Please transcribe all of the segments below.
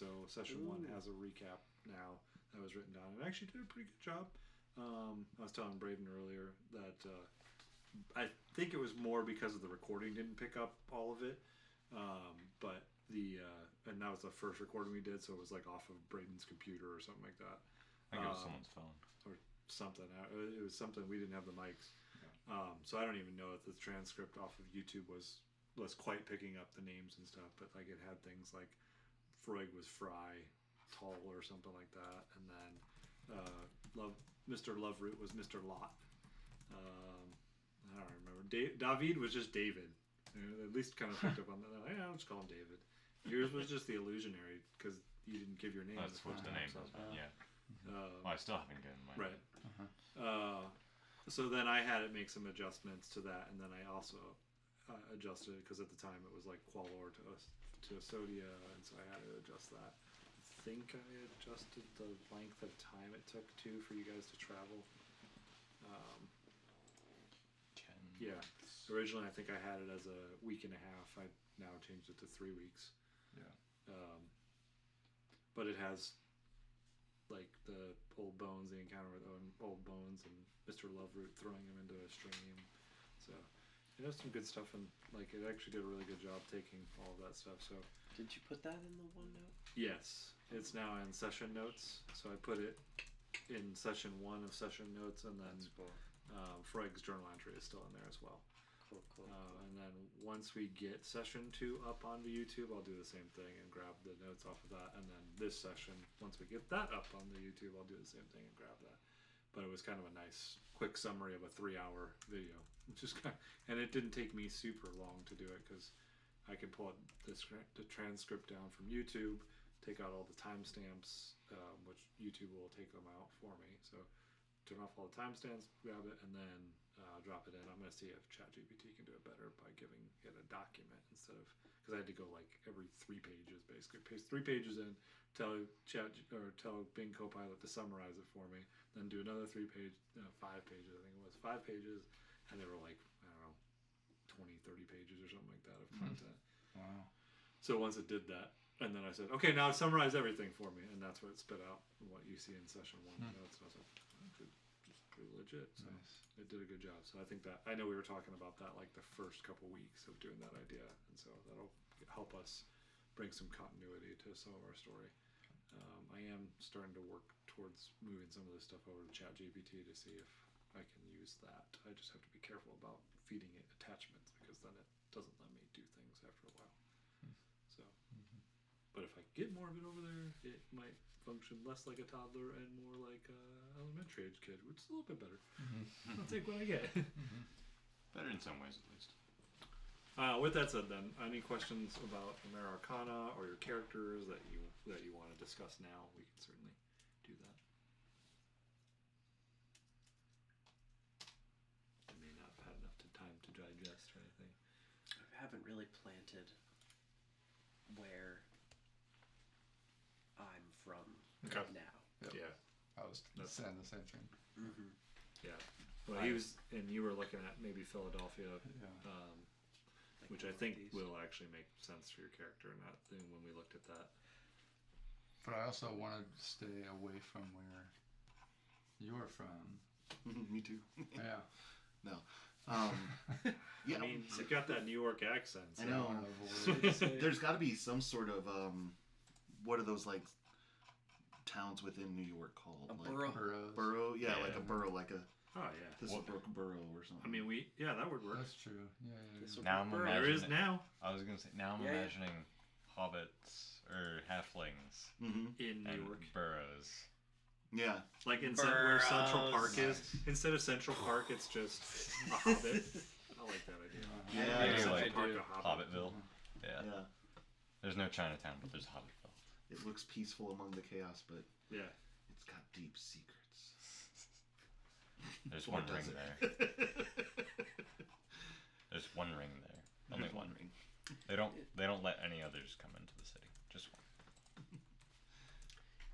so session 1 has a recap now that was written down, and I actually did a pretty good job. I was telling Braden earlier that I think it was more because of the recording didn't pick up all of it, but and that was the first recording we did, so it was like off of Braden's computer or something like that. I think it was someone's phone or something. It was something, we didn't have the mics. Yeah. So I don't even know if the transcript off of YouTube was quite picking up the names and stuff, but like it had things like Freud was Fry Tall or something like that, and then Mr. Loveroot was Mr. Lot. I don't remember. David was just David. At least kind of picked up on that. Yeah, I'll just call him David. Yours was just the illusionary because you didn't give your name. Let's switch the name. Yeah. Well, I still haven't given mine. Right. Uh-huh. So then I had it make some adjustments to that, and then I also adjusted it because at the time it was like Qualor to Sodia, and so I had to adjust that. I think I adjusted the length of time it took too for you guys to travel. 10. Yeah. Originally, I think I had it as a week and a half. I now changed it to 3 weeks. Yeah. But it has like the old bones, the encounter with old bones, and Mr. Loveroot throwing him into a stream. So it has some good stuff, and like it actually did a really good job taking all of that stuff. So did you put that in the OneNote? Yes, it's now in session notes. So I put it in session 1 of session notes, and then Freg's journal entry is still in there as well. Cool. And then once we get session 2 up onto YouTube, I'll do the same thing and grab the notes off of that. And then this session, once we get that up on the YouTube, I'll do the same thing and grab that. But it was kind of a nice, quick summary of a 3-hour video, which is kind of, and it didn't take me super long to do it because I can pull the transcript down from YouTube, take out all the timestamps, which YouTube will take them out for me. So turn off all the timestamps, grab it, and then drop it in. I'm going to see if ChatGPT can do it better by giving it a document instead of, because I had to go like every 3 pages basically. Paste 3 pages in, tell Bing Copilot to summarize it for me, then do another 5 pages, I think it was 5 pages, and they were like, I don't know, 20, 30 pages or something like that of content. Wow. So once it did that, and then I said, okay, now summarize everything for me, and that's what it spit out, what you see in session 1. Notes. And I was like, just pretty legit. So it did a good job. So I think that, I know we were talking about that like the first couple weeks of doing that idea, and so that'll help us bring some continuity to some of our story. I am starting to work towards moving some of this stuff over to ChatGPT to see if I can use that. I just have to be careful about feeding it attachments because then it doesn't let me do things after a while. So, but if I get more of it over there, it might function less like a toddler and more like a elementary age kid, which is a little bit better. I'll take what I get. Better in some ways, at least. With that said, then, any questions about Americana or your characters that you want to discuss now? We can certainly do that. I may not have had enough time to digest or anything. I haven't really planted where I'm from now. Yep. Yeah. I was saying the same thing. Mm-hmm. Yeah. Well, you were looking at maybe Philadelphia, which I think will actually make sense for your character. Not when we looked at that. But I also wanted to stay away from where you're from. Me too. Yeah. No. Yeah, I mean, you've got that New York accent. So I know. There's got to be some sort of what are those like towns within New York called? A like Boroughs. Borough, yeah, like a borough, like a oh yeah, this is Brook Borough or something. I mean, that would work. That's true. Yeah. Now I'm There imagining. is now I was gonna say now I'm imagining hobbits or halflings in New and York. burrows. Yeah, Like where Central Park is. Instead of Central Park, it's just a hobbit. I like that idea. yeah, Maybe Central like Park, a hobbit. Hobbitville. Yeah. yeah. There's no Chinatown, but there's Hobbitville. It looks peaceful among the chaos, but Yeah. it's got deep secrets. There's Or one does ring it? there. There's one ring there. Only There's one ring. They don't let any others come into the city. Just one.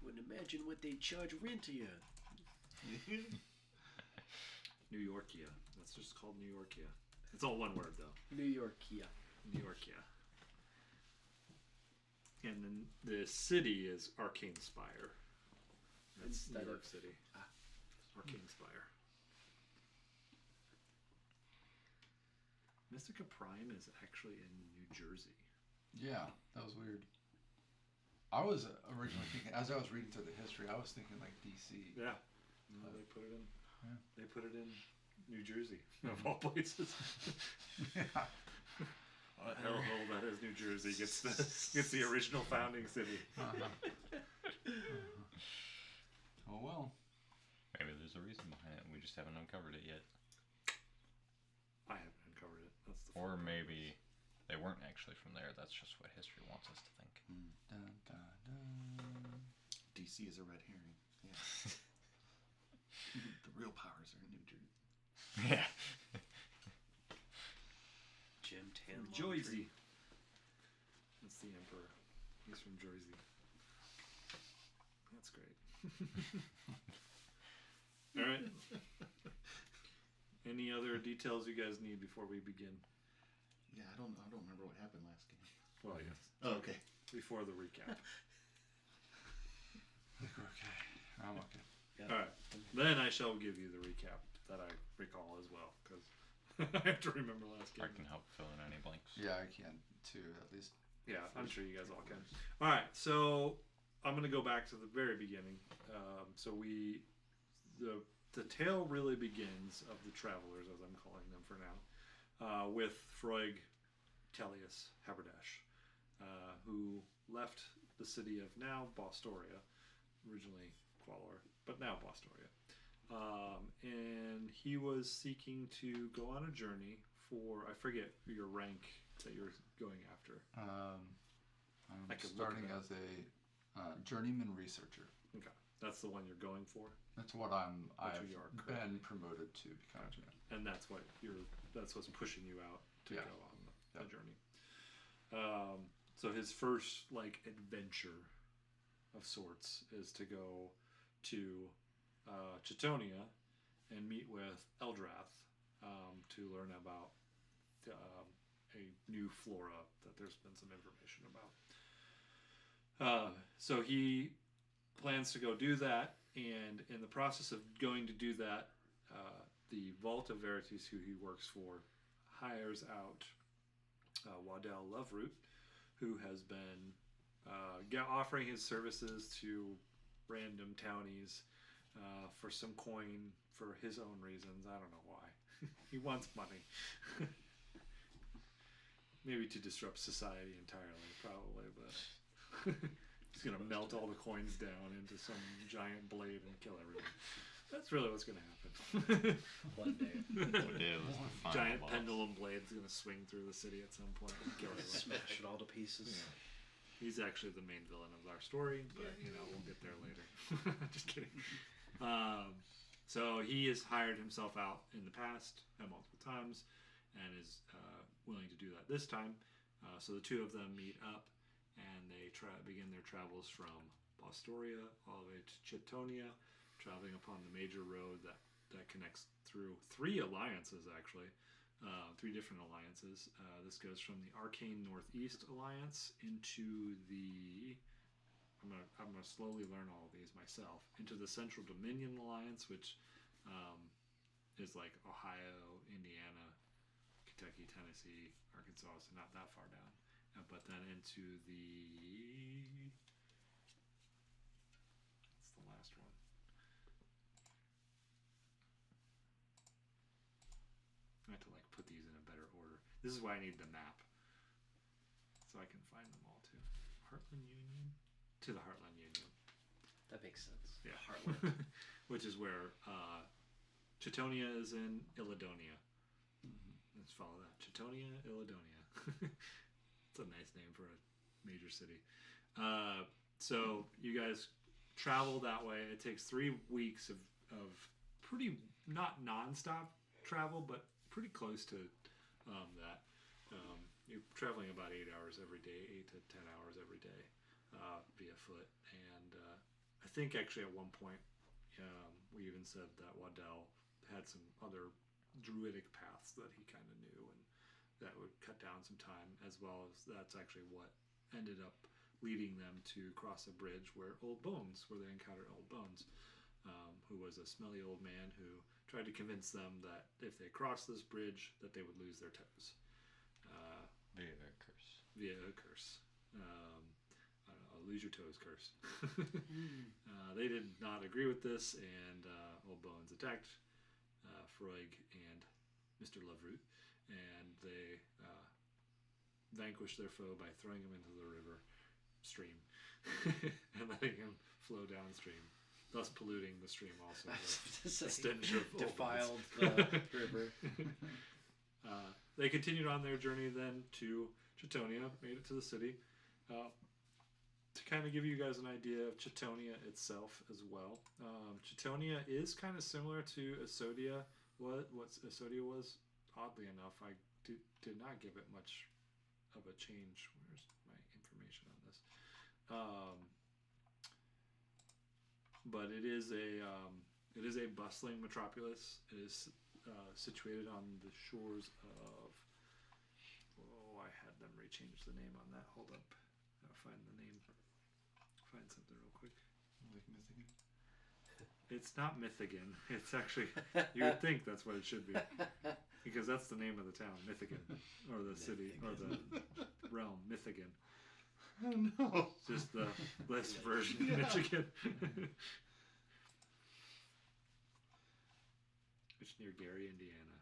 Wouldn't imagine what they charge rent here. New Yorkia. That's just called New Yorkia. It's all one word though. New Yorkia. New Yorkia. and then the city is Arcane Spire. That's Instead New York of- City. Arcane Spire. Mystica Prime is actually in New Jersey. Yeah, that was weird. I was originally thinking, as I was reading through the history, I was thinking like DC. Yeah. No, they put it in. Yeah. They put it in New Jersey, of all places. Yeah. Hellhole, that is New Jersey, gets the original founding city. Oh well. Maybe there's a reason behind it. We just haven't uncovered it yet. I haven't uncovered it. That's the Or fun part. maybe they weren't actually from there. That's just what history wants us to think. Dun, dun, dun. DC is a red herring. Yeah. The real powers are in New Jersey. Yeah. Jim Tan. From Jersey. That's the emperor. He's from Jersey. That's great. All right. Any other details you guys need before we begin? Yeah, I don't remember what happened last game. Well, yes. Oh, okay. Before the recap. I think we're okay. I'm okay. Yeah. All right. Then I shall give you the recap that I recall as well, because I have to remember last game. I can help fill in any blanks. Yeah, I can too, at least. Yeah, I'm sure you guys all can. All right, so I'm gonna go back to the very beginning. The tale really begins of the travelers, as I'm calling them for now, with Froig Tellius Haberdash, who left the city of now Bostoria, originally Qualor, but now Bostoria. And he was seeking to go on a journey for, I forget your rank that you're going after. I'm I could look starting it up. as a journeyman researcher. Okay, that's the one you're going for, That's what I've you are been promoted to become. Gotcha. And that's what's pushing you out to Yeah. go on the Yep. journey. So his first adventure of sorts is to go to Chetonia and meet with Eldrath to learn about a new flora that there's been some information about. So he plans to go do that, and in the process of going to do that, the Vault of Verities, who he works for, hires out Waddell Loveroot, who has been offering his services to random townies for some coin for his own reasons. I don't know why. He wants money. Maybe to disrupt society entirely, probably, but he's going to melt all the coins down into some giant blade and kill everyone. That's really what's going to happen. One day. What day was the final Giant boss? pendulum blade's going to swing through the city at some point and kill everyone. Smash it all to pieces. Yeah. He's actually the main villain of our story, but we'll get there later. Just kidding. So he has hired himself out in the past multiple times, and is willing to do that this time. So the two of them meet up, and they begin their travels from Bostoria all the way to Chetonia, traveling upon the major road that connects through three alliances, actually. Three different alliances. This goes from the Arcane Northeast Alliance into the... I'm gonna slowly learn all of these myself. Into the Central Dominion Alliance, which is like Ohio, Indiana, Kentucky, Tennessee, Arkansas, so not that far down. But then into the... That's the last one. I have to put these in a better order. This is why I need the map, so I can find them all too. Heartland Union to the Heartland Union. That makes sense. Yeah, Heartland. which is where Chetonia is in Illadonia. Let's follow that. Chetonia, Illadonia. It's a nice name for a major city. So you guys travel that way. It takes 3 weeks of pretty, not non-stop travel, but pretty close to that. You're traveling about 8 hours every day, 8 to 10 hours every day via foot. And I think actually at one point we even said that Waddell had some other druidic paths that he kind of knew, and that would cut down some time, as well as that's actually what ended up leading them to cross a bridge where they encountered Old Bones, who was a smelly old man who tried to convince them that if they crossed this bridge, that they would lose their toes. Via a curse. Via a curse. I don't know, a lose your toes curse. They did not agree with this, and Old Bones attacked Freud and Mr. Loveroot, and they vanquished their foe by throwing him into the river stream and letting him flow downstream, thus polluting the stream also with the stench of defiled river. They continued on their journey then to Chitonia, made it to the city. To kind of give you guys an idea of Chitonia itself as well, Chitonia is kind of similar to Asodia. What Asodia was, oddly enough, I did not give it much of a change. Where's my information on this? But it is a bustling metropolis. It is situated on the shores of. Oh, I had them rechange the name on that. Hold up, I'll find the name. Find something real quick. Like Mythigan. It's not Mythigan. It's actually, you would think that's what it should be, because that's the name of the town, Mythigan, or the city, or the realm, Mythigan. Oh no. Just the less version of Michigan. It's near Gary, Indiana.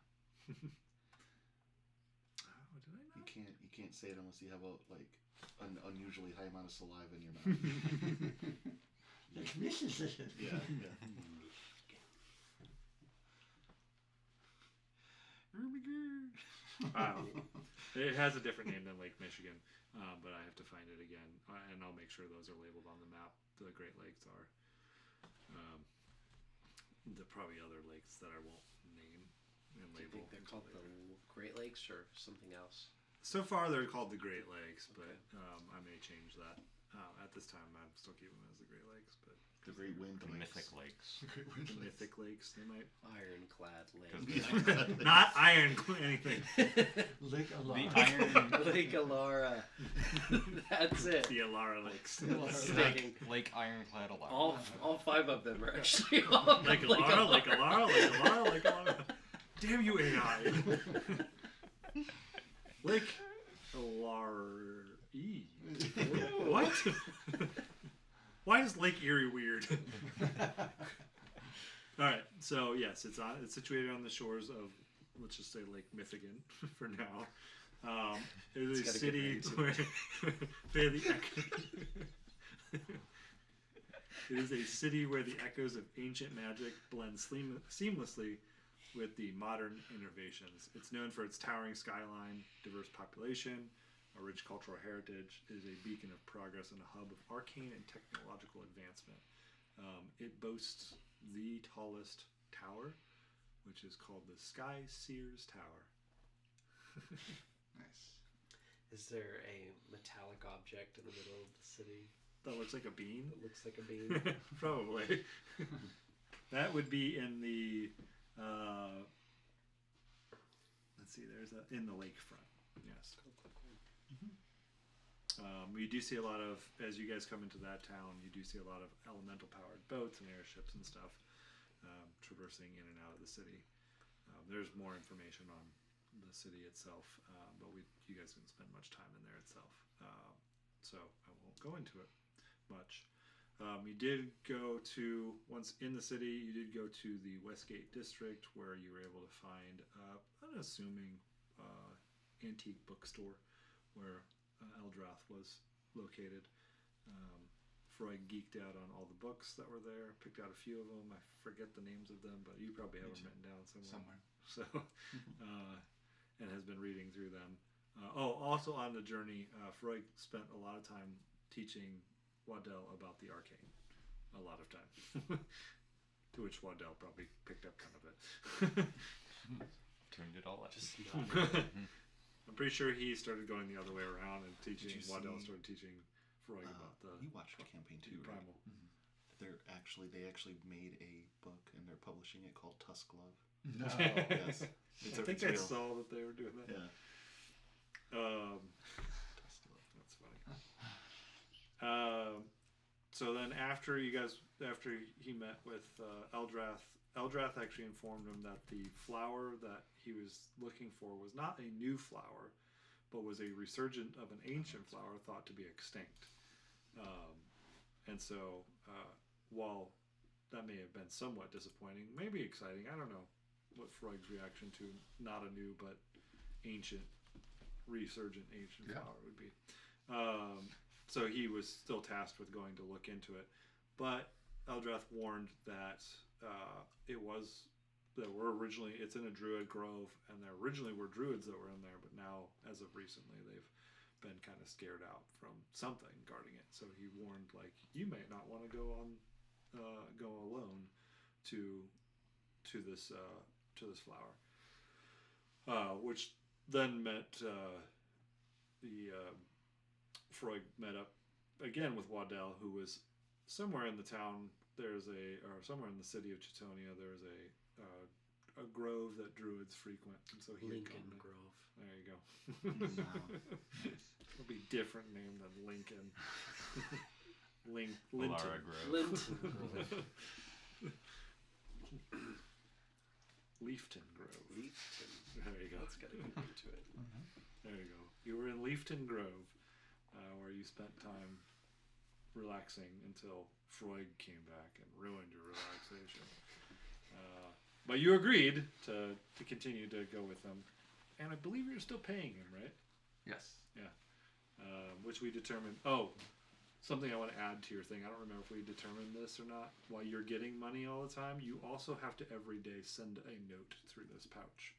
Oh, did I not? You can't say it unless you have an unusually high amount of saliva in your mouth. Yeah. It has a different name than Lake Michigan, but I have to find it again, and I'll make sure those are labeled on the map. The Great Lakes are. There are probably other lakes that I won't name and Do you label. think they're called the Great Lakes or something else? So far, they're called the Great Lakes, but Okay. I may change that. At this time, I'm still keeping them as the Great Lakes, but The Great Wind The Lakes. Mythic Lakes. the Mythic Lakes, they might Ironclad Because Lake. not iron anything. Lake The Alara. Iron Lake Alara. That's it. The Alara Lakes. Sticking. Lake Ironclad Alara. All five of them are actually on Lake Alara, Lake Alara, Lake Alara, Lake Alara. Damn you, AI. Lake Alara. What? Why is Lake Erie weird? All right, so yes, it's situated on the shores of, let's just say, Lake Mythigan for now. It is a It's got a city good name, too. where it is a city where the echoes of ancient magic blend seamlessly with the modern innovations. It's known for its towering skyline, diverse population, a rich cultural heritage. It is a beacon of progress and a hub of arcane and technological advancement. It boasts the tallest tower, which is called the Sky Sears Tower. Nice. Is there a metallic object in the middle of the city That looks like a bean. that looks like a bean? Probably. That would be in the. Let's see. There's in the lakefront. Yes. We do see a lot of, as you guys come into that town, you do see a lot of elemental powered boats and airships and stuff traversing in and out of the city. There's more information on the city itself, but you guys didn't spend much time in there itself, so I won't go into it much. You did go to, once in the city, you did go to the Westgate District, where you were able to find an unassuming antique bookstore where Eldrath was located. Freud geeked out on all the books that were there, picked out a few of them. I forget the names of them, but you probably have them written down somewhere. So, and has been reading through them. Also on the journey, Freud spent a lot of time teaching Waddell about the arcane. A lot of time. To which Waddell probably picked up kind of it. Tuned it all up. Just I'm pretty sure he started going the other way around and teaching. Did you Waddell see- started teaching Freud about the You watched campaign 2, right? primal. They actually made a book and they're publishing it called Tusk Love. No. Yes. I think it's I real. saw that they were doing that. Yeah. That's funny. So then after he met with Eldrath actually informed him that the flower that he was looking for was not a new flower, but was a resurgent of an ancient flower thought to be extinct. And so, while that may have been somewhat disappointing, maybe exciting, I don't know what Freud's reaction to not a new but resurgent ancient flower would be. So he was still tasked with going to look into it, but Eldrath warned that it's in a druid grove, and there originally were druids that were in there, but now, as of recently, they've been kind of scared out from something guarding it. So he warned, like, you may not want to go alone to this flower, which then meant Freud met up again with Waddell, who was somewhere in the town. Somewhere in the city of Chitonia, there's a grove that druids frequent, and so he Lincoln had come Grove. there you go. It'll be different name than Lincoln. Linton. Lara Grove. Linton Grove. Leafton Grove. Leafton. There you go. That's got a good name to it. There you go. You were in Leafton Grove, where you spent time relaxing until Freud came back and ruined your relaxation. But you agreed to continue to go with them, and I believe you're still paying him, right? Yes. Which we determined. Oh, something I want to add to your thing. I don't remember if we determined this or not. While you're getting money all the time, you also have to every day send a note through this pouch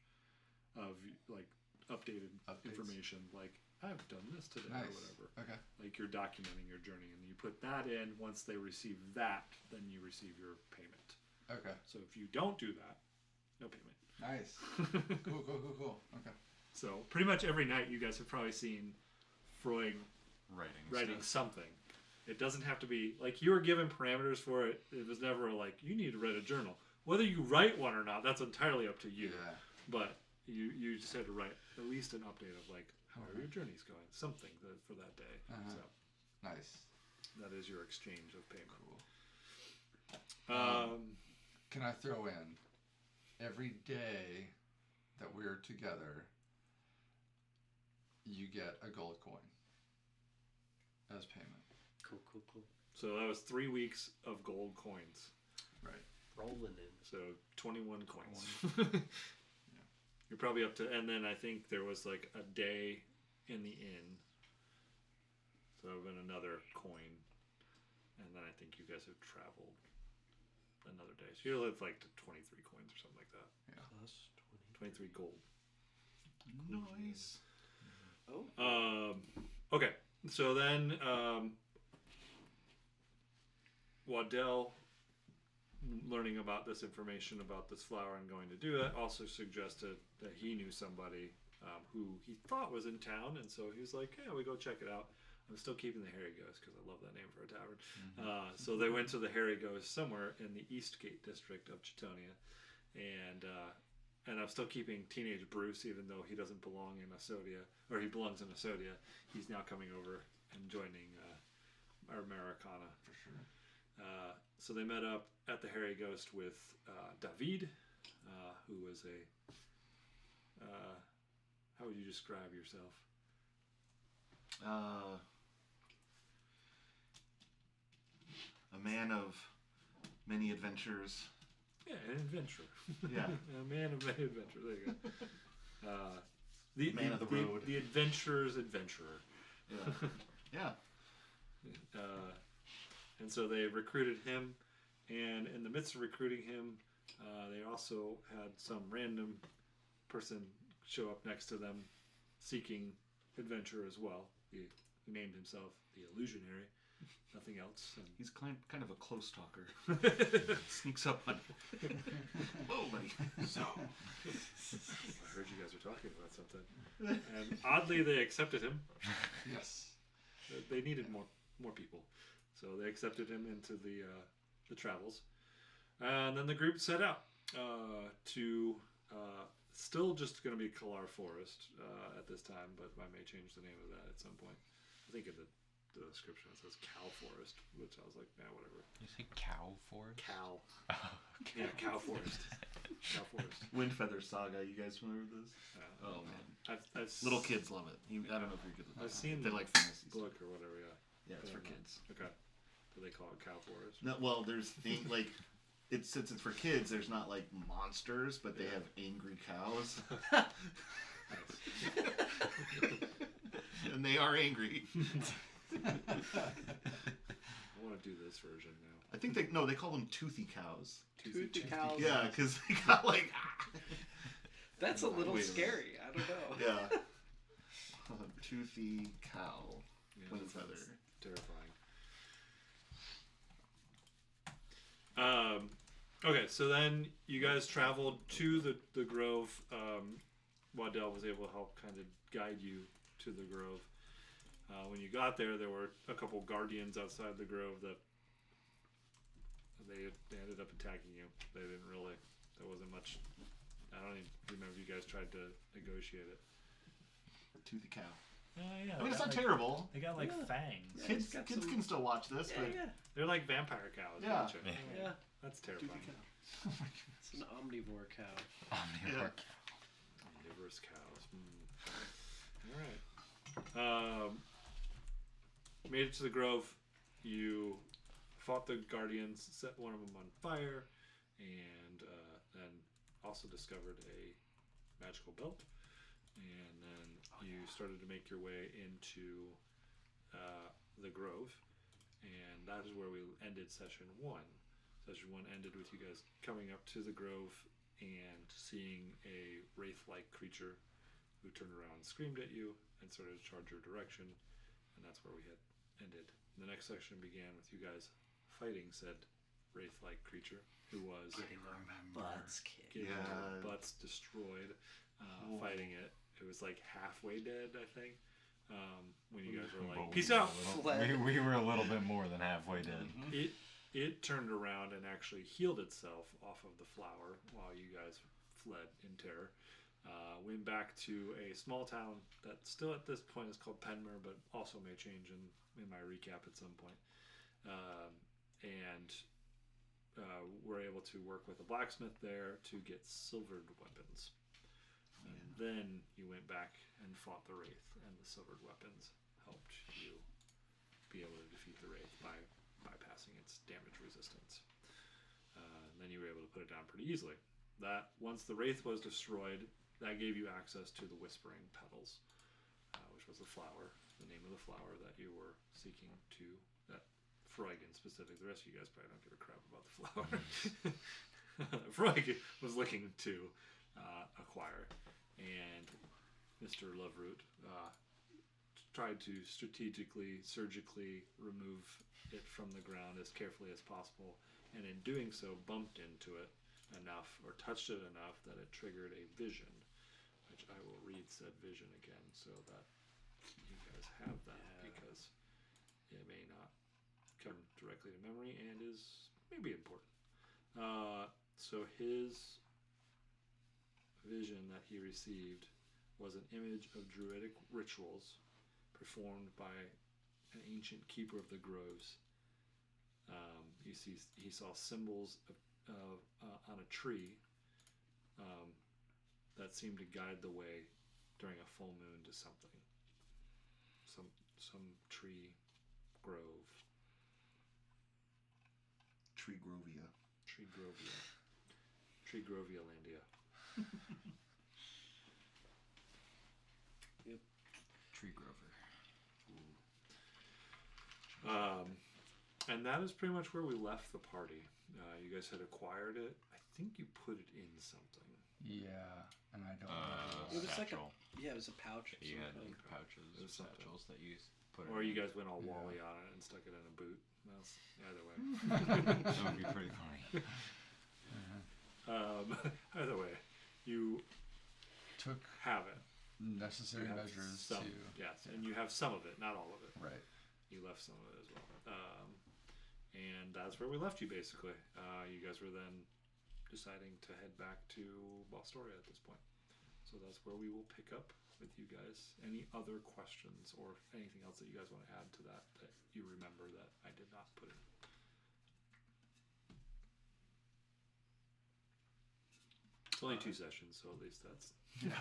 of like updated Updates. information, like I've done this today Nice. or whatever. Okay. Like you're documenting your journey, and you put that in. Once they receive that, then you receive your payment. Okay. So if you don't do that, no payment. Nice. Cool. Okay. So pretty much every night, you guys have probably seen Freud writing stuff. something. It doesn't have to be like you were given parameters for it. It was never like you need to write a journal. Whether you write one or not, that's entirely up to you. Yeah. But you just had to write at least an update of like how are your journeys going, something for that day. Uh-huh. So Nice. that is your exchange of payment. Cool. Can I throw in every day that we're together, you get a gold coin as payment. Cool. So that was 3 weeks of gold coins. Right. Rolling in. So 21 coins. You're probably up to, and then I think there was like a day in the inn. So that would have been another coin. And then I think you guys have traveled another day. So you'll have like to 23 coins or something like that. Plus 23 gold. Nice. Oh. Okay. So then Waddell, learning about this information about this flower and going to do it, also suggested that he knew somebody who he thought was in town, and so he was like, "Yeah, we go check it out." I'm still keeping the Hairy Ghost because I love that name for a tavern. So they went to the Hairy Ghost somewhere in the Eastgate district of Chitonia, and I'm still keeping Teenage Bruce, even though he doesn't belong in Asodia, or he belongs in Asodia. He's now coming over and joining our Americana. For sure. So they met up at the Hairy Ghost with David, who was how would you describe yourself? A man of many adventures. Yeah, an adventurer. Yeah. A man of many adventures. There you go. The Man of the road. The adventurer's adventurer. Yeah. And so they recruited him, and in the midst of recruiting him, they also had some random person show up next to them seeking adventure as well. He named himself the Illusionary, nothing else. And He's kind of a close talker. Sneaks up on you. Whoa, buddy. So. I heard you guys were talking about something. And oddly, they accepted him. Yes. They needed more people. So they accepted him into the travels. And then the group set out to, still just going to be Kalar Forest at this time, but I may change the name of that at some point. I think the description. It says cow forest, which I was like, yeah, whatever. You say cow forest? Cow. Oh, okay. Yeah, cow forest. Cow forest. Windfeather Saga. You guys familiar with this? Oh man, I've little kids love it. I don't know if you're good with that. I've seen They the like fantasy stuff. book or whatever. Yeah. Yeah, it's for Yeah. kids. Okay. Do they call it cow forest? No, well, there's like, since it's for kids. There's not like monsters, but they Yeah. have angry cows, and they are angry. I want to do this version now. I think they call them toothy cows. Toothy cows. Yeah, because they got like. That's a little Wait a minute. scary. I don't know. Yeah. Toothy cow. Yeah, Windfeather. that's terrifying. Okay, so then you guys traveled to the grove. Waddell was able to help kind of guide you to the grove. When you got there, there were a couple guardians outside the grove that they ended up attacking you. They didn't really. There wasn't much. I don't even remember if you guys tried to negotiate it. Toothy cow. Yeah, I mean, it's not like, terrible. They got like Yeah. fangs. Yeah, Kids, it's got kids some- can still watch this, Yeah, but yeah. They're like vampire cows. Yeah. Gotcha. Yeah. That's Toothy terrifying. cow. It's an omnivore cow. Omnivore Yeah. cow. Omnivorous cows. All right. Made it to the grove. You fought the guardians, set one of them on fire, and then also discovered a magical belt. And then you started to make your way into the grove, and that is where we ended session 1. Session 1 ended with you guys coming up to the grove and seeing a wraith-like creature who turned around and screamed at you and started to charge your direction, and that's where we had ended. The next section began with you guys fighting said wraith-like creature who was Getting our butts kicked. getting Yeah. their butts destroyed, fighting it. It was like halfway dead, I think. When you guys were like, But "Peace we were out." a little- Fled. We were a little bit more than halfway dead. It turned around and actually healed itself off of the flower while you guys fled in terror. Went back to a small town that still at this point is called Penmer, but also may change in my recap at some point. And were able to work with a blacksmith there to get silvered weapons. And then you went back and fought the Wraith, and the silvered weapons helped you be able to defeat the Wraith by bypassing its damage resistance. And then you were able to put it down pretty easily. That once the Wraith was destroyed, that gave you access to the Whispering Petals, which was the flower, the name of the flower that you were seeking to, that Freugen specific. The rest of you guys probably don't give a crap about the flower. Freugen was looking to acquire, and Mr. Loveroot tried to strategically, surgically remove it from the ground as carefully as possible, and in doing so bumped into it enough or touched it enough that it triggered a vision, which I will read said vision again so that you guys have that, because it may not come directly to memory and is maybe important. So his vision that he received was an image of druidic rituals performed by an ancient keeper of the groves. He saw symbols on a tree that seemed to guide the way during a full moon to something. Some tree grove. Treegrovia. Treegrovialandia. Tree Grover. And that is pretty much where we left the party. You guys had acquired it. I think you put it in something. Yeah, and I don't know. It was like a Satchel. It was a pouch. of You some had kind. pouches, It was something. satchels that you put Or it you in. guys went all Yeah. Wally on it and stuck it in a boot. Well, either way. That would be pretty funny. Either way, you Took have it. necessary You have measures some, to. yes, and you have some of it, not all of it. Right. You left some of it as well. And that's where we left you, basically. You guys were then deciding to head back to Balstoria at this point. So that's where we will pick up with you guys. Any other questions or anything else that you guys want to add to that you remember that I did not put in? It's only 2 sessions, so at least that's Yeah.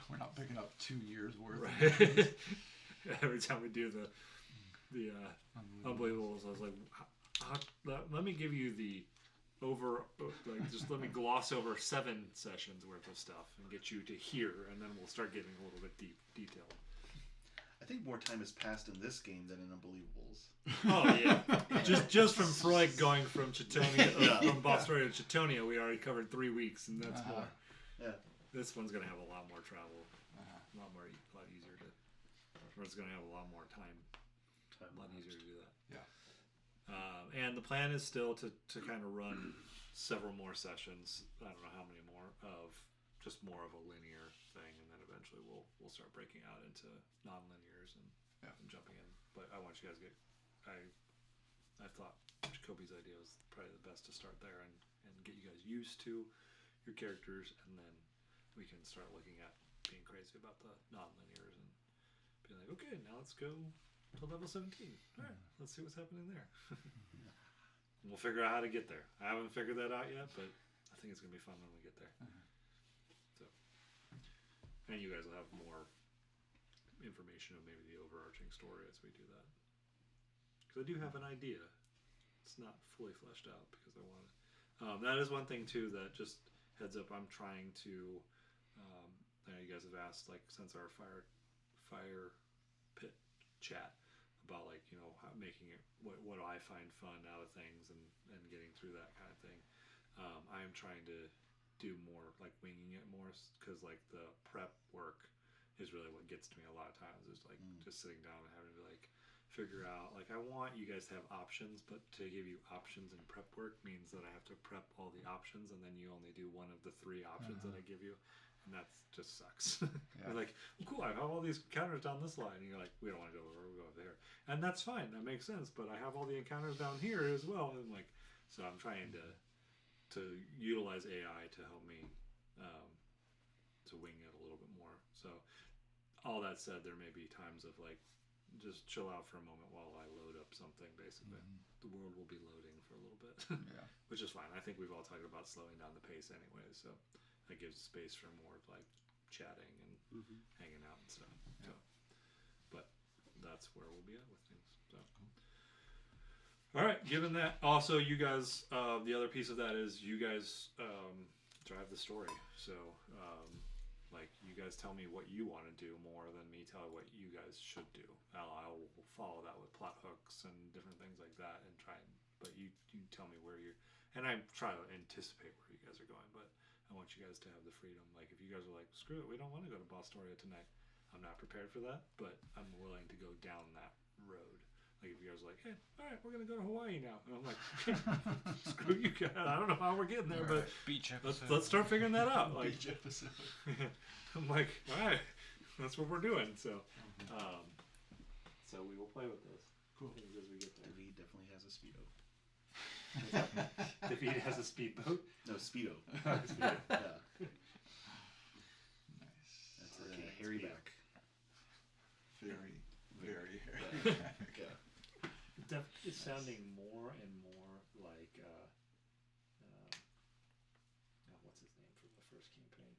We're not picking up 2 years worth. right. Every time we do the unbelievables, I was like, let me give you the just let me gloss over 7 sessions worth of stuff and get you to here, and then we'll start getting a little bit detailed. I think more time has passed in this game than in Unbelievables. Oh yeah, just from Freud going from Chetonia, from Bostoria to Chetonia, we already covered 3 weeks, and that's more. Yeah. This one's gonna have a lot more travel, a lot easier to. Or it's gonna have a lot more time. A lot easier to do that. Yeah. And the plan is still to kind of run several more sessions. I don't know how many more of just more of a linear thing, and then eventually we'll start breaking out into non-linears and jumping in. But I want you guys to get. I thought Jacoby's idea was probably the best to start there and get you guys used to your characters, and then we can start looking at being crazy about the non-linears and being like, okay, now let's go to level 17. All right, let's see what's happening there. And we'll figure out how to get there. I haven't figured that out yet, but I think it's going to be fun when we get there. So, and you guys will have more information of maybe the overarching story as we do that. Because I do have an idea. It's not fully fleshed out because I want it. That is one thing too that just heads up. I'm trying to. I know you guys have asked since our fire pit chat about how making it what do I find fun out of things and getting through that kind of thing. I am trying to do more winging it more because the prep work is really what gets to me a lot of times. Is just sitting down and having to figure out I want you guys to have options, but to give you options in prep work means that I have to prep all the options and then you only do one of the 3 options that I give you, and that just sucks. You're like, well, cool, I have all these encounters down this line, and you're like, we don't want to go over, we'll go over there, and that's fine, that makes sense, but I have all the encounters down here as well, and so I'm trying to utilize AI to help me to wing it a little bit more. So all that said, there may be times of just chill out for a moment while I load up something, basically. The world will be loading for a little bit. Yeah. Which is fine. I think we've all talked about slowing down the pace anyway, so that gives space for more chatting and hanging out and stuff. Yeah. So, but that's where we'll be at with things. So all right, given that, also you guys, the other piece of that is you guys drive the story. So you guys tell me what you want to do more than me tell what you guys should do. I will follow that with plot hooks and different things like that and try and, but you tell me where you're, and I try to anticipate where you guys are going, but I want you guys to have the freedom. If you guys are screw it, we don't want to go to Bostoria tonight. I'm not prepared for that, but I'm willing to go down that road. If you guys are hey, all right, we're going to go to Hawaii now. And I'm screw you guys. I don't know how we're getting there, but beach let's start figuring that out. Beach episode. I'm all right, that's what we're doing. So, so we will play with this. Cool. As we get there. David definitely has a Speedo. David has a speedboat. No, Speedo. Speedo. Yeah. Nice. That's Okay, a hairy Speedo. back. Very, very hairy. Yeah. It's sounding more and more like what's his name from the first campaign?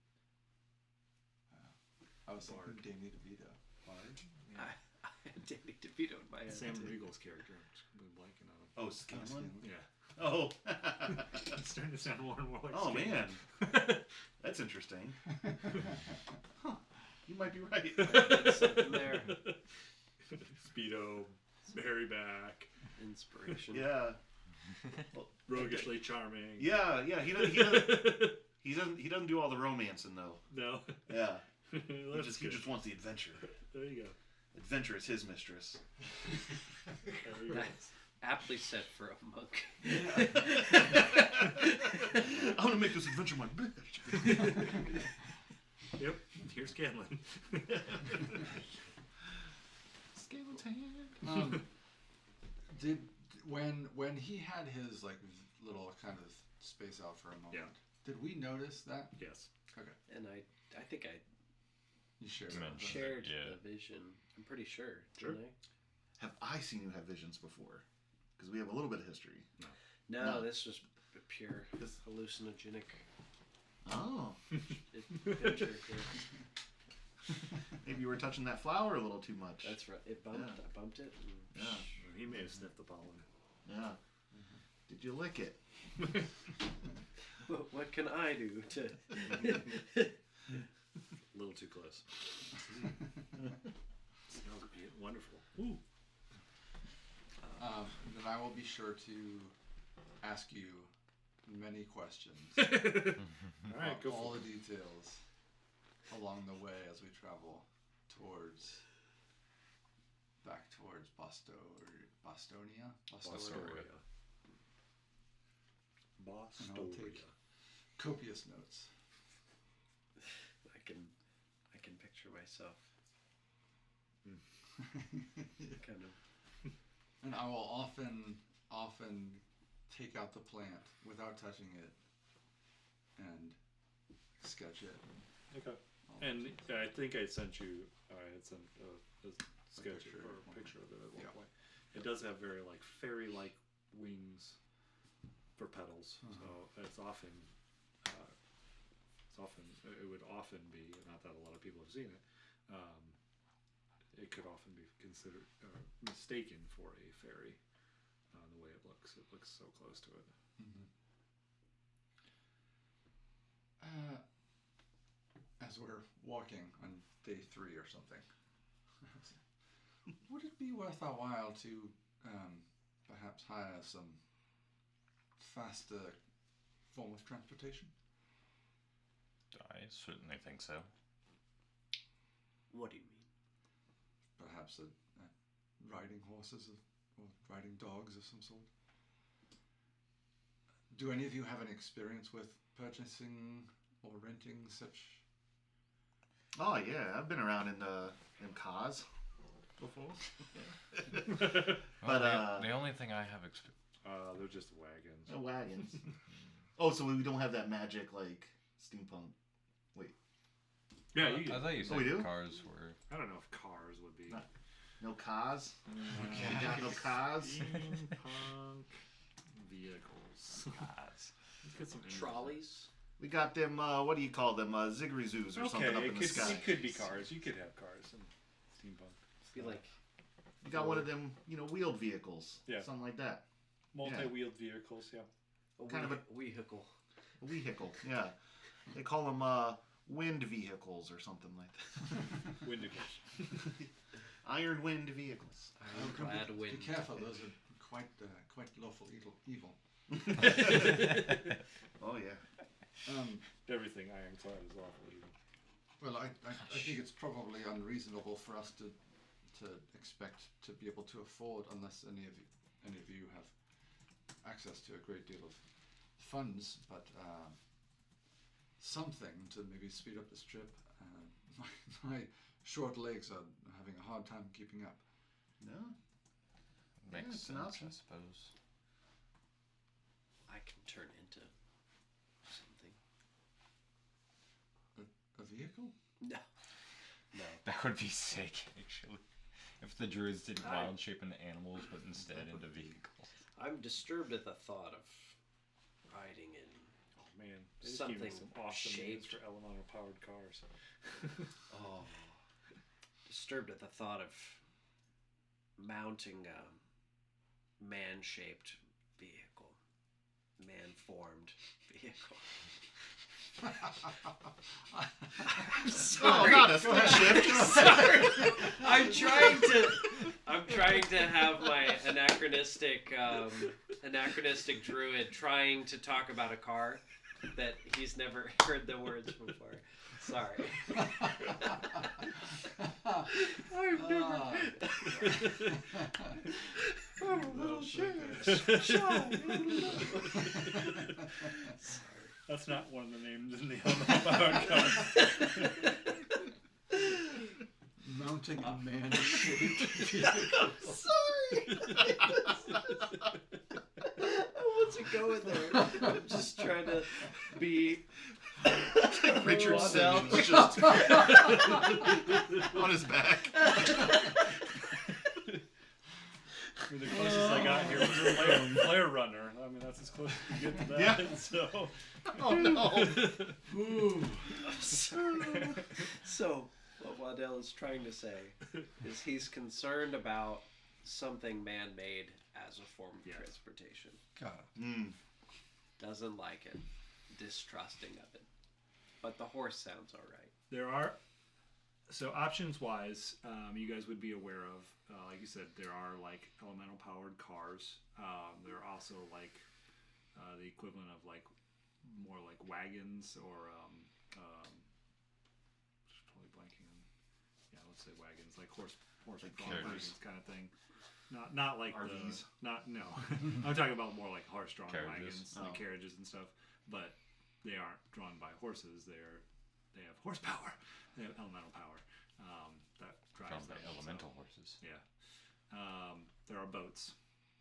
I was thinking Danny DeVito. Bard? Yeah. I had Danny DeVito in my head. Sam too. Riegel's character. I'm just completely blanking on him. Oh, Scanlan? Yeah. Oh. It's starting to sound more and more like Oh, Scanlan. man. That's interesting. Huh. You might be right. Something there. Speedo, hairy back, Inspiration. Yeah. Well, roguishly charming. Yeah, yeah. He doesn't do all the romancing though. No. Yeah. That's He just wants the adventure. There you go. Adventure is his mistress. There you go. That's aptly set for a monk. I want to make this adventure my bitch. Yep. Here's Scanlan. Scanlan's hand. Did when he had his little kind of space out for a moment, Did we notice that? Yes. And I think I You shared You it. mentioned shared yeah. the vision. I'm pretty sure. Sure. Didn't I? Have I seen you have visions before? Because we have a little bit of history. No, No. this was a pure This- hallucinogenic Oh, adventure. Yeah. maybe you were touching that flower a little too much. That's right. It bumped. Yeah. I bumped it. And Yeah, He may have sniffed the pollen. yeah. Did you lick it? what can I do to? A little too close. Smells wonderful. Ooh. Then I will be sure to ask you many questions. All right, go all for the it. details along the way as we travel back towards Bostonia. Bastoria. And I'll take Bastoria. copious notes. I can picture myself kind of. And I will often take out the plant without touching it and sketch it. Okay. All And the I think I sent you. I had sent a sketch picture or at a one picture of it at one Yeah. point. It does have very like fairy-like wings for petals, so it's often. It would often be, not that a lot of people have seen it. It could often be considered mistaken for a fairy. The way it looks so close to it. As we're walking on day 3 or something, would it be worth our while to perhaps hire some faster form of transportation? I certainly think so. What do you mean? Perhaps riding horses or riding dogs of some sort? Do any of you have any experience with purchasing or renting such? Oh yeah, I've been around in cars before. Well, But the only thing I have They're just wagons. wagons. Oh, so we don't have that magic like steampunk. Yeah, I you get. thought you Oh, we said do? cars were. I don't know if cars would be. No cars. Mm, We got no cars. Steampunk vehicles. Cars. Let's get some Trolleys. We got them. What do you call them? Ziggery-zoos or something up in the sky. it could be cars. You could have cars in steampunk. Be like You got one of them, wheeled vehicles. Yeah. Something like that. Multi-wheeled vehicles. Yeah. a Kind of a- vehicle. A vehicle. Yeah. They call them wind vehicles or something like that. Windigles. Iron wind vehicles. Glad Be wind. careful; those are quite lawful evil. Oh yeah. Everything ironclad is awful evil. Well, I think it's probably unreasonable for us to expect to be able to afford, unless any of you have access to a great deal of funds, but something to maybe speed up this trip. My short legs are having a hard time keeping up. No. Makes it's an sense, option. I suppose. I can turn into something. A vehicle? No. No. That would be sick, actually. If the druids didn't wild shape into animals, but instead into vehicles. I'm disturbed at the thought of riding in. Oh man, they just gave me Something some awesome names shaped. for elemental powered cars. Oh. Disturbed at the thought of mounting a man-shaped vehicle. Man-formed vehicle. I'm Oh, sorry. not a split shift. Sorry. I'm trying to have my anachronistic druid trying to talk about a car that he's never heard the words before. Sorry. I've never. I'm a little That's not one of the names in the elemental powered cars. Mounting a man-shaped vehicle. I'm sorry. I wasn't going there. I'm just trying to be Richard Waddell. Simmons just on his back. I mean, the closest I got here was a flare runner. I mean, that's as close as you get to that. Yeah. So. Oh no. Ooh. So, what Waddell is trying to say is he's concerned about something man-made as a form of Yes. transportation. God. Doesn't like it. Distrusting of it. But the horse sounds alright. There are, so options wise, you guys would be aware of, like you said, there are like elemental powered cars. There are also like the equivalent of like more like wagons or just totally blanking on, yeah, let's say wagons, like horse Like drawn carriages. wagons kind of thing. Not like RVs. no. I'm talking about more like horse drawn Carriages. wagons, like Oh. carriages and stuff. But they aren't drawn by horses. They have horsepower. They have elemental power that drives Drawn by them. elemental So, horses. yeah. There are boats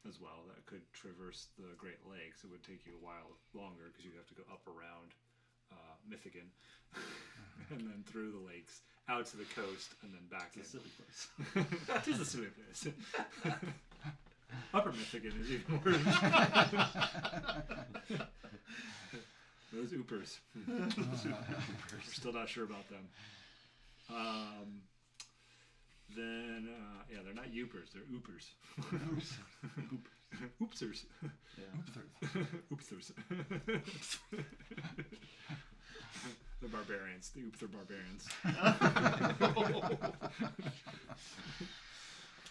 as well that could traverse the Great Lakes. It would take you a while longer because you have to go up around Mythigan and then through the lakes out to the coast and then back in. It's a silly place. It is a silly place. Upper Mythigan is even worse. Those oopers. We're still not sure about them. Then, yeah, they're not youpers, they're oopers. Oopsers. Yeah. Oopsers. The barbarians. The oopser barbarians.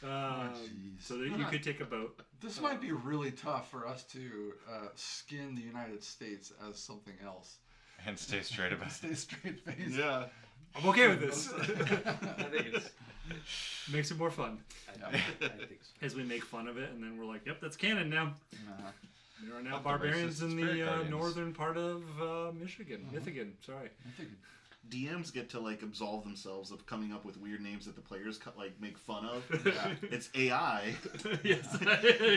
jeez. So that you could take a boat. This might be really tough for us to skin the United States as something else. And stay straight about it. Stay straight faced. Yeah. I'm okay with this. I think it's... Makes it more fun. I think so. As we make fun of it, and then we're like, yep, that's canon now. Nah. There are now Not the barbarians racist in spirit the guardians. northern part of Michigan. Mythigan, sorry. I think DMs get to like absolve themselves of coming up with weird names that the players like make fun of. Yeah. It's AI. Yes.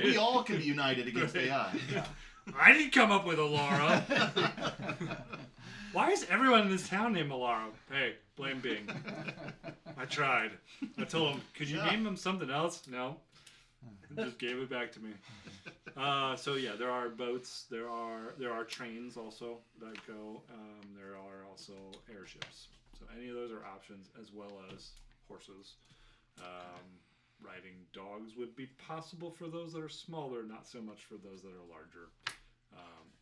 We all can be united against AI. I didn't come up with Alara. Why is everyone in this town named Alara? Hey, blame Bing. I tried. I told him, could you Yeah. name him something else? No. Just gave it back to me. So yeah, there are boats. There are trains also that go. There are also airships. So any of those are options, as well as horses. Riding dogs would be possible for those that are smaller, not so much for those that are larger.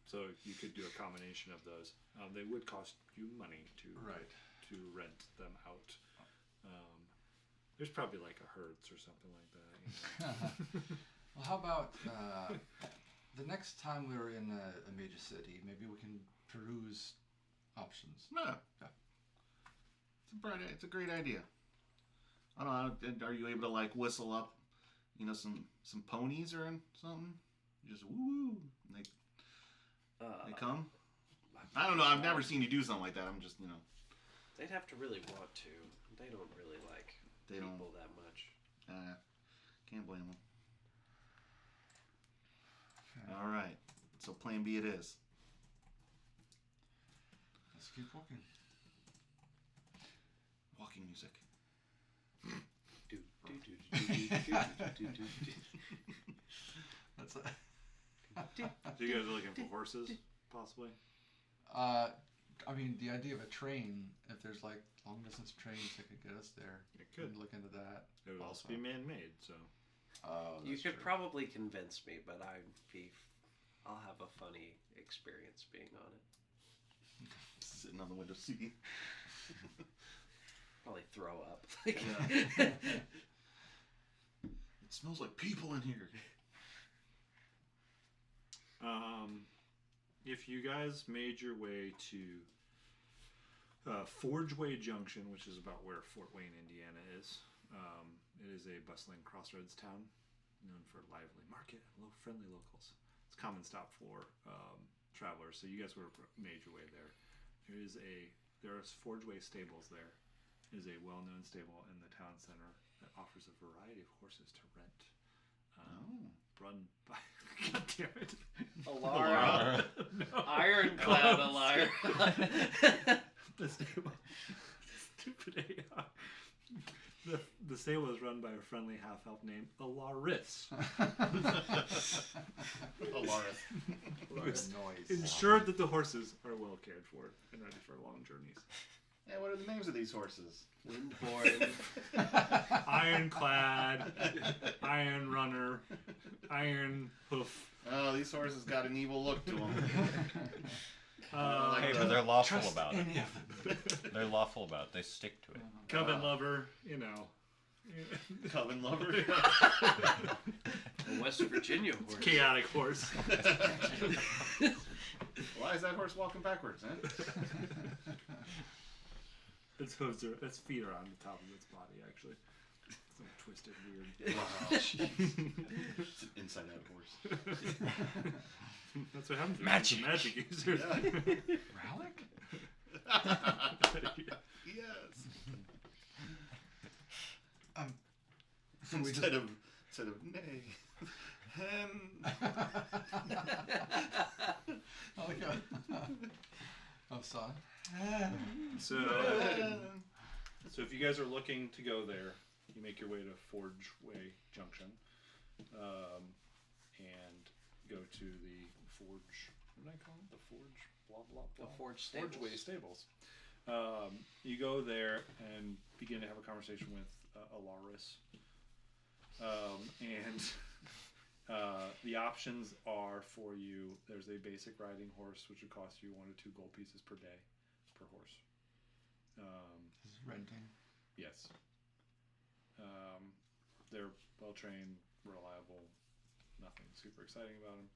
So you could do a combination of those. They would cost you money to right. to rent them out. There's probably like a Hertz or something like that. You know? Well, how about the next time we're in a major city, maybe we can peruse options. Yeah. Yeah. It's a great idea. I don't know. Are you able to like whistle up, some ponies or something? You just woo, and they come. I don't know. I've never seen you do something like that. I'm just They'd have to really want to. They don't really like They don't. people that much. Can't blame them. All right. So plan B it is. Let's keep walking. Walking music. Do, do, do, do, do, do, do, do, do. That's So you guys are looking for horses, possibly? I mean, the idea of a train, if there's like long distance trains that could get us there, It we could. can look into that. It would also Also. be man-made, so. Oh, You that's could true. probably convince me, but I'll have a funny experience being on it. Sitting on the window seat. Probably throw up. Like, It smells like people in here. If you guys made your way to Forgeway Junction, which is about where Fort Wayne, Indiana is, it is a bustling crossroads town known for lively market and friendly locals. It's a common stop for travelers, so you guys would have made your way there. There are Forgeway stables there. It is a well-known stable in the town center that offers a variety of horses to rent. Run by God damn it. Alara. No. Ironclad Alara. The stable. Stupid AI. The stable is run by a friendly half-elf named Alaris. Alaris. Noise. Ensured that the horses are well cared for and ready for long journeys. Yeah, what are the names of these horses? Windborn. Ironclad, Iron Runner, Iron Hoof. Oh, these horses got an evil look to them. Hey, but they're lawful Trust about it. any of them. They're lawful about it. They stick to it. Coven Lover, you know. Coven lover. A West Virginia horse. Chaotic horse. Why is that horse walking backwards, eh? Its hooves are, its feet are on the top of its body, actually. It's like twisted weird. Wow. It's an inside-out horse. That's what happens. Magic. Magic users. Relic? Yes. So we Instead of nay. Oh, yeah. Oh, son. So if you guys are looking to go there, you make your way to Forge Way Junction, and go to the Forge. What did I call it? The Forge. Blah blah blah. The Forge Forge Way Stables. You go there and begin to have a conversation with Alaris, and the options are for you. There's a basic riding horse, which would cost you 1 to 2 gold pieces per day per horse. This is renting. Yes. They're well trained, reliable. Nothing super exciting about them.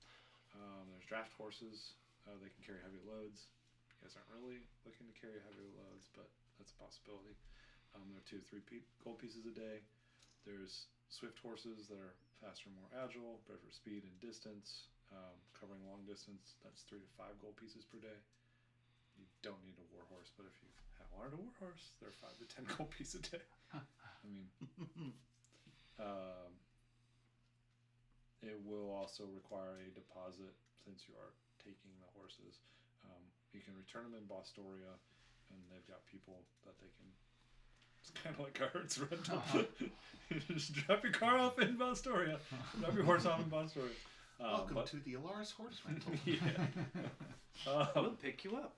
There's draft horses. They can carry heavy loads. You guys aren't really looking to carry heavy loads, but that's a possibility. They're 2 to 3 gold pieces a day. There's swift horses that are faster and more agile, better for speed and distance, covering long distance. That's 3 to 5 gold pieces per day. You don't need a war horse, but if you wanted a war horse, they're 5 to 10 gold pieces a day. I mean, it will also require a deposit since you are taking the horses. You can return them in Bostoria, and they've got people that they can. It's kind of like a Hertz rental. You just drop your car off in Bostoria. Drop your horse off in Bostoria. Welcome to the Alaris horse rental. Yeah. We'll pick you up.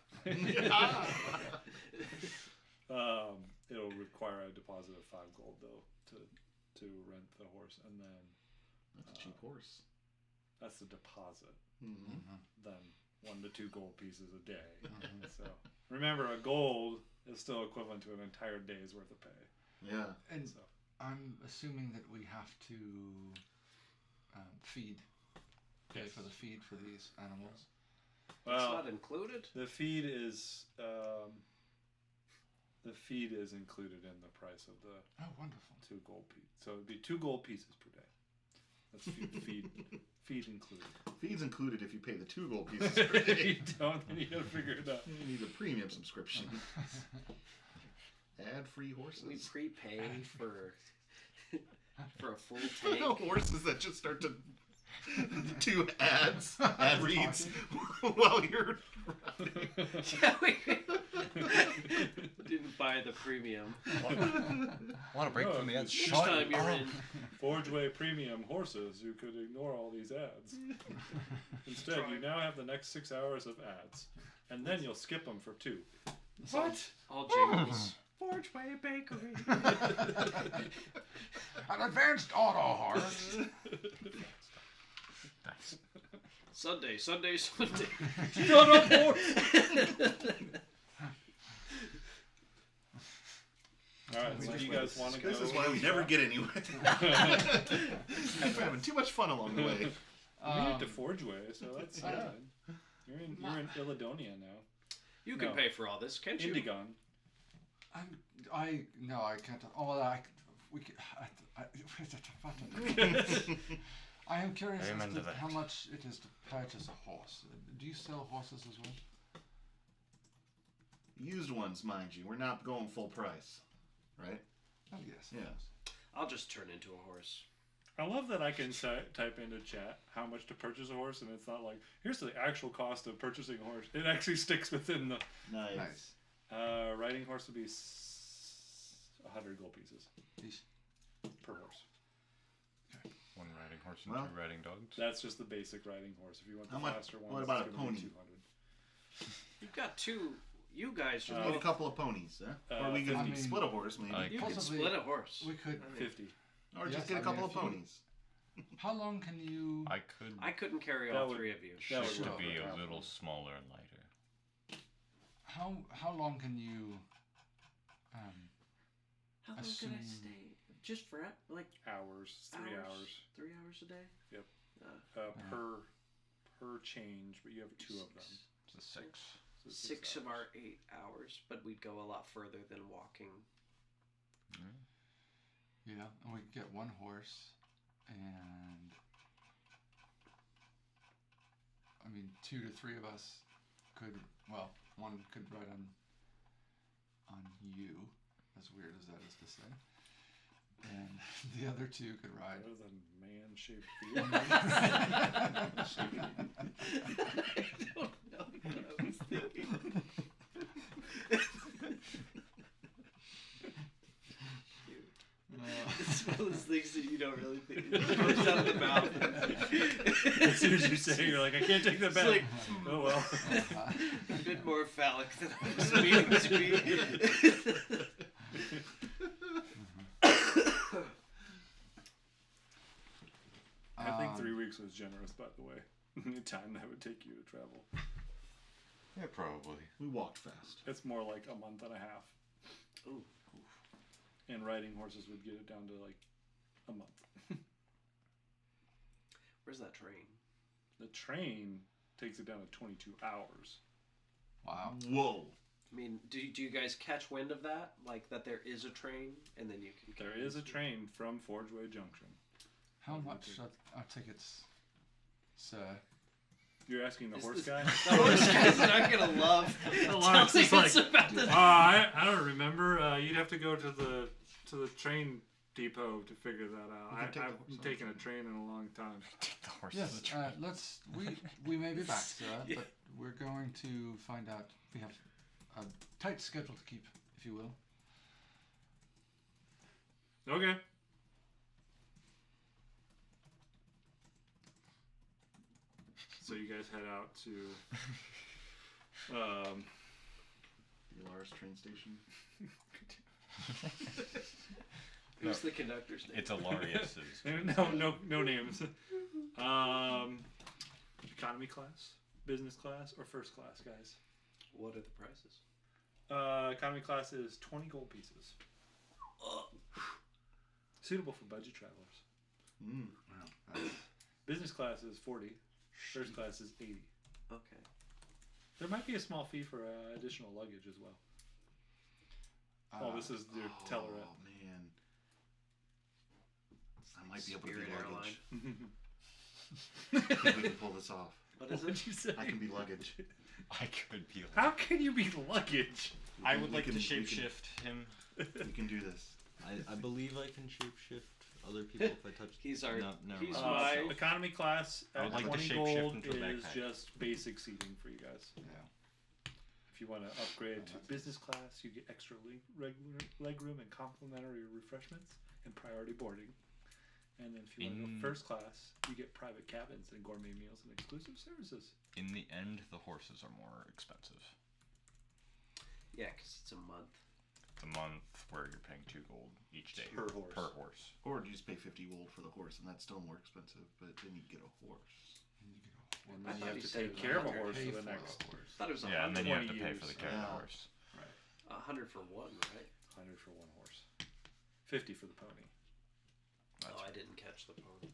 It'll require a deposit of 5 gold though to rent the horse, and then That's a cheap horse. that's the deposit. Mm-hmm. Then 1 to 2 gold pieces a day. So remember, a gold is still equivalent to an entire day's worth of pay. Yeah. And So I'm assuming that we have to feed. Pay Yes. for the feed for these animals. It's well, not included. the feed is included in the price of the Oh, wonderful. 2 gold pieces. So it'd be 2 gold pieces per day. That's feed included. Feed's included if you pay the 2 gold pieces per If you day. don't, then you gotta figure it out. You need a premium subscription. Ad-free horses. We prepay for a full The tank. horses that just start to do ad reads while you're riding. Yeah, we didn't buy the premium. Want a break No, from the ads? it's- Each Shut time you're up. in, Forgeway premium horses, you could ignore all these ads. Instead, you now have the next 6 hours of ads, and then you'll skip them for 2. what? All jingles. Forgeway Bakery. An advanced auto horse. Nice. Sunday. Shut up, horse! Alright, so do you guys want to go? This is why we never get anywhere. We're having too much fun along the way. We made it to Forgeway, so that's fine. You're in Illadonia now. You can No. pay for all this, can't you? Indigon. I can't. Oh, well, we. I am curious Amen as to to that. how much it is to purchase a horse. Do you sell horses as well? Used ones, mind you. We're not going full price, right? Oh yes. Yeah. I'll just turn into a horse. I love that I can type into chat how much to purchase a horse, and it's not like, here's the actual cost of purchasing a horse. It actually sticks within the... Nice. Riding horse would be 100 gold pieces Yeesh. per horse. One riding horse and Well, 2 riding dogs. That's just the basic riding horse. If you want the How much- faster one, what it's about a gonna be pony? 200. You've got two. You guys should. We need a couple of ponies, or we can 50. split a horse, maybe. Like- You can Possibly- split a horse. We could. 50. Or Yes, just get I a couple mean, of if you- ponies. How long can you? I could I couldn't carry That all would- 3 of you. that would choose to work be out. a little smaller and lighter. How long can you? How long can I assume- stay? Just for like Hours. 3 hours. 3 hours a day. Yep. Uh, Per change, but you have 2 of them. It's a 6. So it's 6 of hours. our 8 hours, but we'd go a lot further than walking. Yeah, and we could get one horse, and I mean, 2 to 3 of us could. Well, one could ride on you, as weird as that is to say, and the other 2 could ride. That was a man-shaped field. I don't know what I was thinking. It's one of those things that you don't really think. It just comes out of the mouth. As soon as you say it, you're like, I can't take that It's back. like, Oh well. a bit more phallic than I was meaning to be. I think 3 weeks was generous, by the way. The time that would take you to travel. Yeah, probably. We walked fast. It's more like a month and a half. Ooh. And riding horses would get it down to like a month. Where's that train? The train takes it down to 22 hours. Wow. Whoa. I mean, do you guys catch wind of that? Like that there is a train, and then you can. There is a train from Forgeway Junction. How much are tickets, sir? You're asking the Is horse this- guy? The horse guy's not gonna love Lawrence telling is us like, about the. I don't remember. You'd have to go to the train depot to figure that We out. can take the I've horse on taken the a train in a long time. Take the horse Yes. to the train. Let's. We may be back, sir, Yeah. but we're going to find out. We have a tight schedule to keep, if you will. Okay. So you guys head out to The Alaris train station. Who's the conductor's name? It's Alarius's. no names. Economy class, business class, or first class, guys. What are the prices? Economy class is 20 gold pieces. Suitable for budget travelers. Business class is 40. First class is 80. Okay. There might be a small fee for additional luggage as well. Oh, this is the teller. Oh man, I might be able to Spirit be luggage. At. I think we can pull this off. What is What it? did you say? I can be luggage. I could be. How can you be luggage? I We would like to can- we can- shapeshift him. We can do this. I believe I can shapeshift other people if I touch. He's our. No, never he's mind. my. Economy class I at would like to 20 shape-shift gold into a is backpack. just basic seating for you guys. Yeah. If you want to upgrade to business class, you get extra regular legroom and complimentary refreshments and priority boarding. And then if you want to go first class, you get private cabins and gourmet meals and exclusive services. In the end, the horses are more expensive. Yeah, because it's a month. It's a month where you're paying 2 gold each day Per horse. Per horse. Or you just pay 50 gold for the horse, and that's still more expensive. But then you get a horse. And I then you thought have he to said take it was care of a 100. horse Pay for the for next a horse. I thought it was Yeah, and then you have to 20 pay for the years. care of the Yeah. horse. 100 for one, right? 100 for one horse. 50 for the pony. Oh, I didn't catch the pony.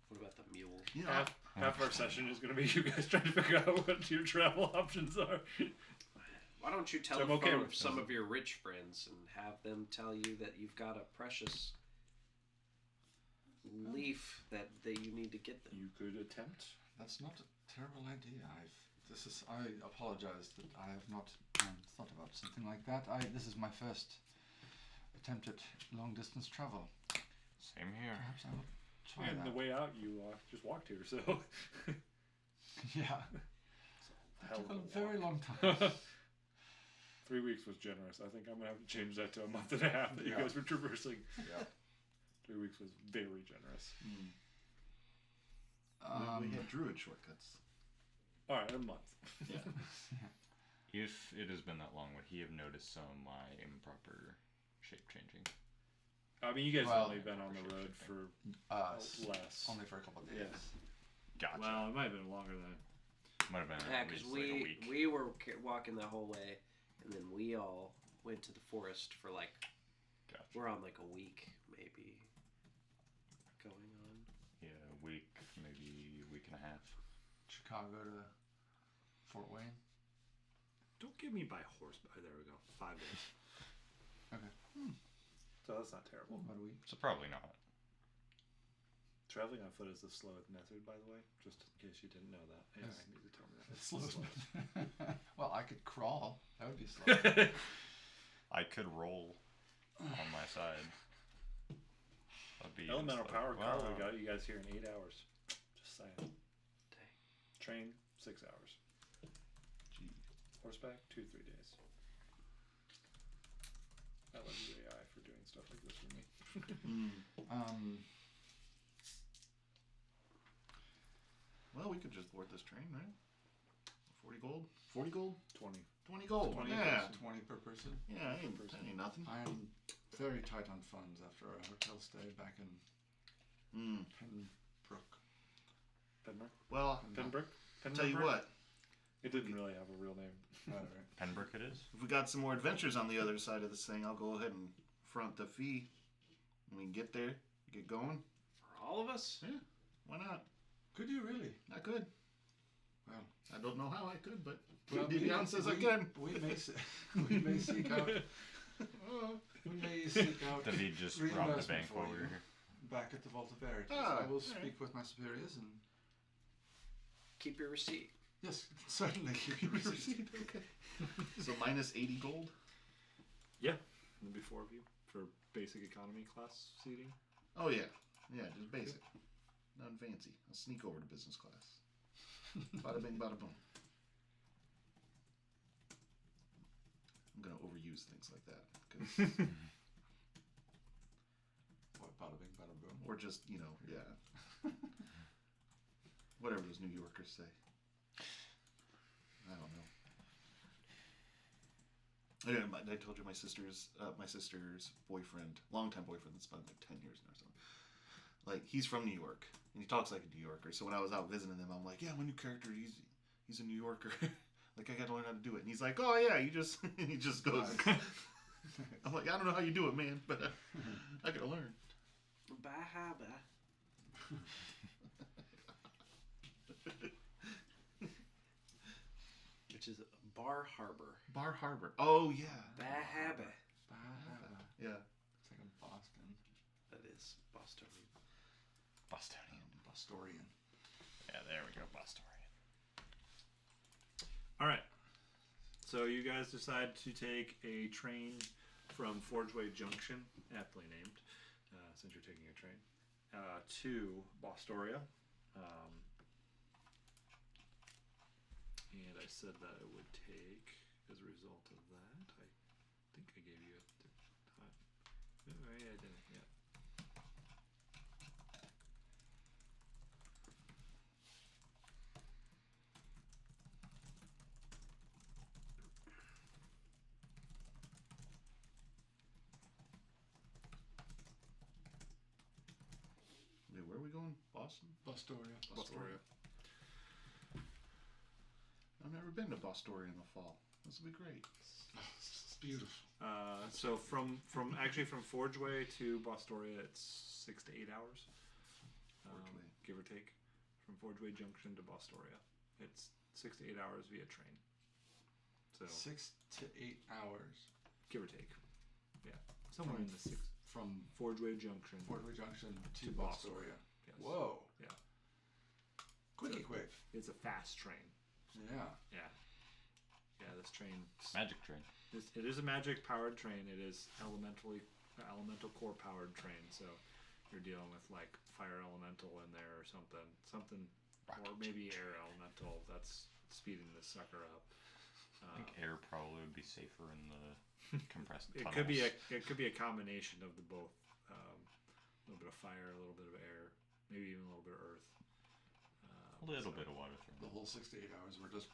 What about the mule? You know, Half our session is going to be you guys trying to figure out what your travel options are. Why don't you I'm telephone okay with some of your rich friends and have them tell you that you've got a precious leaf that you need to get them? You could attempt. That's not a terrible idea. I apologize that I have not thought about something like that. This is my first attempt at long distance travel. Same here. Perhaps I will try And that. the way out, you just walked here, so Yeah. hell Took of a a very walk. long time. 3 weeks was generous. I think I'm gonna have to change that to a month and a half that you Yeah. guys were traversing. Yeah. 3 weeks was very generous. We had druid shortcuts. All right, a month. Yeah. If it has been that long, would he have noticed some of my improper shape changing? I mean, you guys Well, have only been on the road for less. Only for a couple of days. Yeah. Gotcha. Well, it might have been longer than. Might have been Yeah, at because least like a week. we were walking the whole way, and then we all went to the forest for like Gotcha. we're on like a week maybe going on. Yeah, a week, maybe a week and a half. Chicago to Fort Wayne. Don't give me by horseback. There we go. 5 days. Okay. So that's not terrible. About a week. So probably not. Traveling on foot is the slowest method, by the way, just in case you didn't know that. Yeah, Yes. I need to tell me that. It's the slow. slowest. Well, I could crawl. That would be slow. I could roll on my side. That'd be Elemental slow. power car, we Wow. got you guys here in 8 hours. Just saying. Dang. Train, 6 hours. Gee. Horseback, 2-3 days. I love you AI for doing stuff like this for me. Well, we could just board this train, right? 40 gold? 40 gold? 20. 20 gold. 20 yeah. 20 per person. Yeah, ain't, that ain't nothing. I am very tight on funds after our hotel stay back in Pembroke. Penbrook? Well, Penbrook? tell you what, It didn't really have a real name. Right. Penbrook it is? if we got some more adventures on the other side of this thing, I'll go ahead and front the fee. When we can get there, get going. For all of us? Yeah, why not? Could you really? I could. Well, I don't know how I could, but well, Dion says I can. We may we may seek out. We may seek out David just robbed the reimbursement bank for while you we were here. back at the Vault of Veritas. Ah, I will alright. speak with my superiors and Keep your receipt. yes, certainly keep your receipt. Okay. So minus 80 gold. Yeah. And there'll be 4 of you for basic economy class seating. Oh yeah, yeah, just basic, nothing fancy. I'll sneak over to business class. Bada bing, bada boom. I'm gonna overuse things like that, 'cause- What, bada bing, bada boom. or just yeah, whatever those New Yorkers say. I don't know. I told you my sister's boyfriend, longtime boyfriend that's been like 10 years now or something. Like he's from New York and he talks like a New Yorker. So when I was out visiting them, I'm like, yeah, my new character, he's a New Yorker. Like I gotta learn how to do it. And he's like, oh yeah, you just he just goes. I'm like, I don't know how you do it, man, but I gotta learn. Bahaba. Which is Bar Harbor. Bar Harbor. Oh yeah. Bahaba. Yeah. It's like a Boston. That is Bostonian. Bostonian. Bostorian. Yeah, there we go, Bostonian. All right. So you guys decide to take a train from Forgeway Junction, aptly named, since you're taking a train, to Bostoria. And I said that it would take, as a result of that, I think I gave you a time. No, maybe I didn't yet. Wait, where are we going? Boston? Bostoria. Bostoria. I've never been to Bostoria in the fall. This will be great. It's beautiful. So from Forgeway to Bostoria, it's 6 to 8 hours, Forgeway. give or take. From Forgeway Junction to Bostoria, it's 6 to 8 hours via train. So 6 to 8 hours give or take, yeah, somewhere in the six. from Forgeway Junction Portway Junction to to Bostoria. Yes. Whoa. Yeah. Quickie quick. It's a fast train. Yeah. Yeah. Yeah, this train. Magic train. It is a magic powered train. It is elemental core powered train. So you're dealing with like fire elemental in there or something, or maybe air elemental that's speeding this sucker up. I think air probably would be safer in the compressed It tunnels. could be a combination of the both. A little bit of fire, a little bit of air, maybe even a little bit of earth. A little bit of water The thrown. whole 6 to 8 hours we're just.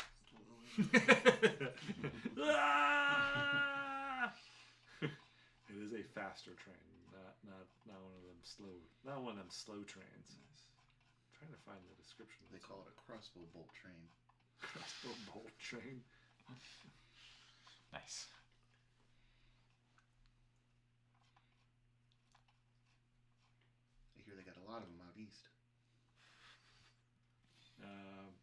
Ah! It is a faster train, not one of them slow, not one of them slow trains. I'm trying to find the description. They call it a crossbow bolt train. crossbow bolt train. Nice. I hear they got a lot of them out east.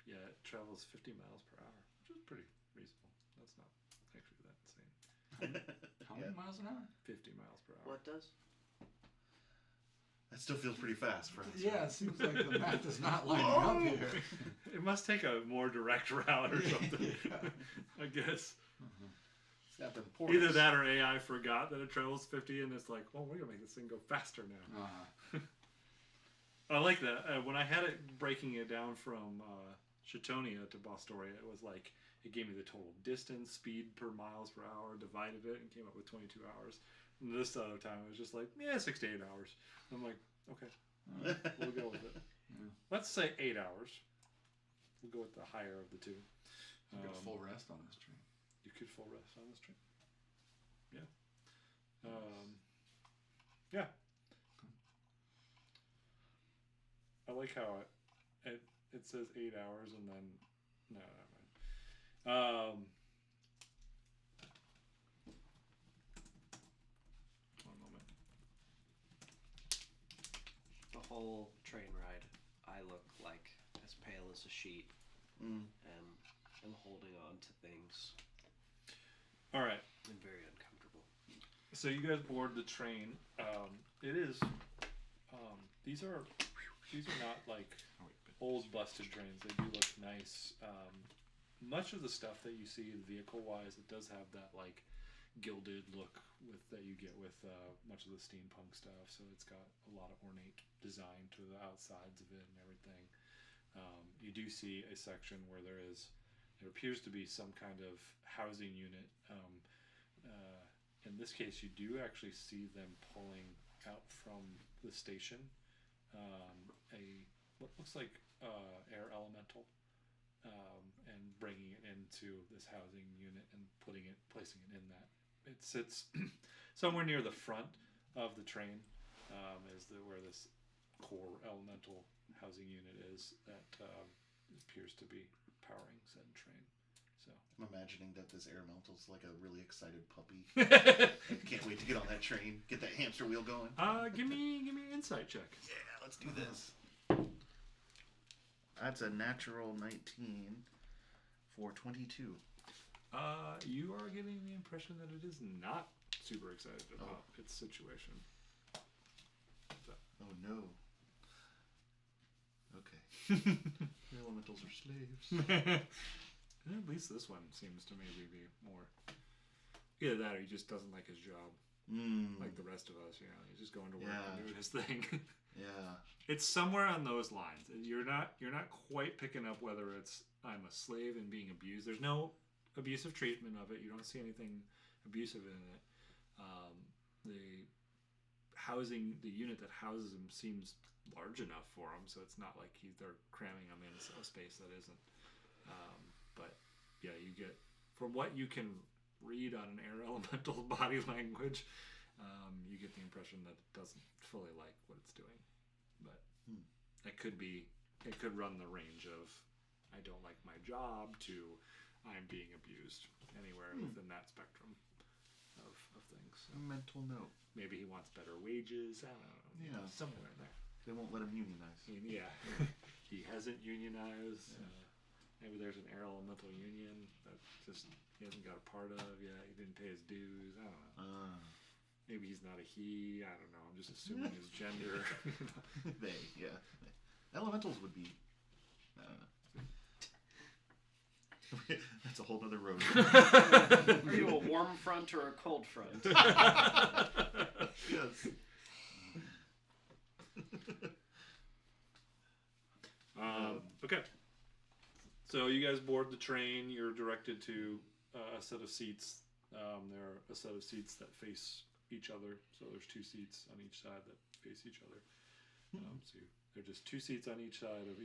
Yeah, it travels 50 miles per hour, which is pretty reasonable. That's not actually that insane. How many miles an hour? 50 miles per hour. What does? That still feels pretty fast for us. Yeah, it seems like the math is not lining up here. It must take a more direct route or something. Yeah. I guess. It's got them portals. Either that or AI forgot that it travels 50 and it's like, well, we're going to make this thing go faster now. I like that. When I had it breaking it down from Chatonia to Bostoria, it was like, it gave me the total distance, speed per miles per hour, divided it, and came up with 22 hours. And this other time, it was just like, 6 to 8 hours. I'm like, okay, we'll go with it. Yeah. Let's say 8 hours. We'll go with the higher of the two. You get a full rest on this train. You could full rest on this train. Yeah. Yeah. I like how it says 8 hours and then no, never mind. One moment. The whole train ride, I look like as pale as a sheet, and I'm holding on to things. All right. I'm very uncomfortable. So you guys board the train. It is. These are not like old busted trains. They do look nice. Much of the stuff that you see vehicle-wise, it does have that like gilded look that you get with much of the steampunk stuff. So it's got a lot of ornate design to the outsides of it and everything. You do see a section where there appears to be some kind of housing unit. In this case, you do actually see them pulling out from the station what looks like air elemental, and bringing it into this housing unit and placing it in that. It sits somewhere near the front of the train, where this core elemental housing unit is that appears to be powering said train. So I'm imagining that this air elemental's like a really excited puppy. I can't wait to get on that train, get that hamster wheel going. give me an insight check. Yeah, let's do this. That's a natural 19 for 22. You are getting the impression that it is not super excited about its situation. So. Oh no. Okay. The elementals are slaves. At least this one seems to maybe be more. Either that or he just doesn't like his job. Like the rest of us, he's just going to work and doing his thing. Yeah. It's somewhere on those lines. You're not quite picking up whether it's I'm a slave and being abused. There's no abusive treatment of it. You don't see anything abusive in it. The unit that houses him seems large enough for him, so it's not like they're cramming him in a space that isn't. But yeah, you get, from what you can read on an air elemental body language, you get the impression that it doesn't fully like what it's doing. But it could run the range of I don't like my job to I'm being abused, anywhere within that spectrum of things. So Mental note. maybe he wants better wages. I don't know. Yeah. Somewhere in there. They won't let him unionize. Yeah, he hasn't unionized. Maybe there's an air elemental union that just he hasn't got a part of yet. He didn't pay his dues. I don't know. Maybe he's not a he. I don't know. I'm just assuming his gender. Yeah. Elementals would be. I don't know. That's a whole other road. Are you a warm front or a cold front? Yes. Okay. So you guys board the train. You're directed to a set of seats. There are a set of seats that face each other. So there's 2 seats on each side that face each other. There are just 2 seats on each side of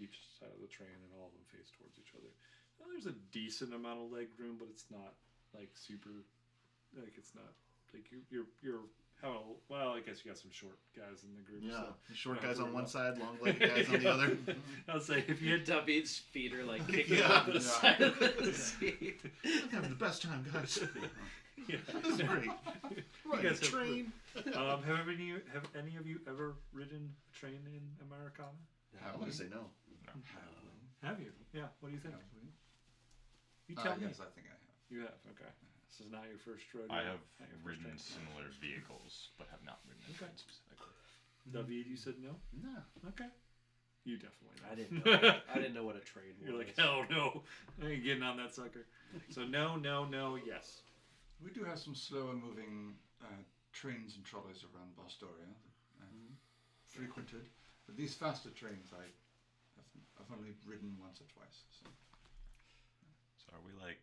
the train, and all of them face towards each other. Well, there's a decent amount of leg room, but it's not like super. Like it's not like you're having a, well, I guess you got some short guys in the group. Yeah, So the short not guys on worry one about- side, long legged guys on the other. I'll say if you had David's feet are like kicking Yeah. up the side of the seat. I'm having the best time, guys. yeah. This is great. Right, guys have- train. Have any of you ever ridden a train in Americana? I'm gonna say no. Have you? Yeah. What do you think? Have we? You tell me. Yes, I think I have. You have. Okay. This is not your first rodeo. I have Not your first ridden train. similar vehicles, but have not ridden a Okay. train specifically. David, you said no. No. Okay. You definitely. I Know. didn't know. I didn't know what a train was. You're like, hell no. I ain't getting on that sucker. So no, yes. We do have some slower moving trains and trolleys around Bostoria, frequented. But these faster trains, I've only ridden once or twice. So. So are we like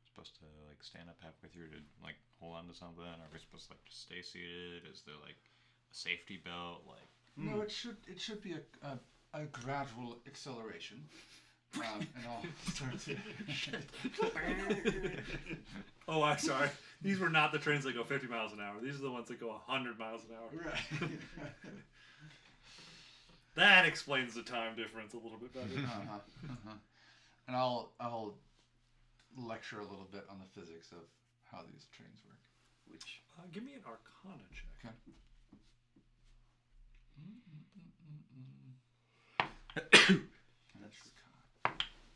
supposed to like stand up halfway through to like hold on to something? Are we supposed to like just stay seated? Is there like a safety belt? Like No, it should be a gradual acceleration. And I'll start to. Oh, I'm sorry. These were not the trains that go 50 miles an hour. These are the ones that go 100 miles an hour. Right. That explains the time difference a little bit better. And I'll lecture a little bit on the physics of how these trains work. Which Give me an Arcana check. Okay.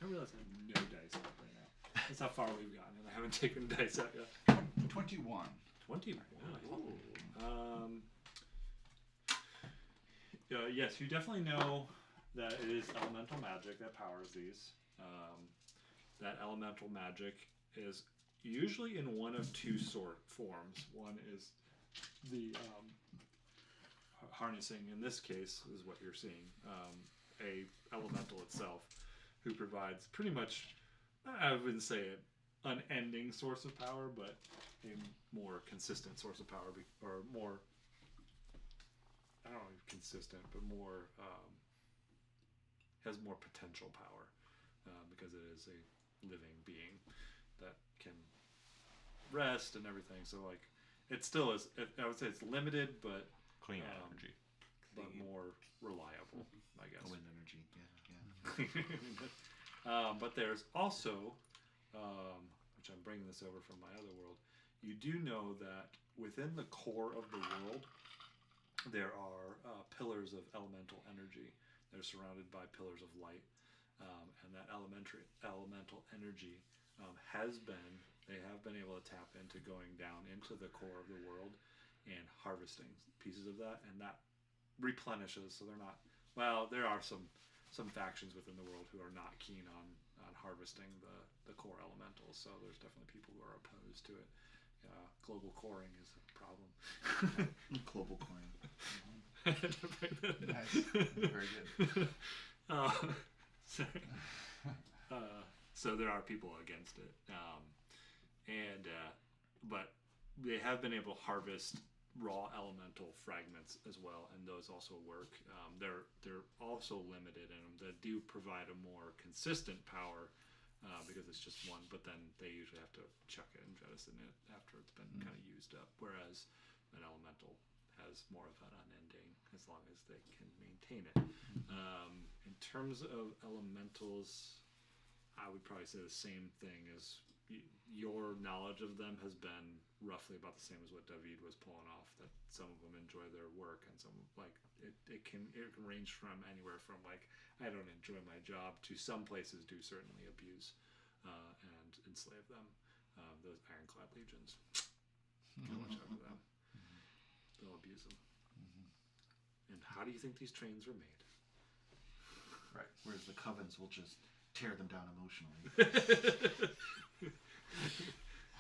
I realize I have no dice out right now. That's how far we've gotten, and I haven't taken dice out yet. 21. 21. Yes, you definitely know that it is elemental magic that powers these. That elemental magic is usually in one of 2 forms. One is the harnessing, in this case, is what you're seeing. A elemental itself, who provides pretty much, I wouldn't say an unending source of power, but a more consistent source of power, or more, I don't know, consistent, but more, has more potential power, because it is a living being that can rest and everything. So like, it still is, I would say it's limited, but clean energy. but more reliable, I guess. Wind energy. Yeah. But there's also, which I'm bringing this over from my other world, you do know that within the core of the world, there are pillars of elemental energy. They're surrounded by pillars of light, and that elemental energy they have been able to tap into going down into the core of the world and harvesting pieces of that, and that replenishes. So they're not, well, there are some factions within the world who are not keen on harvesting the core elementals. So there's definitely people who are opposed to it. Global coring is a problem. Global coin. Nice. Very good. Sorry. So there are people against it, but they have been able to harvest raw elemental fragments as well, and those also work. They're also limited, and they do provide a more consistent power because it's just one. But then they usually have to chuck it and jettison it after it's been kind of used up. Whereas an elemental has more of an unending, as long as they can maintain it. In terms of elementals, I would probably say the same thing as your knowledge of them has been roughly about the same as what David was pulling off. That some of them enjoy their work, and some like it can range from anywhere from like I don't enjoy my job to some places do certainly abuse and enslave them. Those ironclad legions, don't watch out for them. They'll abuse them. And how do you think these trains were made? Right. Whereas the covens will just tear them down emotionally.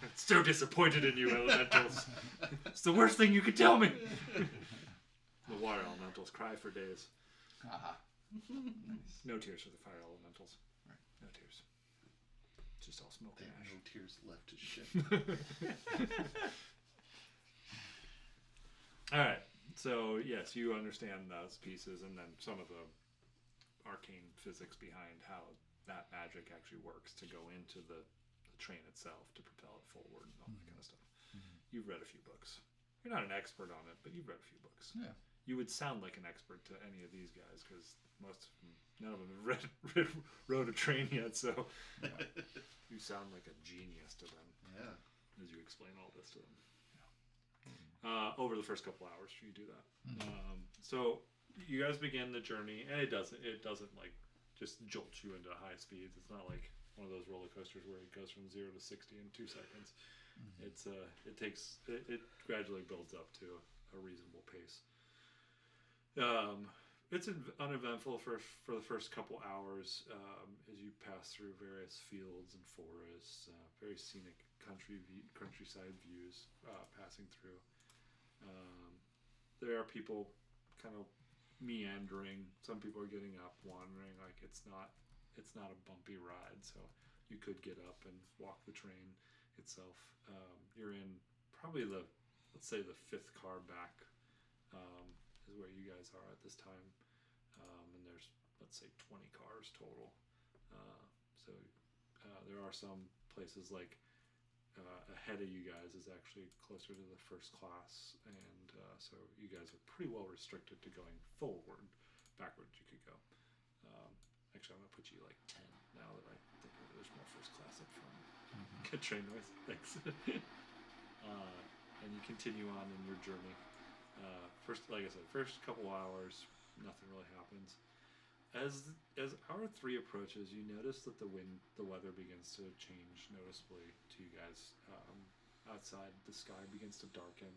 I'm so disappointed in you, elementals. It's the worst thing you could tell me. The water elementals cry for days. Aha. Nice. No tears for the fire elementals. Right. No tears. Just all smoke There and are ash. no tears left to shed. All right. So yes, you understand those pieces, and then some of the arcane physics behind how that magic actually works to go into the train itself to propel it forward and all that kind of stuff. You've read a few books. You're not an expert on it, but you've read a few books. Yeah. You would sound like an expert to any of these guys because none of them have rode a train yet. So you sound like a genius to them Yeah. as you explain all this to them. Over the first couple hours, you do that. So you guys begin the journey, and it doesn't like just jolt you into high speeds. It's not like one of those roller coasters where it goes from 0 to 60 in 2 seconds. It gradually builds up to a reasonable pace. It's uneventful for the first couple hours as you pass through various fields and forests, very scenic countryside views passing through. There are people kind of meandering. Some people are getting up, wandering. Like it's not a bumpy ride, so you could get up and walk the train itself. You're in probably let's say the 5th car back is where you guys are at this time, and there's let's say 20 cars total. So there are some places like ahead of you guys is actually closer to the first class, and so you guys are pretty well restricted to going forward. Backwards you could go. Actually, I'm gonna put you like 10 now that I think there's more first class up front. Good train noise. Thanks. And you continue on in your journey. Like I said, first couple hours, nothing really happens. As hour 3 approaches, you notice that the weather begins to change noticeably to you guys. Outside, the sky begins to darken.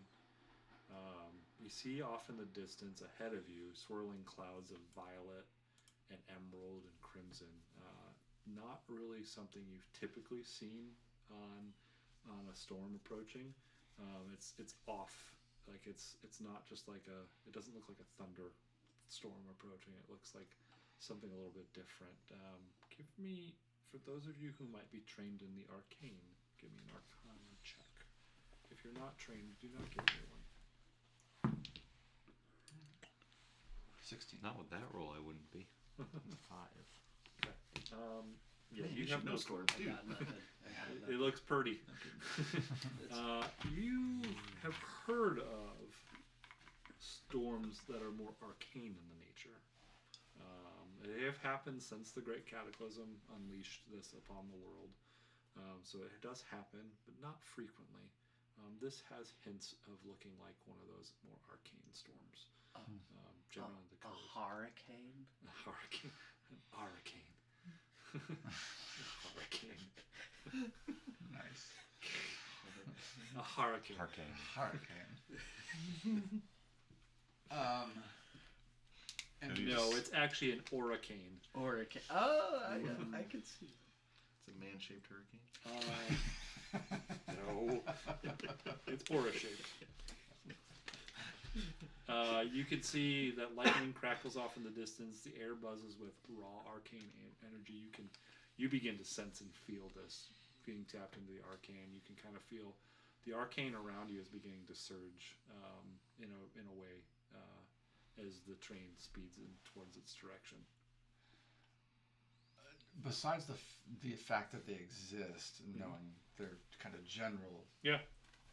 You see off in the distance ahead of you swirling clouds of violet and emerald and crimson. Not really something you've typically seen on a storm approaching. It's off. Like it's not just like it doesn't look like a thunder storm approaching. It looks like something a little bit different. Give me, for those of you who might be trained in the arcane, give me an arcana check. If you're not trained, do not give me one. 16. Not with that roll, I wouldn't be. 5. Okay. Yeah, Man, you should have know no storms, I dude. got nothing. I got It nothing. looks pretty. It's- You have heard of storms that are more arcane in the nature. They have happened since the Great Cataclysm unleashed this upon the world. So it does happen, but not frequently. This has hints of looking like one of those more arcane storms. Generally, the a colors. hurricane. A hurricane. An hurricane. Hurricane. Nice. A hurricane. Arcane. Hurricane. And You No, just- it's actually an oricane. Hurricane. Oh, I can see. It's a man-shaped hurricane. No, it's aura shaped. You can see that lightning crackles off in the distance. The air buzzes with raw arcane energy. You begin to sense and feel this being tapped into the arcane. You can kind of feel the arcane around you is beginning to surge in a way as the train speeds in towards its direction. besides the fact that they exist and knowing their kind of general Yeah.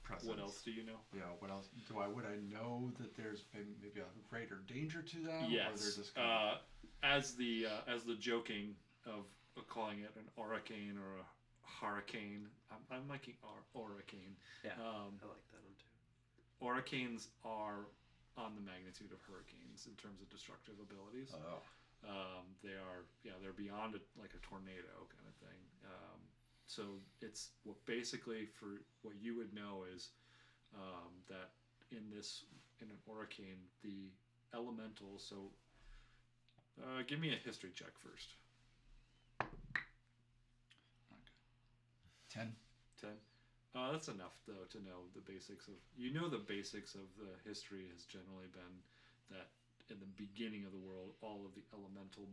presence. What else do you know? Yeah. What else? Would I know that there's maybe a greater danger to them? Or Yes. they're just kind As the joking of calling it an oricane or a hurricane, I'm liking oricane. Yeah, Um, I like that one too. Hurricanes are on the magnitude of hurricanes in terms of destructive abilities. oh. They're beyond like a tornado kind of thing. So it's basically for what you would know is that in an oricane, the elemental. So give me a history check first. 10. 10. That's enough though to know the basics of. The basics of the history has generally been that in the beginning of the world, all of the elemental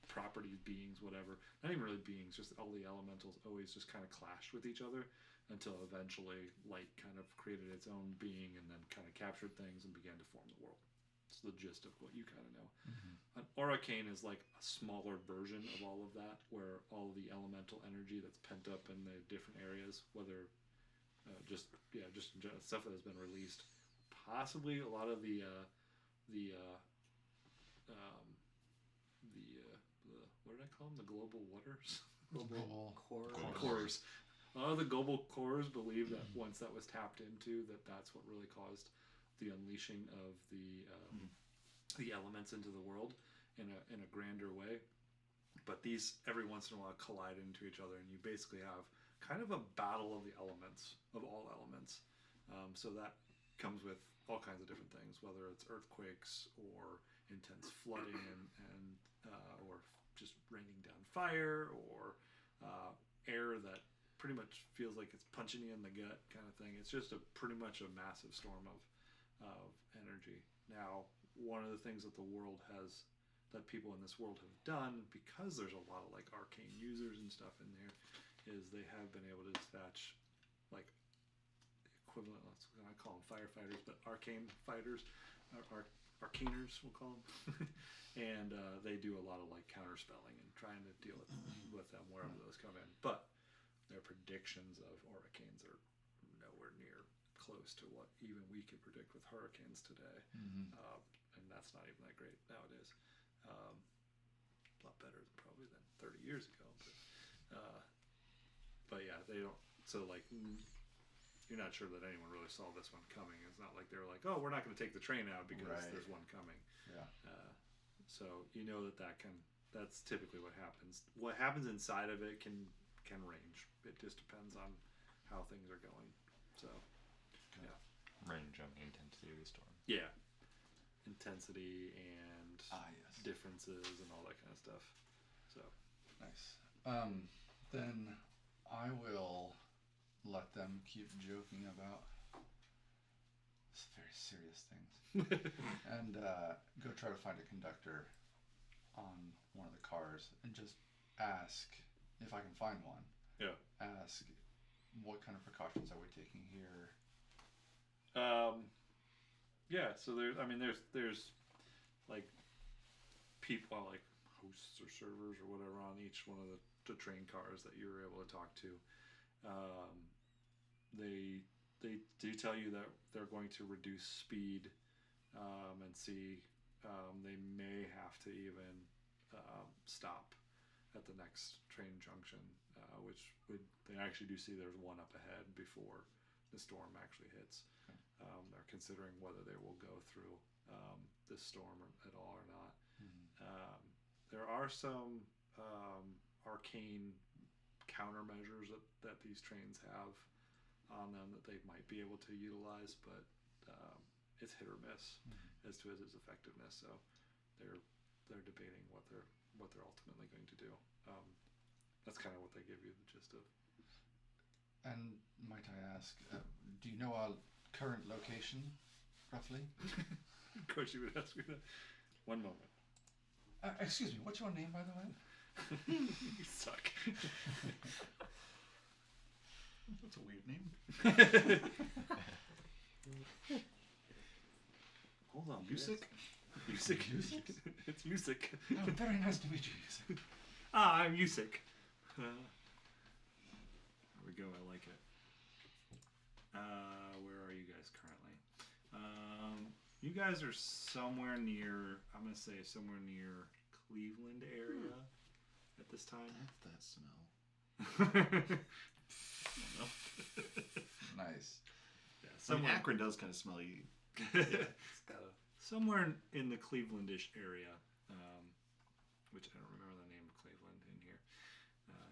properties, beings, whatever, not even really beings, just all the elementals always just kind of clashed with each other until eventually light kind of created its own being and then kind of captured things and began to form the world. It's the gist of what you kind of know. An Arcane is like a smaller version of all of that, where all the elemental energy that's pent up in the different areas, whether just stuff that has been released, possibly a lot of the what did I call them? The global waters? Global Cores. A lot of the global cores believe that once that was tapped into, that's what really caused the unleashing of the elements into the world in a grander way. But these every once in a while collide into each other, and you basically have kind of a battle of the elements, of all elements. So that comes with all kinds of different things, whether it's earthquakes or intense flooding and or just raining down fire, or air that pretty much feels like it's punching you in the gut kind of thing. It's just pretty much a massive storm of energy. Now, one of the things that that people in this world have done, because there's a lot of like arcane users and stuff in there, is they have been able to dispatch like equivalent, I call them firefighters, but arcane fighters, arcaners we'll call them, and they do a lot of like counterspelling and trying to deal with them wherever those come in. But their predictions of hurricanes are nowhere near close to what even we can predict with hurricanes today, and that's not even that great nowadays. A lot better probably than 30 years ago, but yeah, they don't. So like, you're not sure that anyone really saw this one coming. It's not like they're like, oh, we're not going to take the train out because there's one coming. Yeah. So you know that's typically what happens. What happens inside of it can range. It just depends on how things are going. So, yeah. Range on the intensity of the storm. Yeah. Intensity and yes. differences and all that kind of stuff. So. Nice. Then I will let them keep joking about very serious things and go try to find a conductor on one of the cars and just ask if I can find one. Yeah. Ask what kind of precautions are we taking here. Yeah. So there's like people like hosts or servers or whatever on each one of the train cars that you're able to talk to. They do tell you that they're going to reduce speed, and see. They may have to even stop at the next train junction, which they actually do see there's one up ahead before the storm actually hits. They're considering whether they will go through this storm at all or not. There are some arcane countermeasures that these trains have on them that they might be able to utilize, but it's hit or miss as to its effectiveness. So they're debating what they're ultimately going to do. That's kind of what they give you the gist of. And might I ask, do you know our current location, roughly? Of course you would ask me that. One moment. Excuse me, what's your name, by the way? You suck. That's a weird name. Hold on. Music? Music. It's music. Oh, very nice to meet you, Yusik. I'm Yusik. There we go. I like it. Where are you guys currently? You guys are somewhere near. I'm gonna say somewhere near Cleveland area at this time. That smell. Nice. Yeah, Somewhere. Akron does kind of smell you. It's got somewhere in the Clevelandish area, which I don't remember the name of Cleveland in here.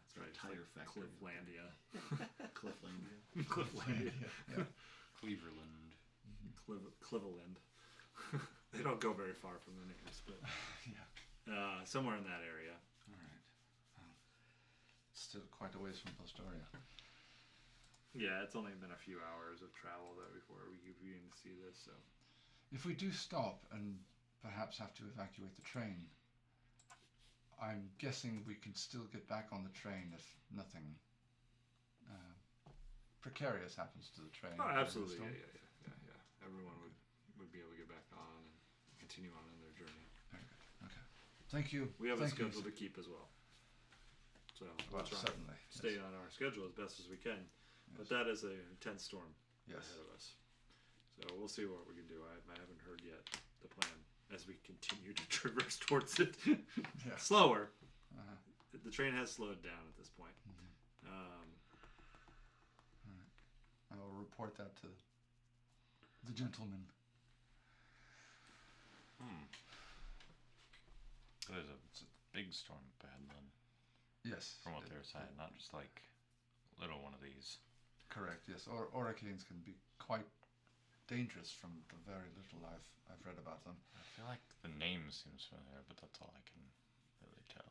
It's right. Tire factory. Clifflandia. Clifflandia. Clifflandia. Yeah. Cleveland. Cleveland. They don't go very far from the names, but Yeah. Somewhere in that area. All right. Still quite a ways from Postoria. Yeah, it's only been a few hours of travel though before we begin to see this. So if we do stop and perhaps have to evacuate the train, I'm guessing we can still get back on the train if nothing precarious happens to the train. Oh, during the absolutely. storm. Yeah. Everyone would be able to get back on and continue on in their journey. Okay. Thank you. We have a Thank you. schedule to keep as well. So Well, we'll try certainly. and stay on our schedule as best as we can. But that is an intense storm Yes. ahead of us. So we'll see what we can do. I haven't heard yet the plan as we continue to traverse towards it. Yeah. Slower. Uh-huh. The train has slowed down at this point. I will report that to the gentleman. It's a big storm bad then, Yes. from what they were saying, not just like little one of these. Correct. Yes. Hurricanes can be quite dangerous from the very little I've read about them. I feel like the name seems familiar, but that's all I can really tell.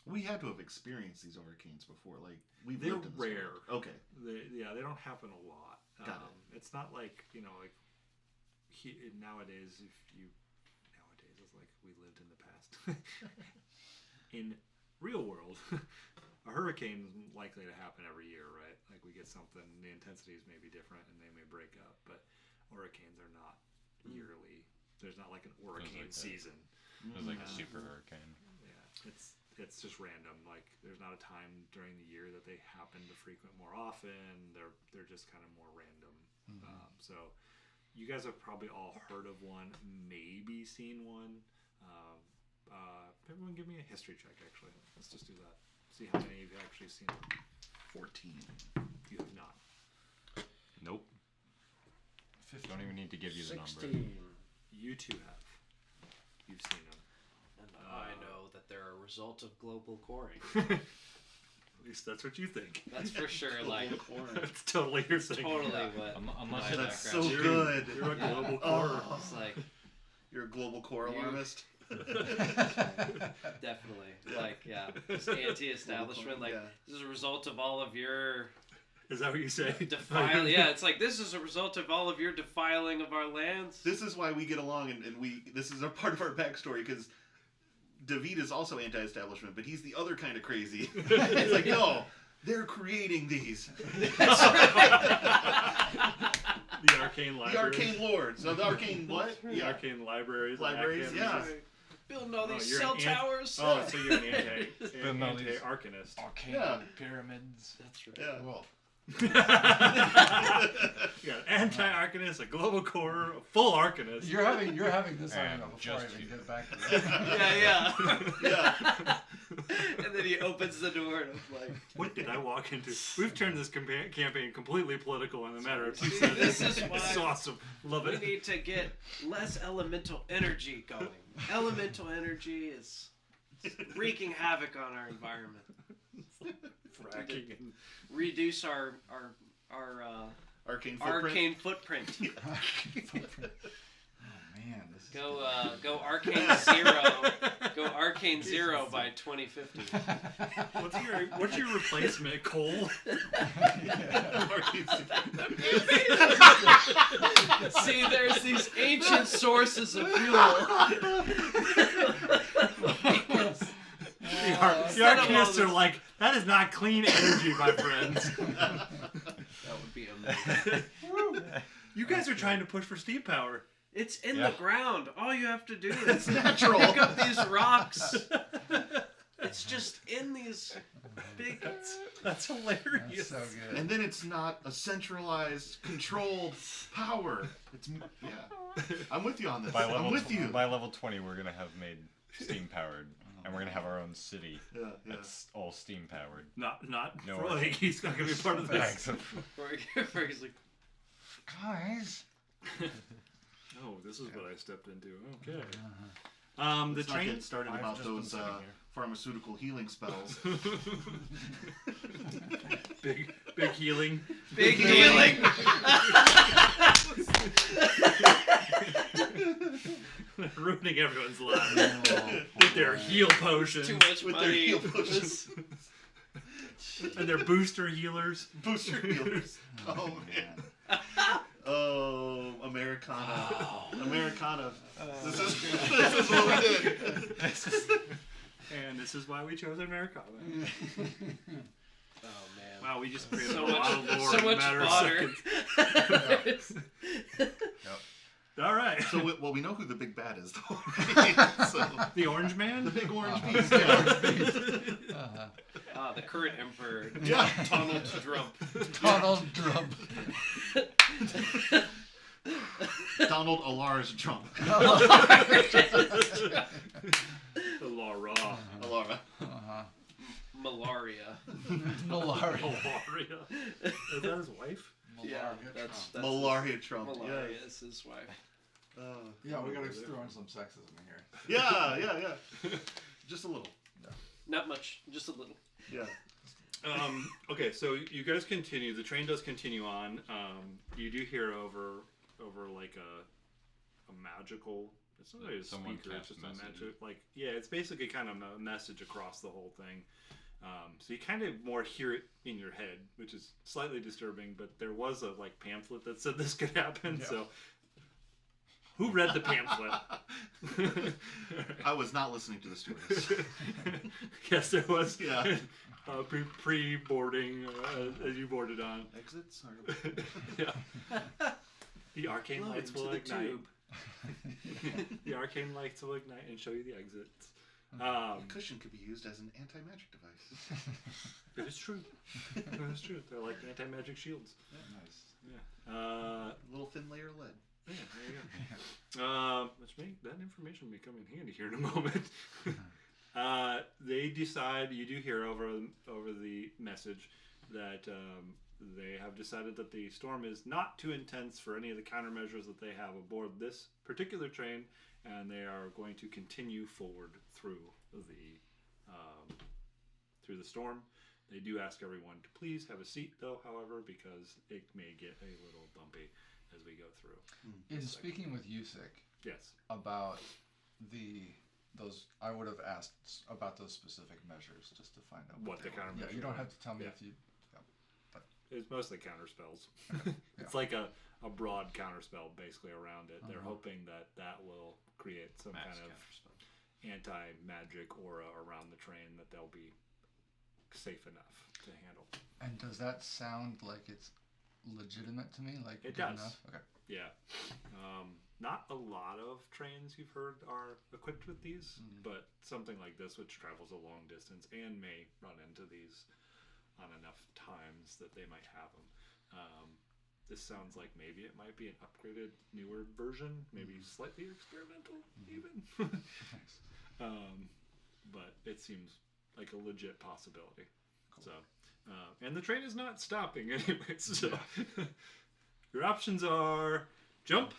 We had to have experienced these hurricanes before. Like we've They're lived in this rare. world. Okay. They don't happen a lot. Got it. It's not like nowadays. Nowadays it's like we lived in the past. In real world, a hurricane is likely to happen every year, right? Like we get something, the intensities may be different and they may break up, but hurricanes are not yearly. There's not like an hurricane season. It was like a super hurricane. Yeah, it's just random. Like there's not a time during the year that they happen to frequent more often. They're just kind of more random. So you guys have probably all heard of one, maybe seen one. Everyone give me a history check, actually. Let's just do that. See how many of you have actually seen one. 14. You have not. Nope. 15. Don't even need to give you the number. 16. You two have. You've seen them. And I know that they're a result of global coring. At least that's what you think. That's for sure. Like, That's totally your thing. totally what. Unless my That's background so is. good. You're a global Oh. core. It's like, You're a global core alarmist. definitely. Like, yeah. This anti-establishment. Like, Yeah. this is a result of all of your Is that what you say? defiling. Yeah, it's like, this is a result of all of your defiling of our lands. This is why we get along, and this is a part of our backstory, because David is also anti-establishment, but he's the other kind of crazy. It's like, no, they're creating these. The arcane The libraries. arcane lords. No, the arcane what? The Yeah. arcane libraries. Libraries, and yeah. academy. Building all these you're cell an towers. Oh, so you're an Building all these- anti-arcanist. Arcane Yeah. pyramids. That's right. Yeah. Well, You got anti-arcanist, a global core, a full arcanist. you're having this And argument before I just even you. get back to that. Yeah. Yeah. And then he opens the door and I'm like, What did I walk into? We've turned this campaign completely political in a matter of 2 See, seconds. this is why It's awesome. Love we it. need to get less elemental energy going. Elemental energy is wreaking havoc on our environment. Fracking and Reduce our Arcane footprint. arcane footprint. Oh man, this is Go arcane zero. Go arcane zero by 2050. what's your replacement? Coal? Arcane See, there's these ancient sources of fuel. The arcanists are like, that is not clean energy, my friends. That would be amazing. You guys are trying to push for steam power. It's in Yeah. the ground. All you have to do is natural. pick up these rocks. It's just in these big. That's hilarious. That's so good. And then it's not a centralized, controlled power. It's I'm with you on this. I'm with you. By level 20, we're gonna have made steam powered, and we're gonna have our own city Yeah, yeah. that's all steam powered. Not No Freud. worries. He's not going to be part of this. Fergie's like, Guys. Oh, this is what I stepped into. Okay. The Let's not train. get started I've about just been those sitting here. pharmaceutical healing spells. big healing. big healing. Ruining everyone's lives with their heal potions Too much With their money. heal potions. and their booster healers. Booster healers. Oh man. Oh, Americana. Americana. This is what we did. And this is why we chose Americana. Oh man! Wow, we just created So a lot of lore so in a much matter of fodder. seconds. All right. So, we know who the big bad is, though. So, The Orange Man? the big orange Uh-huh. beast. Uh-huh. The current emperor, Yeah. Donald Trump. Donald Trump. Donald Alar's Trump. Laura. Alara. Uh-huh. Malaria. Malaria. Malaria. Is that his wife? Yeah, that's Malaria Trump. Malaria Yes. is his wife. Yeah, we gotta throw in some sexism in here. Yeah. Just a little. Not much, just a little. Yeah. Okay, so you guys continue. The train does continue on. You do hear over like a magical. It's not really a Someone speaker. It's taps just a message. magic. It's basically kind of a message across the whole thing. So you kind of more hear it in your head, which is slightly disturbing. But there was a pamphlet that said this could happen. Yeah. So who read the pamphlet? I was not listening to the stewardess. Yes, there was. Yeah. Pre-boarding as you boarded on. Exits? Yeah. The arcane Blow lights into will the ignite. tube. The arcane lights will ignite and show you the exits. The cushion could be used as an anti-magic device. It is true. It is true. They're like anti-magic shields. Nice. Yeah. A little thin layer of lead. Yeah, there you go. Which make that information may come in handy here in a moment. They decide. You do hear over the message that they have decided that the storm is not too intense for any of the countermeasures that they have aboard this particular train, and they are going to continue forward through the storm. They do ask everyone to please have a seat, though, however, because it may get a little bumpy as we go through. In speaking with Yusik Yes. about those, I would have asked about those specific measures just to find out What they the were. countermeasures Yeah, you don't are. have to tell me Yeah. if you. It's mostly counter spells. It's Yeah. like a broad counter spell basically around it. They're Uh-huh. hoping that will create some Mass kind of counterspell. anti-magic aura around the train that they'll be safe enough to handle. And does that sound like it's legitimate to me? Like It good does. enough? Okay. Yeah. Not a lot of trains you've heard are equipped with these, but something like this, which travels a long distance and may run into these on enough times that they might have them. This sounds like maybe it might be an upgraded, newer version, maybe slightly experimental even. Nice. But it seems like a legit possibility. Cool. So, and the train is not stopping anyway. So, your options are jump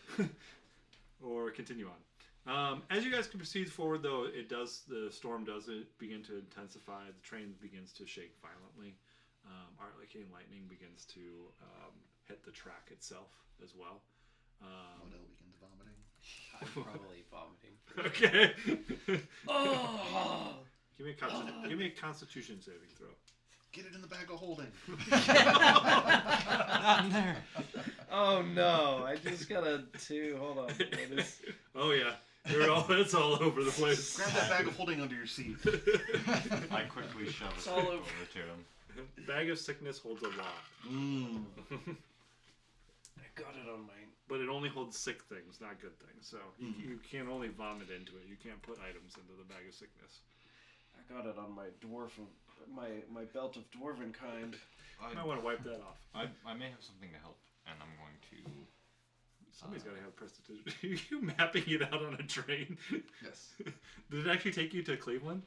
or continue on. As you guys can proceed forward, though, the storm does begin to intensify. The train begins to shake violently. Arcane lightning begins to hit the track itself as well. Model begins vomiting. I'm probably vomiting. Okay. Oh! Give me a Constitution saving throw. Get it in the bag of holding. Not in there. Oh no! I just got a 2. Hold on. What is... Oh yeah, it's all over the place. Grab that bag of holding under your seat. I quickly shove It's it all over over. to him. Bag of sickness holds a lot, I got it on my. but it only holds sick things, not good things. So you can only vomit into it. You can't put items into the bag of sickness. I got it on my my belt of dwarven kind. You might want to wipe that off. I may have something to help, and I'm going to. Somebody's got to have prestidigitation. Are you mapping it out on a train? Yes. Did it actually take you to Cleveland?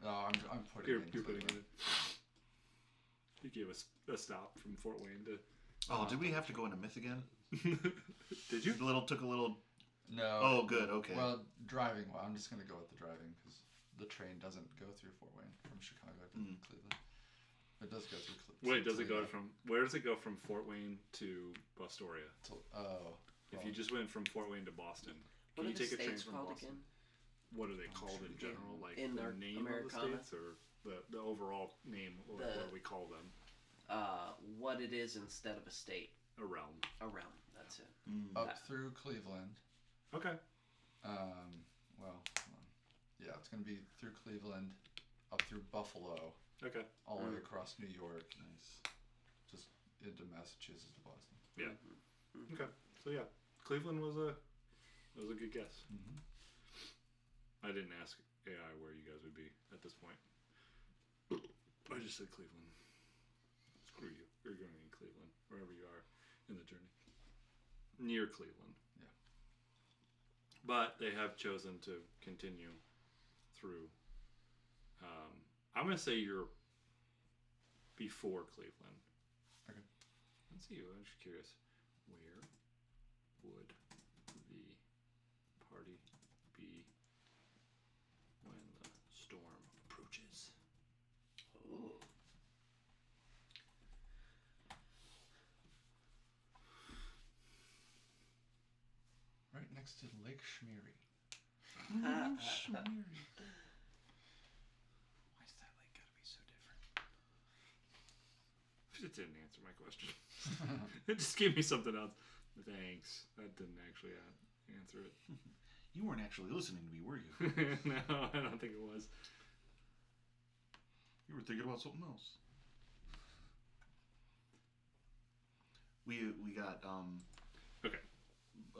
No, I'm putting You're it. putting it in. You gave us a stop from Fort Wayne to. Oh, did we have to go into myth again? Did you? Took a little. No. Oh, good. Okay. Well, driving. Well, I'm just gonna go with the driving because the train doesn't go through Fort Wayne from Chicago to Cleveland. It does go through Cleveland. Wait, does it go from? Where does it go from Fort Wayne to Astoria? If you just went from Fort Wayne to Boston, What can you are the take a train states from called Boston? again? What are they called in general? Like In the our name Americana? of the states, or the overall name, or what we call them? What it is instead of a state. A realm. A realm. That's it. Up through Cleveland. Okay. Well, hold on. Yeah, it's going to be through Cleveland, up through Buffalo, Okay. all the way across New York, just into Massachusetts to Boston. Yeah. Okay. So yeah, Cleveland was a good guess. Mm-hmm. I didn't ask AI where you guys would be at this point. I just said Cleveland. Screw you. You're going to be in Cleveland, wherever you are in the journey. Near Cleveland. Yeah. But they have chosen to continue through. I'm going to say you're before Cleveland. Okay. Let's see. I'm just curious. Where would the party be when the storm approaches? Ooh. Right next to Lake Schmeary. Why Schmeary. is that like gotta be so different? It didn't answer my question. It just gave me something else. Thanks. That didn't actually answer it. You weren't actually listening to me, were you? No, I don't think it was. You were thinking about something else. We got Okay.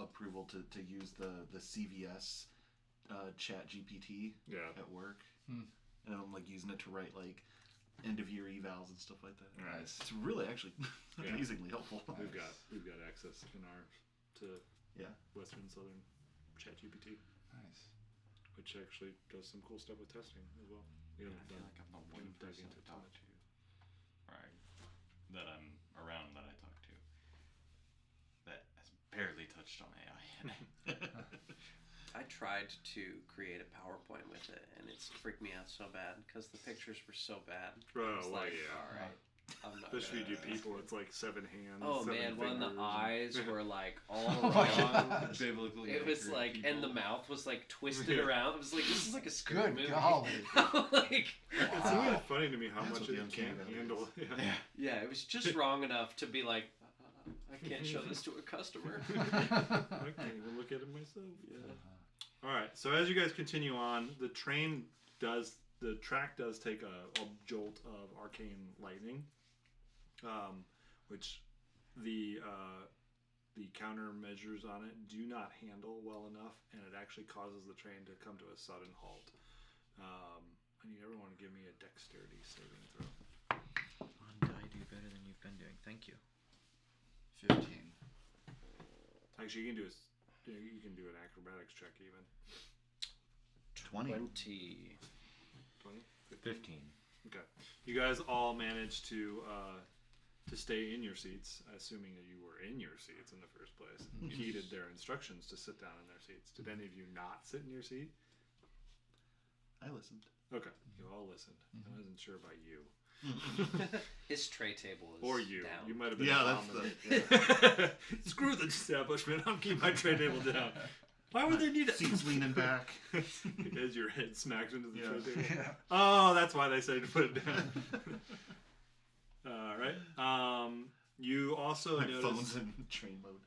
approval to use the CVS Chat GPT Yeah. at work, Hmm. and I'm like using it to write like end of year evals and stuff like that. Nice. It's really actually Yeah. amazingly helpful. We've got access in our to Yeah. Western Southern ChatGPT, Nice. which actually does some cool stuff with testing as well. We I haven't feel done like I'm the one didn't dive person into to too talk much. to, right? That I'm around that I talk to. That has barely touched on AI yet. I tried to create a PowerPoint with it, and it's freaked me out so bad because the pictures were so bad. Oh, I was well, like, yeah. all right, I'm not. Especially gonna you do people, it's like 7 hands. Oh 7 man, when the fingers, eyes were like all Oh my wrong. God. Biblically It was accurate like, people. and the mouth was like twisted Yeah. around. It was like, this is like a scary Good movie. golly. Like, It's really funny to me how That's much what the it uncanny can't valley handle. is. Yeah. yeah, it was just wrong enough to be like, I can't show this to a customer. I can't even look at it myself. Yeah. All right. So as you guys continue on, the track does take a jolt of arcane lightning, which the countermeasures on it do not handle well enough, and it actually causes the train to come to a sudden halt. I need everyone to give me a dexterity saving throw. On die, do better than you've been doing. Thank you. 15. Actually, you can do an acrobatics check even. 20. 20. 20? 15. Okay. You guys all managed to stay in your seats, assuming that you were in your seats in the first place. You heeded their instructions to sit down in their seats. Did any of you not sit in your seat? I listened. Okay. You all listened. I wasn't sure about you. His tray table is Or you. down. You might have been Yeah, that's dominant. Screw the establishment. I'm keeping my tray table down. Why would they need it? Seats leaning back. As your head smacks into the Yeah. tray table. Yeah. Oh, that's why they say to put it down. All right. You also My notice. phone's in train mode.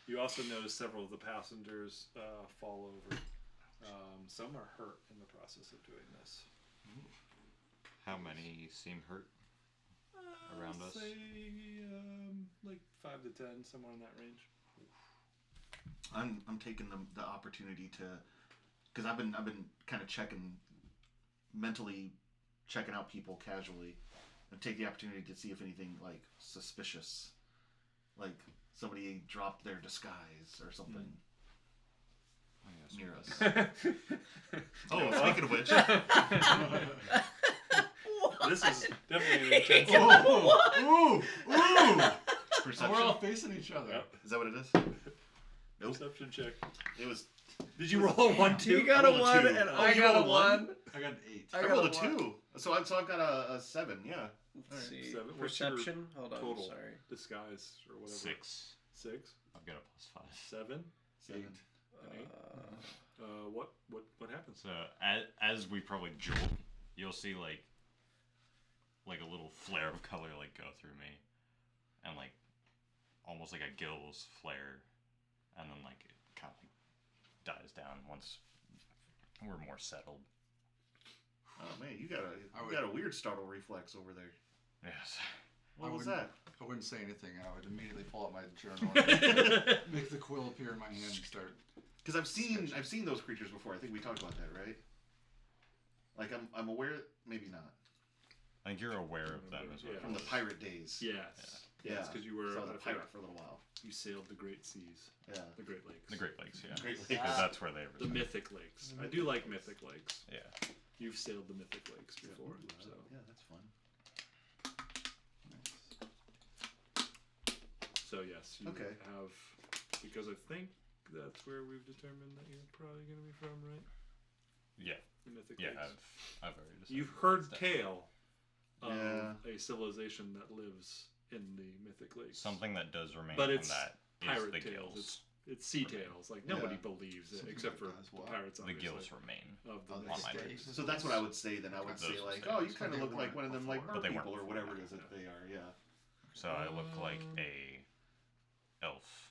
You also notice several of the passengers fall over. Some are hurt in the process of doing this. How many seem hurt? Around us? Say, like 5 to 10, somewhere in that range. I'm taking the opportunity to, because I've been kind of mentally checking out people casually, and take the opportunity to see if anything like suspicious, like somebody dropped their disguise or something near us. Oh, speaking of which, This is definitely an intense. ooh, perception. We're all facing each other. Yep. Is that what it is? Nope. Perception check. It was. Did you roll a 1, 2? You got I a rolled a 1 2. and Oh, I you got a rolled a 1? 1. I got an 8. I got rolled a a 2. So I've got a 7. Yeah. Let's see. 7. What's your Perception? Hold on, total sorry. disguise or whatever. 6. 6. I've got a +5. 7. 7. An 8. What happens? So as we probably jolt, you'll see like a little flare of color like go through me, and like almost like a gills flare, and then like it kind of like dies down once we're more settled. Oh man, you got a weird startle reflex over there. Yes. What was that? I wouldn't say anything. I would immediately pull out my journal, and make the quill appear in my hand, and start. Because I've seen those creatures before. I think we talked about that, right? Like I'm aware, maybe not. I think you're aware of them as well. Yeah. From the pirate days. Yes. Yeah. Yes, because you were So I was a pirate for a little while. You sailed the Great Seas, Yeah. the Great Lakes, The Great Lakes, yeah. Great Lakes. Because that's where they the reside. Mythic Lakes. I do like Mythic Lakes. Yeah. You've sailed the Mythic Lakes before, so. Yeah, that's fun. So yes, you Okay. have, because I think that's where we've determined that you're probably going to be from, right? Yeah. The Mythic Yeah, Lakes. I've already decided. You've heard That's tale of Yeah. a civilization that lives in the Mythic Lakes. something that does remain But from it's that is pirate the tales. gills. It's sea remain. tales. Like nobody Yeah. believes it Something except like for that as the well. pirates. The Obviously, gills remain. of the Oh, they Mythic stay. Lakes. So that's what I would say. Then I would Okay. say Those like, stay. oh, you So kind of they look like one of them like weren't mer But they people weren't or whatever it before. is that they are. Yeah. So I look like a elf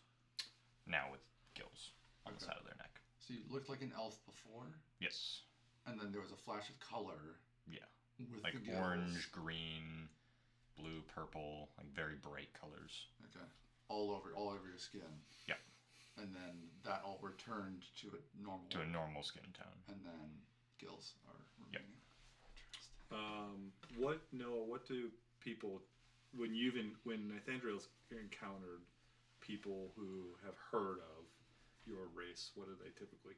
now with gills on the Okay. side of their neck. So you looked like an elf before, Yes. and then there was a flash of color. Yeah. With Like the gills. orange, green, blue, purple, like very bright colors. Okay. All over your skin. Yeah. And then that all returned to a normal. To a normal skin tone. And then gills are Yep. remaining. What do people when Nathandriel's encountered people who have heard of your race? What do they typically?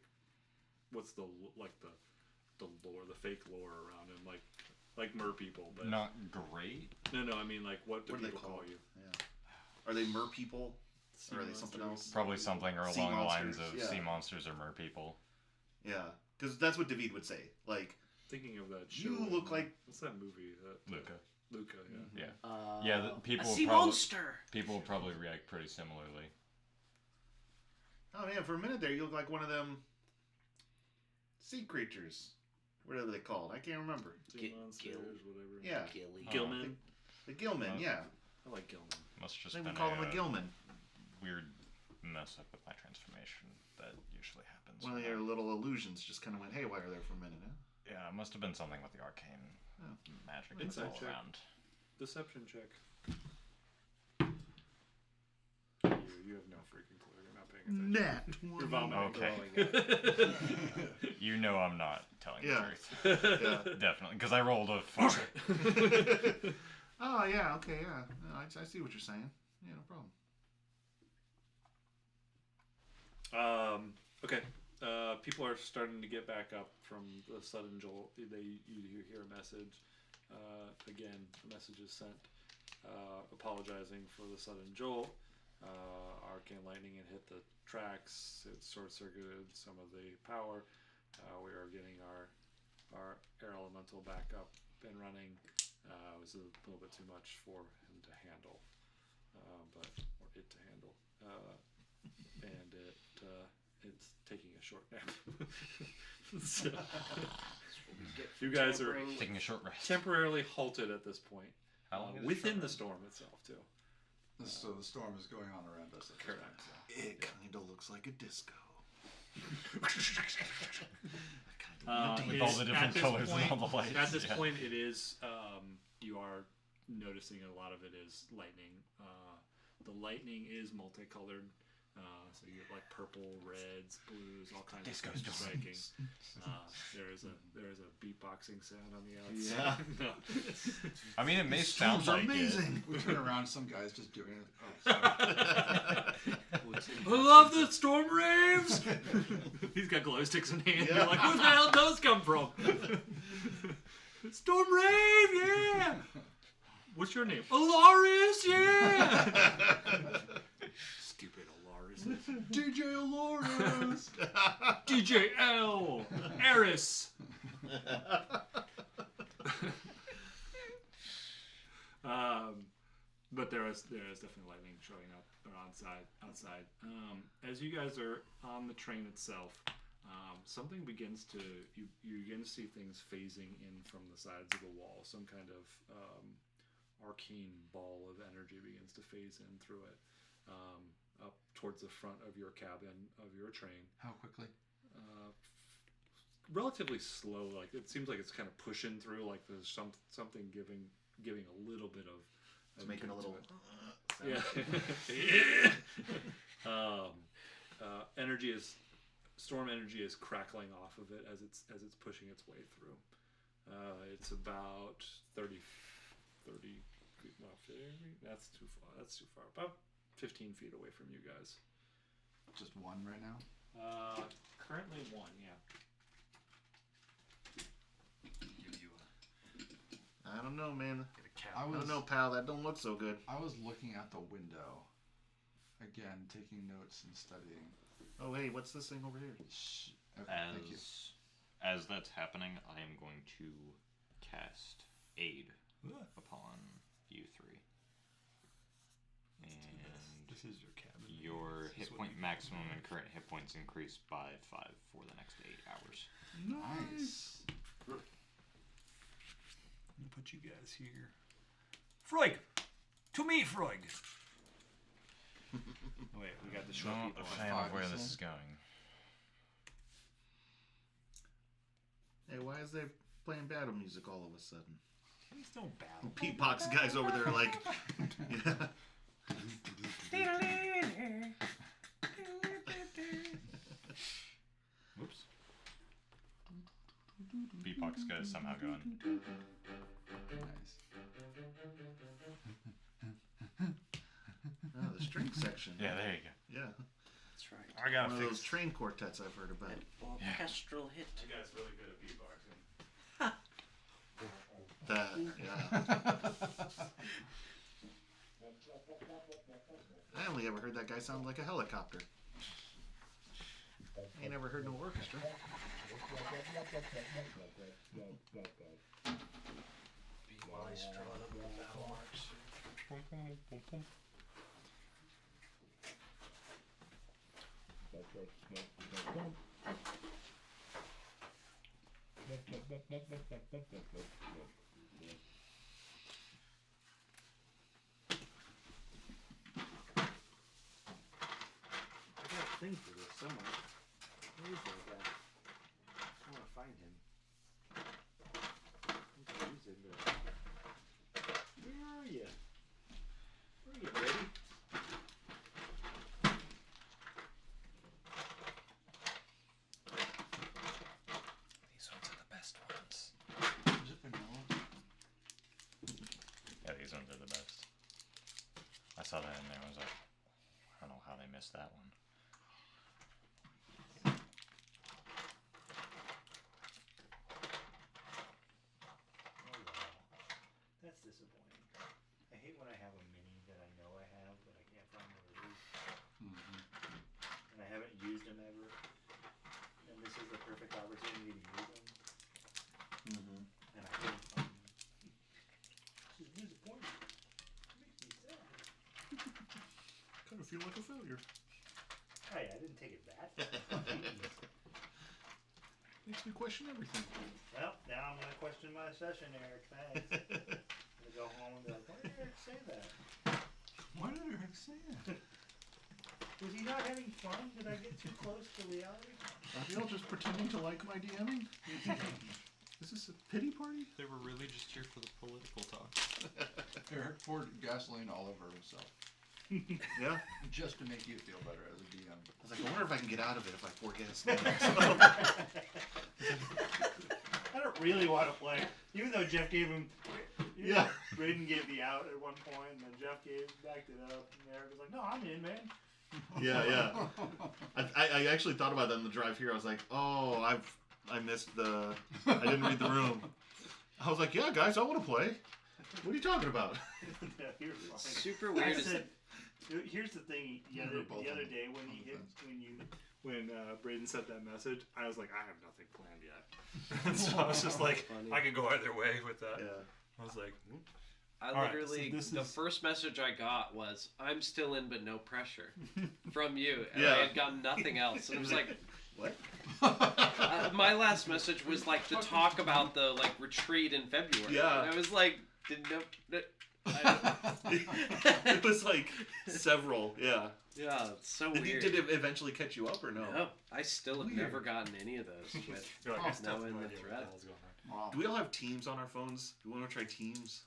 What's the lore, the fake lore around him, like mer people? But Not great. no. I mean, like, what do What do they people call call it? you? Yeah. Are they mer people? Sea Or are they something monsters? else? Probably something or Sea along the lines monsters, of yeah. sea monsters or mer people. Yeah. Because that's what David would say. Like, Thinking of that show. you look like. What's that movie? Luca. Luca, yeah. Yeah. Yeah, people a will sea probably- monster. People will probably react pretty similarly. Oh yeah, for a minute there, you look like one of them sea creatures. Whatever they called. I can't remember. Sea monsters, whatever. Yeah. Gilly. Gilman. The Gilman, Oh. yeah. I like Gilman. Must have I just think we been call him a Gilman. weird mess up with my transformation that usually happens. One of your little illusions just kind of went haywire there for a minute, huh? Yeah, it must have been something with the arcane magic that's Insight all check. around. Deception check. You have no freaking clue. You're not paying attention. You're vomiting. Okay. You know I'm not telling Yeah. the truth. Yeah. Definitely, because I rolled a 4. Oh, yeah, okay, yeah. No, I see what you're saying. Yeah, no problem. Okay. People are starting to get back up from the sudden jolt. You hear a message. Again, the message is sent apologizing for the sudden jolt. Arcane lightning had hit the tracks. It short-circuited some of the power. We are getting our air elemental back up and running. It was a little bit too much for him to handle, or it to handle, and it's taking a short nap. So, you guys are Taking a short rest. temporarily halted at this point, How long is within it? the storm itself too. So the storm is going on around us. At this Correct. point, so. It kind of looks like a disco. With all the different colors and all the lights. At this yeah. point, it is you are noticing a lot of it is lightning. The lightning is multicolored, so you get like purple, reds, blues, all kinds Disco of things storm. striking. There is a beatboxing sound on the outside. No. I mean, it may sound Storms are like amazing. We turn around, some guy's just doing it. Oh, sorry. I love the storm raves. He's got glow sticks in hand. Yeah. You're like, where the hell did those come from? Storm rave, yeah. What's your name? Alaris, yeah. Stupid Alaris. DJ Aloris! DJ L. Eris. But there is definitely lightning showing up or outside. As you guys are on the train itself, something begins to you begin to see things phasing in from the sides of the wall. Some kind of arcane ball of energy begins to phase in through it, up towards the front of your cabin of your train. How quickly? Relatively slow. Like it seems like it's kind of pushing through. Like there's something giving a little bit of. It's making a little. Yeah. Storm energy is crackling off of it as it's pushing its way through. It's about 30 feet. Well, that's too far. That's too far. About 15 feet away from you guys. Just one right now? Currently one, yeah. Give you I don't know, man. I I don't know, pal. That don't look so good. I was looking at the window. Again, taking notes and studying. Oh, hey, what's this thing over here? Shh. Okay, thank you. As that's happening, I am going to cast Aid upon you three. And This is your cabin. your hit point maximum and current hit points increase by 5 for the next 8 hours. Nice. I'm gonna put you guys here. Freud! To me, Freud! Wait, we got the short Not people. a fan of where this percent. is going. Hey, why is they playing battle music all of a sudden? There's no battle. Pete Box guys over there like, yeah. Whoops. Beatbox guy is somehow going. Nice. Oh, the string section. Yeah, there you go. Yeah. That's right. I gotta One of fix. those train quartets I've heard about. An orchestral hit. You guys really good at beatboxing. That, yeah. I only ever heard that guy sound like a helicopter. I ain't never heard no orchestra. Maestro of the battle marks. I got a thing for this somewhere. Where is that guy? I want to find him. Where are you? Where are you, Brady? These ones are the best ones. Is it vanilla? Yeah, these ones are the best. I saw that in there. I was like, I don't know how they missed that one. Oh wow. That's disappointing. I hate when I have a mini that I know I have, but I can't find where it is. And I haven't used them ever. And this is the perfect opportunity to use them. Mm-hmm. And I can't find them. This is disappointing. It makes me sad. Kind of feel like a failure. Hey, I didn't take it back. Makes me question everything. Well, now I'm going to question my session, Eric. Thanks. I'm going to go home and be like, why did Eric say that? Why did Eric say that? Was he not having fun? Did I get too close to reality? Are y'all just pretending to like my DMing? Is this a pity party? They were really just here for the political talk. Eric poured gasoline all over himself. Yeah. Just to make you feel better as a DM. I was like, I wonder if I can get out of it if I pour gas. I don't really want to play, even though Jeff gave him. Yeah. Braden gave the out at one point, and then Jeff backed it up, and Eric was like, "No, I'm in, man." Yeah, yeah. I actually thought about that on the drive here. I was like, oh, I missed the. I didn't read the room. I was like, yeah, guys, I want to play. What are you talking about? Yeah, you're fine. It's super I weird. said, here's the thing. The We were both other on day when the he hit, fence. When Braden sent that message, I was like, I have nothing planned yet. And so I was just like, Funny. I could go either way with that. Yeah. I was like, I All right, literally, so this the is- first message I got was, I'm still in, but no pressure from you. And Yeah. I had gotten nothing else. And I was like, What? my last message was like to talk about the like retreat in February. Yeah. And I was like, didn't know. It was like several, yeah. Yeah, it's so Did weird. it eventually catch you up or no? No, I still have Weird. never gotten any of those. With You're like, I still now have in no the idea what thread. the hell's going on. Wow. Do we all have Teams on our phones? Do we want to try Teams?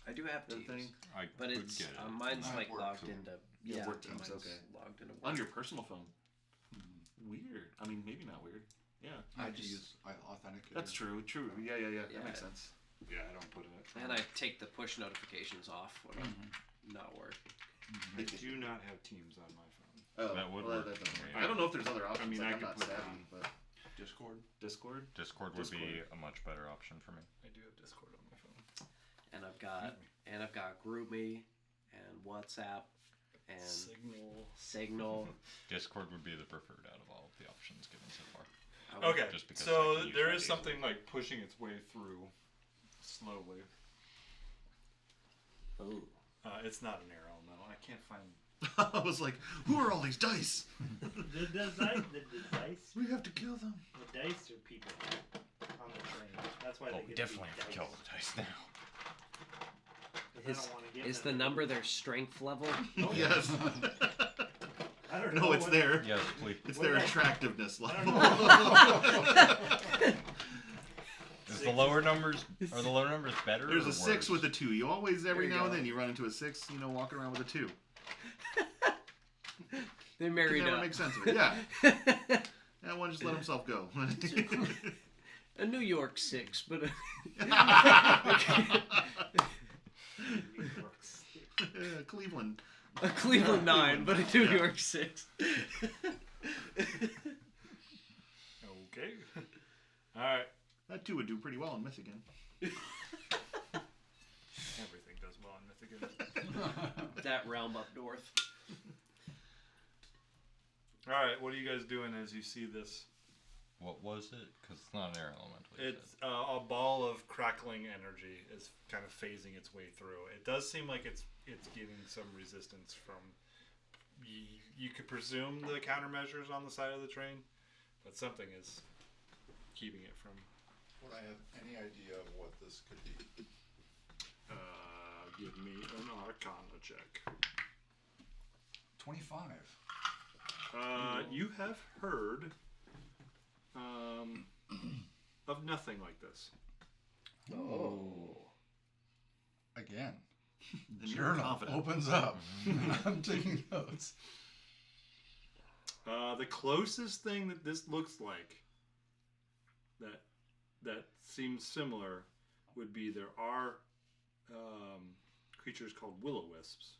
I do have The Teams, thing? I but could it's get it. mine's I have like work logged too. into Yeah, work Teams, mine's okay. logged into On work. your personal phone. Weird. I mean, maybe not weird. Yeah. I I have to just- use Authenticator. That's true. True. Yeah. Yeah. That makes sense. Yeah, I don't put it. And I take the push notifications off when I'm not working. I do not have Teams on my phone. Oh, That would well, work that doesn't for work. me. I don't know if there's other options. mean, like, I I'm could not put it savvy, on. but Discord. Discord. Discord would be a much better option for me. I do have Discord on my phone. And I've got GroupMe and WhatsApp and Signal. Discord would be the preferred out of all of the options given so far. I would- Okay, Just because I so can use there that is easily. something like pushing its way through slowly. Oh. It's not an air elemental. I can't find. I was like, who are all these dice? The dice. We have to kill them. The dice are people on the train. That's why Oh, they we get definitely to have be to kill the dice now. 'Cause I Is, don't wanna get is them. the number their strength level? Yes. I don't know. No, it's what- there. Yes, please. It's What their did I- attractiveness I level. don't know. Is the lower numbers are the lower numbers better? There's or a 6 worse? with a 2. You always, every There you now and go. then, you run into a 6, walking around with a 2. They Can married never up. make sense of it. Yeah. That one just let himself go. A New York 6, but Cleveland. a Cleveland 9, but a New Yeah. York 6. Okay. All right. That 2 would do pretty well in Michigan. Everything does well in Mythican. That realm up north. All right. What are you guys doing as you see this? What was it? Because it's not an air elemental. you It's a ball of crackling energy is kind of phasing its way through. It does seem like it's getting some resistance from. You could presume the countermeasures on the side of the train, but something is keeping it from. Would I have any idea of what this could be? Give me an Arcana check. 25. You have heard of nothing like this. Oh. Again. And you're Journal confident. opens up. I'm taking notes. The closest thing that this looks like that seems similar would be there are creatures called will-o-wisps.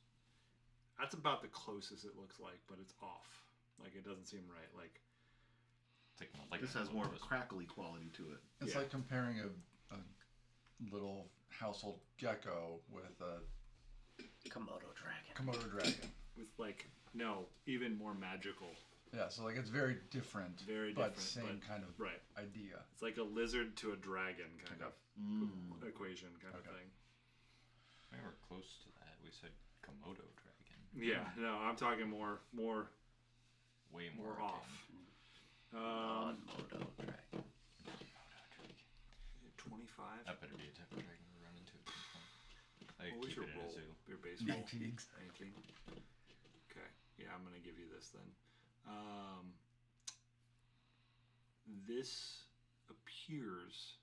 That's about the closest it looks like, but it's off. Like it doesn't seem right. Like like This has more of a crackly quality to it. It's Yeah. like comparing a little household gecko with a Komodo dragon. Komodo dragon. with like no even more magical. Yeah, so like it's very different, Very but different, same but- kind of Right. idea. It's like a lizard to a dragon kind Okay. of equation kind of Okay. thing. We were close to that. We said Komodo dragon. Yeah. No, I'm talking more Way more off. arcane. Non-modo dragon. 25. That better be a type of dragon we run into at some point. Like, What was keep your it in a roll? zoo. Your base roll? 19. 19. Okay. Yeah, I'm gonna give you this then. This appears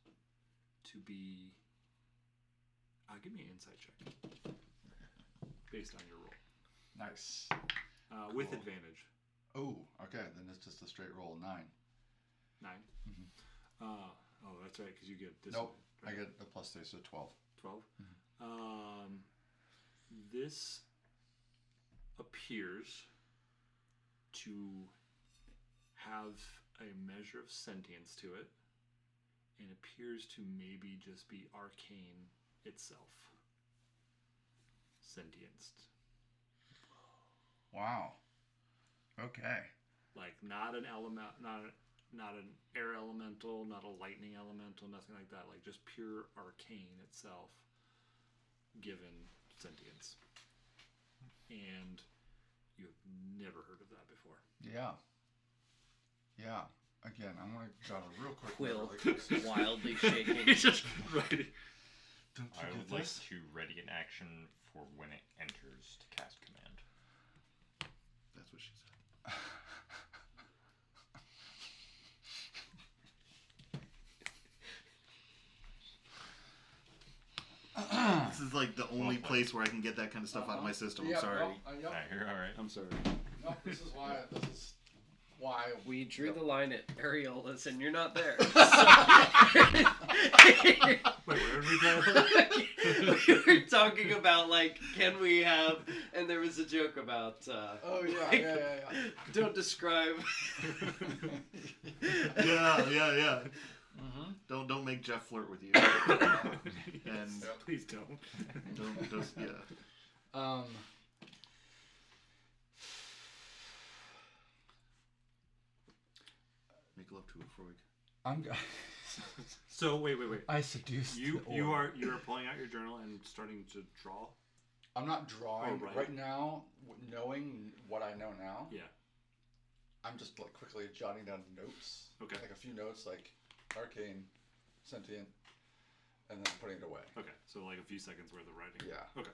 to be. Give me an insight check based on your roll Nice. with Cool. advantage. Oh, okay. Then it's just a straight roll 9. 9. Mhm. Oh, that's right, because you get this. Nope. I get a plus 3, so 12. 12. This appears to have a measure of sentience to it and appears to maybe just be arcane itself. Sentienced. Wow. Okay. Like not an element, not an air elemental, not a lightning elemental, nothing like that. Like just pure arcane itself, given sentience. And you've never heard of that before. Yeah. Yeah. Again, I'm going to jot a real quick Quill note like this. wildly shaking. He's just writing. Don't I you would get like this? to ready an action for when it enters to cast command. That's what she said. This is like the only place where I can get that kind of stuff out of my system. I'm sorry. Alright, you're alright. I'm sorry. No, this is why We drew the line at areolas, and you're not there. Wait, where did we go? We were talking about, like, can we have, and there was a joke about, Oh yeah, like, yeah. don't describe. Yeah. Don't make Jeff flirt with you. And Please don't. don't just make love to a Freud. I'm. So wait. I seduced You the you orb. are pulling out your journal and starting to draw. I'm not drawing Oh, right. right now. Knowing what I know now, Yeah. I'm just like quickly jotting down notes. Okay. Like a few notes, like arcane, sentient, and then putting it away. Okay. So like a few seconds worth of writing. Yeah. Okay.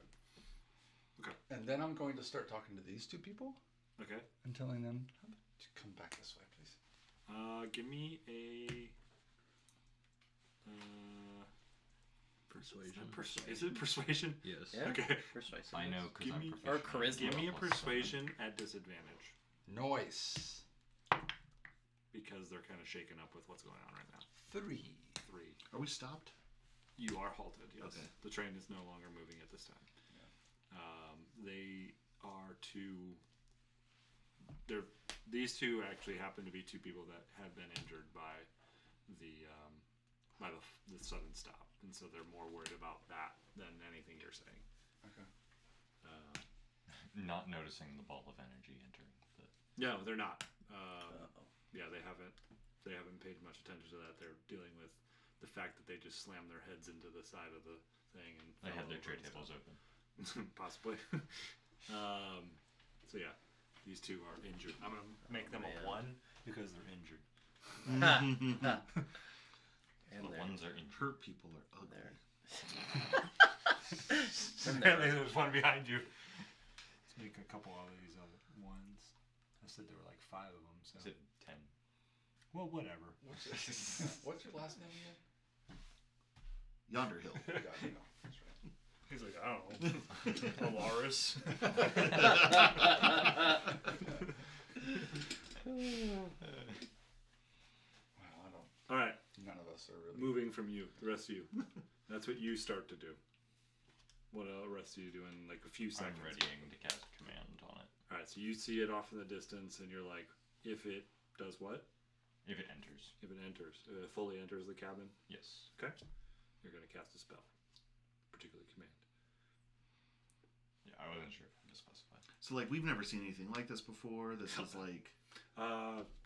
And then I'm going to start talking to these two people Okay. and telling them to come back this way, please. Give me a. Persuasion. Is it persuasion? Yes. Yeah. Okay. Persuasive. I know because Give I'm me- or professional. charisma. Give me a Plus persuasion at disadvantage Noise. because they're kind of shaken up with what's going on right now. 3. 3. Are we stopped? You are halted. Yes. Okay. The train is no longer moving at this time. They are two. These two actually happen to be two people that have been injured by the sudden stop, and so they're more worried about that than anything you're saying. Okay. Not noticing the ball of energy entering. No, they're not. Yeah, they haven't paid much attention to that. They're dealing with the fact that they just slammed their heads into the side of the thing and They fell had their over tray and tables stuff. open. Possibly. So yeah, these two are injured. I'm gonna make them man. a 1 because they're injured. And The there. ones are injured. Hurt people are ugly. Apparently there's one behind you. Let's make a couple of these other ones. I said there were like 5 of them. So Is it 10? well, whatever. What's your last name again? Yonder Hill. Yeah, I know. That's right. He's like, I don't know, Alaris. Wow, I don't. All right, None of us are really. moving from you, the rest of you. That's what you start to do. What the rest of you do in like a few I'm seconds? readying to cast command on it. All right, so you see it off in the distance, and you're like, if it does what? If it enters. If it enters, fully enters the cabin. Yes. Okay, you're gonna cast a spell, particular command. Yeah, I wasn't sure if I had to specify. So like we've never seen anything like this before. This is like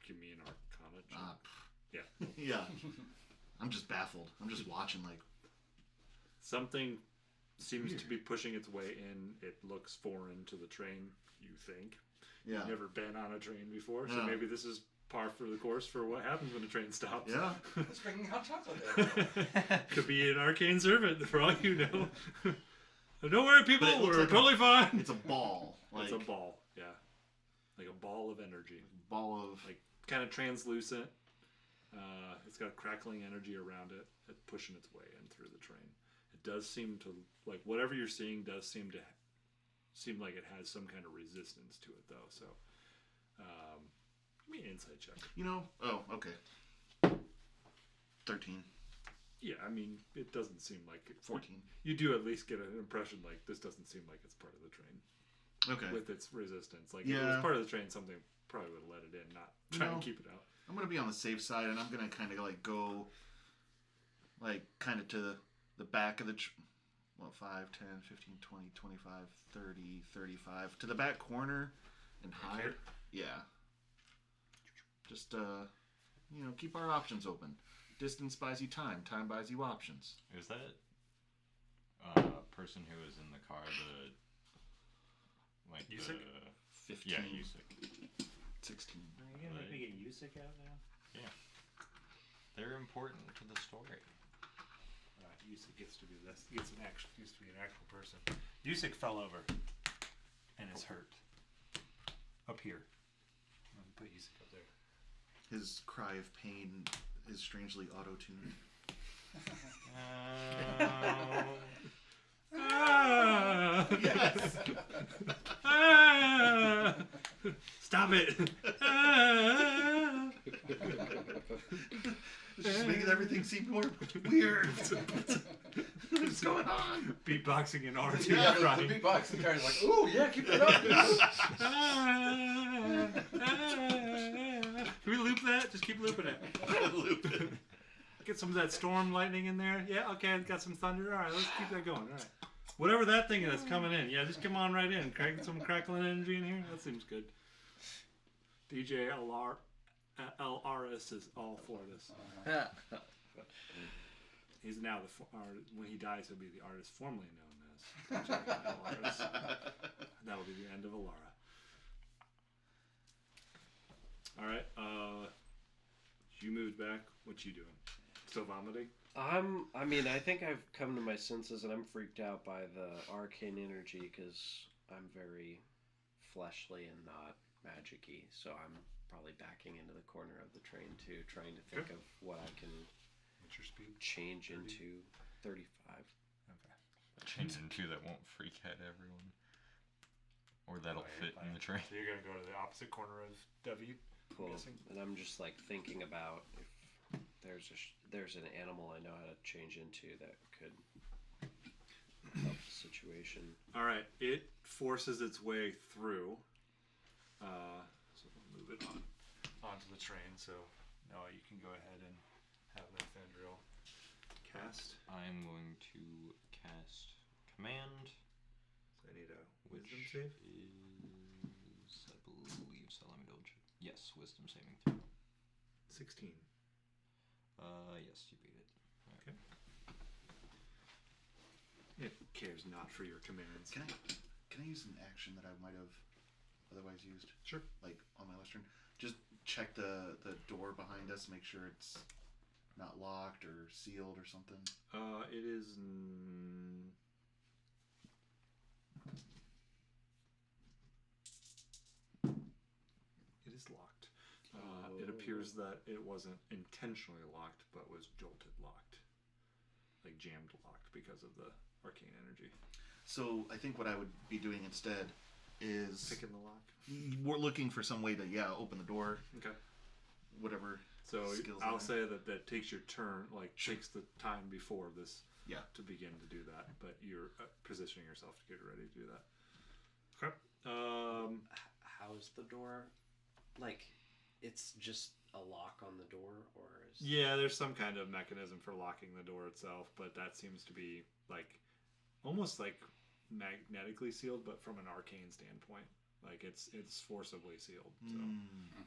Give me an Arcana check. yeah. Yeah. I'm just baffled. I'm just watching like Something seems Weird. to be pushing its way in. It looks foreign to the train. You think yeah. you've never been on a train before, so Yeah. maybe this is par for the course for what happens when a train stops. Yeah. It's bringing hot chocolate there. Could be an arcane servant for all you know. Don't worry, people. But it looks We're like totally fine. It's a ball. Like It's a ball. Yeah, like a ball of energy. ball of Like kind of translucent. It's got crackling energy around it. It's pushing its way in through the train. It does seem to like whatever you're seeing does seem like it has some kind of resistance to it though. So, give me an insight check. oh, okay. 13. Yeah, I mean it doesn't seem like it. 14. You do at least get an impression like this doesn't seem like it's part of the train Okay. with its resistance. Like if it was Yeah. part of the train, something probably would have let it in, not try and No. keep it out. I'm going to be on the safe side and I'm going to kind of like go like kind of to the back of the 5, 10, 15, 20, 25, 30, 35 to the back corner and hide. here? Yeah. Just keep our options open. Distance buys you time. Time buys you options. Is that person who was in the car Yusik? 15. Yeah, Yusik. 16. Are you gonna make me get Yusik out now? They're important to the story. Yusik gets to do this. He gets used to be an actual person. Yusik fell over and is hurt. Up here. I'm gonna put Yusik up there. His cry of pain is strangely auto-tuned. Yes. Stop it! It's just making everything seem more weird. What's going on? Beatboxing in R2 Yeah, the crying. beatboxing guy's like, ooh, yeah, keep it up. Can we loop that? Just keep looping it. Loop it. Get some of that storm lightning in there. Yeah, okay, got some thunder. All right, let's keep that going. All right. Whatever that thing is coming in. Yeah, just come on right in. Craig, some crackling energy in here. That seems good. DJ LRS is all for this. He's now when he dies, he'll be the artist formerly known as DJ LRS. That'll be the end of Alara. All right. You moved back. What you doing? Still vomiting? I mean, I think I've come to my senses, and I'm freaked out by the arcane energy because I'm very fleshly and not magic-y. So I'm probably backing into the corner of the train too, trying to think of what I can What's your speed? change 30? into 35. Okay. Change into that won't freak out everyone. Or that'll fit in the train. So you're gonna go to the opposite corner of David. Cool. guessing. And I'm just like thinking about if there's an animal I know how to change into that could help the situation. All right. It forces its way through. So we'll move it onto the train. So now you can go ahead and have Nathaniel cast. I'm going to cast Command. So I need a wisdom Which save. is, I believe so. Let me double check. Yes, wisdom saving throw. 16. Yes, you beat it. Okay. It cares not for your commands. Can I use an action that I might have otherwise used? Sure. Like on my last turn, just check the door behind us, make sure it's not locked or sealed or something. It is. It is locked. It appears that it wasn't intentionally locked, but was jolted locked, like jammed locked because of the arcane energy. So I think what I would be doing instead is Picking the lock. we're looking for some way to open the door, Okay. whatever. So skills I'll there. say that takes your turn, like takes the time before this Yeah. to begin to do that, but you're positioning yourself to get ready to do that. Okay. How's the door? Like, it's just a lock on the door, or is Yeah, there's some kind of mechanism for locking the door itself, but that seems to be like almost like magnetically sealed, but from an arcane standpoint. Like it's forcibly sealed. So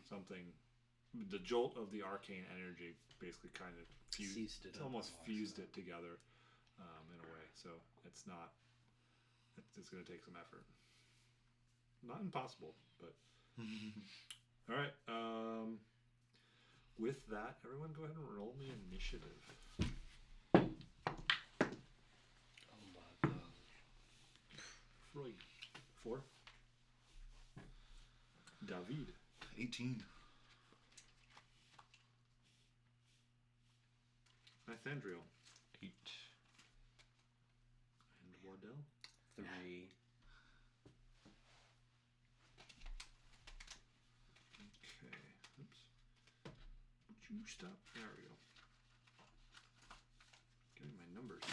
something, the jolt of the arcane energy basically kind of Seized it it's up. almost fused it together in a way. So it's not. It's going to take some effort. Not impossible, but all right. With that, everyone, go ahead and roll me initiative. Oh my god. Freud. 4. David. 18. Nathaniel. 8. And Wardell. 3. Okay. Oops. Would you stop? There we go. Getting my numbers.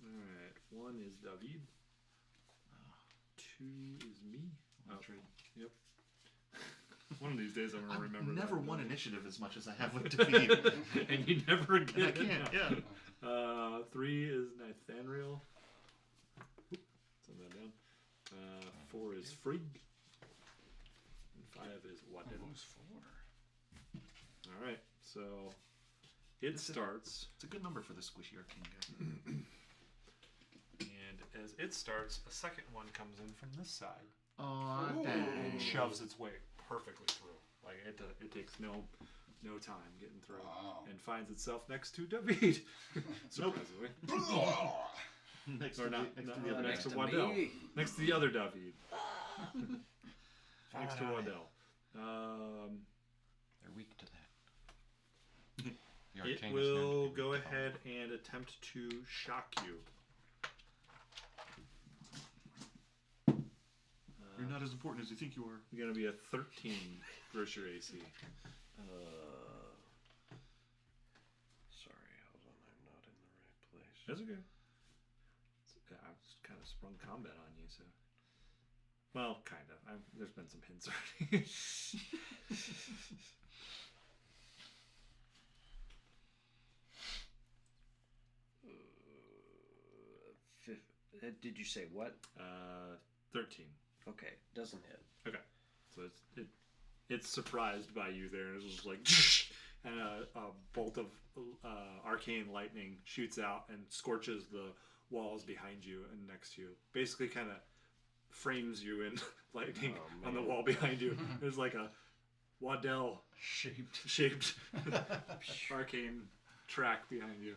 Alright. 1 is David. 2 is me. That's right. Yep. One of these days I'm gonna remember. I've never that. win initiative as much as I have with defeat. And you never get I it. can't. Yeah. 3 is Nathaniel. Send that down. 4 is Frigg. And 5 is Waddell. Who's 4? All right, so it starts, It's a good number for the squishy arcane guy. and as it starts, a second one comes in from this side Oh, and shoves its way perfectly through. Like it takes no no time getting through, Wow. and finds itself next to David. Surprisingly, Next or to not, the, not- next to the next other. to Waddell, me. next to the other David, next to Waddell. They're weak to that. The It arcane is known to will be go weak to ahead and attempt to shock you. You're not as important as you think you are. You're gonna be a 13 versus your AC. Sorry, hold on. I'm not in the right place. That's okay. I've just kind of sprung combat on you, so. Well, kind of. There's been some hints already. Did you say what? 13. Okay, doesn't hit. Okay. So it's surprised by you there, and it's just like, and a bolt of arcane lightning shoots out and scorches the walls behind you and next to you. Basically, kind of frames you in lightning Oh, on the man. wall behind you. There's like a Waddell shaped arcane track behind you.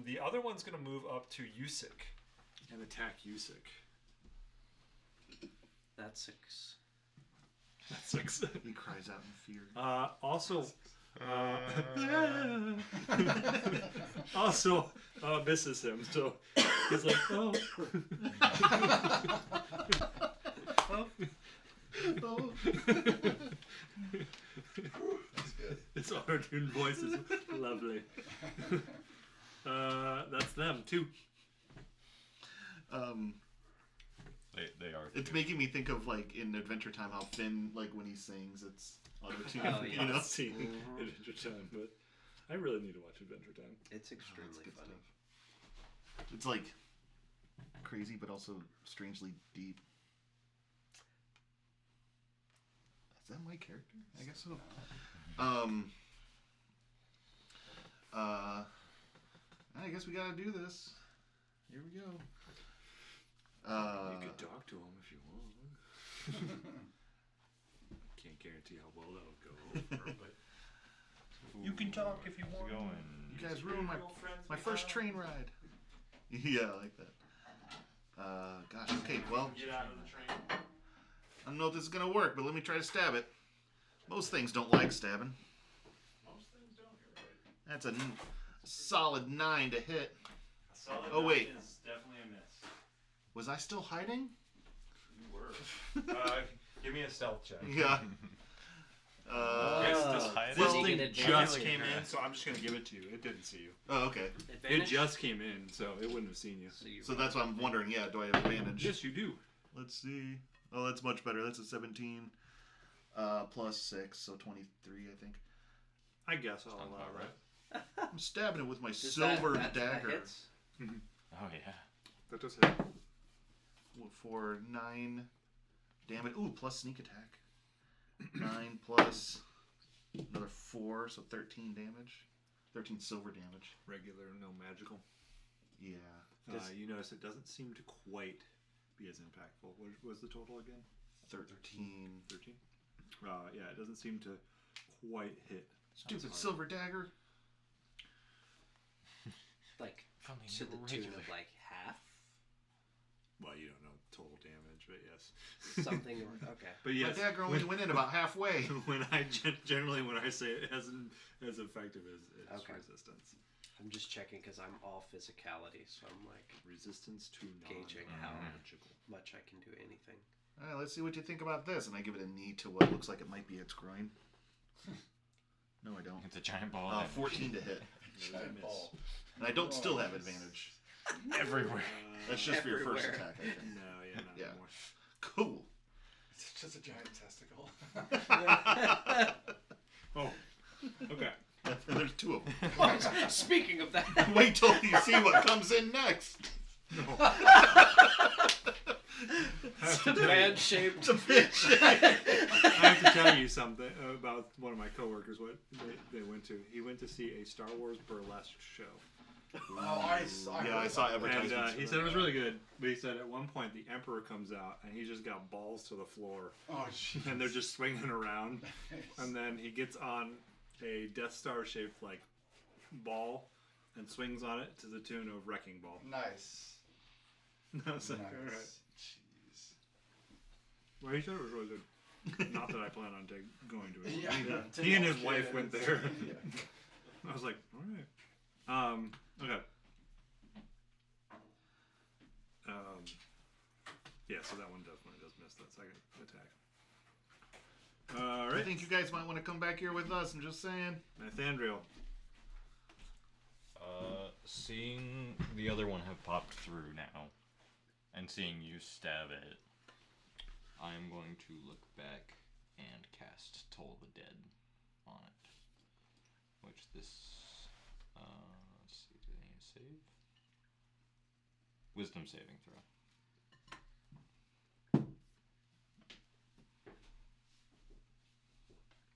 The other one's gonna move up to Yusik and attack Yusik. That's 6. That's 6. He cries out in fear. Also, also misses him. So he's like, oh. Oh. That's good. His auto-tuned voice is lovely. That's them too. They are. It's making me think of like in Adventure Time how Finn, like when he sings, it's auto-tuned. Oh, yeah. You know, Seen Adventure Time, but I really need to watch Adventure Time. It's extremely good funny. stuff. It's like crazy, but also strangely deep. Is that my character? I guess so. I guess we gotta do this. Here we go. You could talk to him if you want. Can't guarantee how well that'll go over, but You can talk if you want. Going. You guys ruined my first train ride. Yeah, I like that. Gosh. Okay. Well, get out of the train. I don't know if this is gonna work, but let me try to stab it. Most things don't like stabbing. Most things don't. You're right. That's a solid 9 to hit. A solid Oh, wait. nine is definitely a miss. Was I still hiding? You were. Give me a stealth check. Yeah. Yes, this hiding? this Well, thing you can just advantage. came in, so I'm just gonna give it to you. It didn't see you. Oh, okay. It Advantage? just came in, so it wouldn't have seen you. So that's why I'm wondering. Yeah, do I have advantage? Yes, you do. Let's see. Oh, that's much better. That's a 17 plus 6, so 23, I think. I guess I'll allow right. I'm stabbing it with my Does silver that dagger hits? Oh yeah. That does hit. for 9 damage. Ooh, plus sneak attack. 9 plus another 4, so 13 damage. 13 silver damage. Regular, no magical. Yeah. You notice it doesn't seem to quite be as impactful. What was the total again? 13. 13? Yeah, it doesn't seem to quite hit. Stupid as hard. silver dagger. Like, Only to the tune of like half? Well, you don't know total damage, but yes. Something, okay. But yes, My dagger only went in about halfway. when I generally when I say it isn't as effective as its Okay. resistance. I'm just checking because I'm all physicality, so I'm like, Resistance to Gauging non-magical. much I can do anything. All right, let's see what you think about this. And I give it a knee to what looks like it might be its groin. No, I don't. It's a giant ball. 14 to hit. Giant ball. And I don't still have advantage. everywhere. That's just for your first Everywhere. attack, I think. No, yeah, not Yeah. anymore. Cool. It's just a giant testicle. Oh, okay. And there's 2 of them. Speaking of that, Wait till you see what comes in next. it's a man-shaped. I have to tell you something about one of my coworkers. What they went to. He went to see a Star Wars burlesque show. Oh, I saw. Yeah, I saw And advertisements. he said it was really good, but he said at one point the Emperor comes out and he just got balls to the floor, Oh, jeez. and they're just swinging around. And then he gets on a Death Star shaped like ball and swings on it to the tune of Wrecking Ball. Nice. I was like, Nice. all right. Jeez. Well, he said it was really good. Not that I plan on going to it. Yeah. He and his wife Kids. went there. Yeah. I was like, all right. Okay. Yeah, so that one definitely does miss that second attack. All I right. think you guys might want to come back here with us. I'm just saying. Nathaniel. Seeing the other one have popped through now, and seeing you stab it, I am going to look back and cast Toll the Dead on it. Which this, let's see, do they need to save? Wisdom saving throw.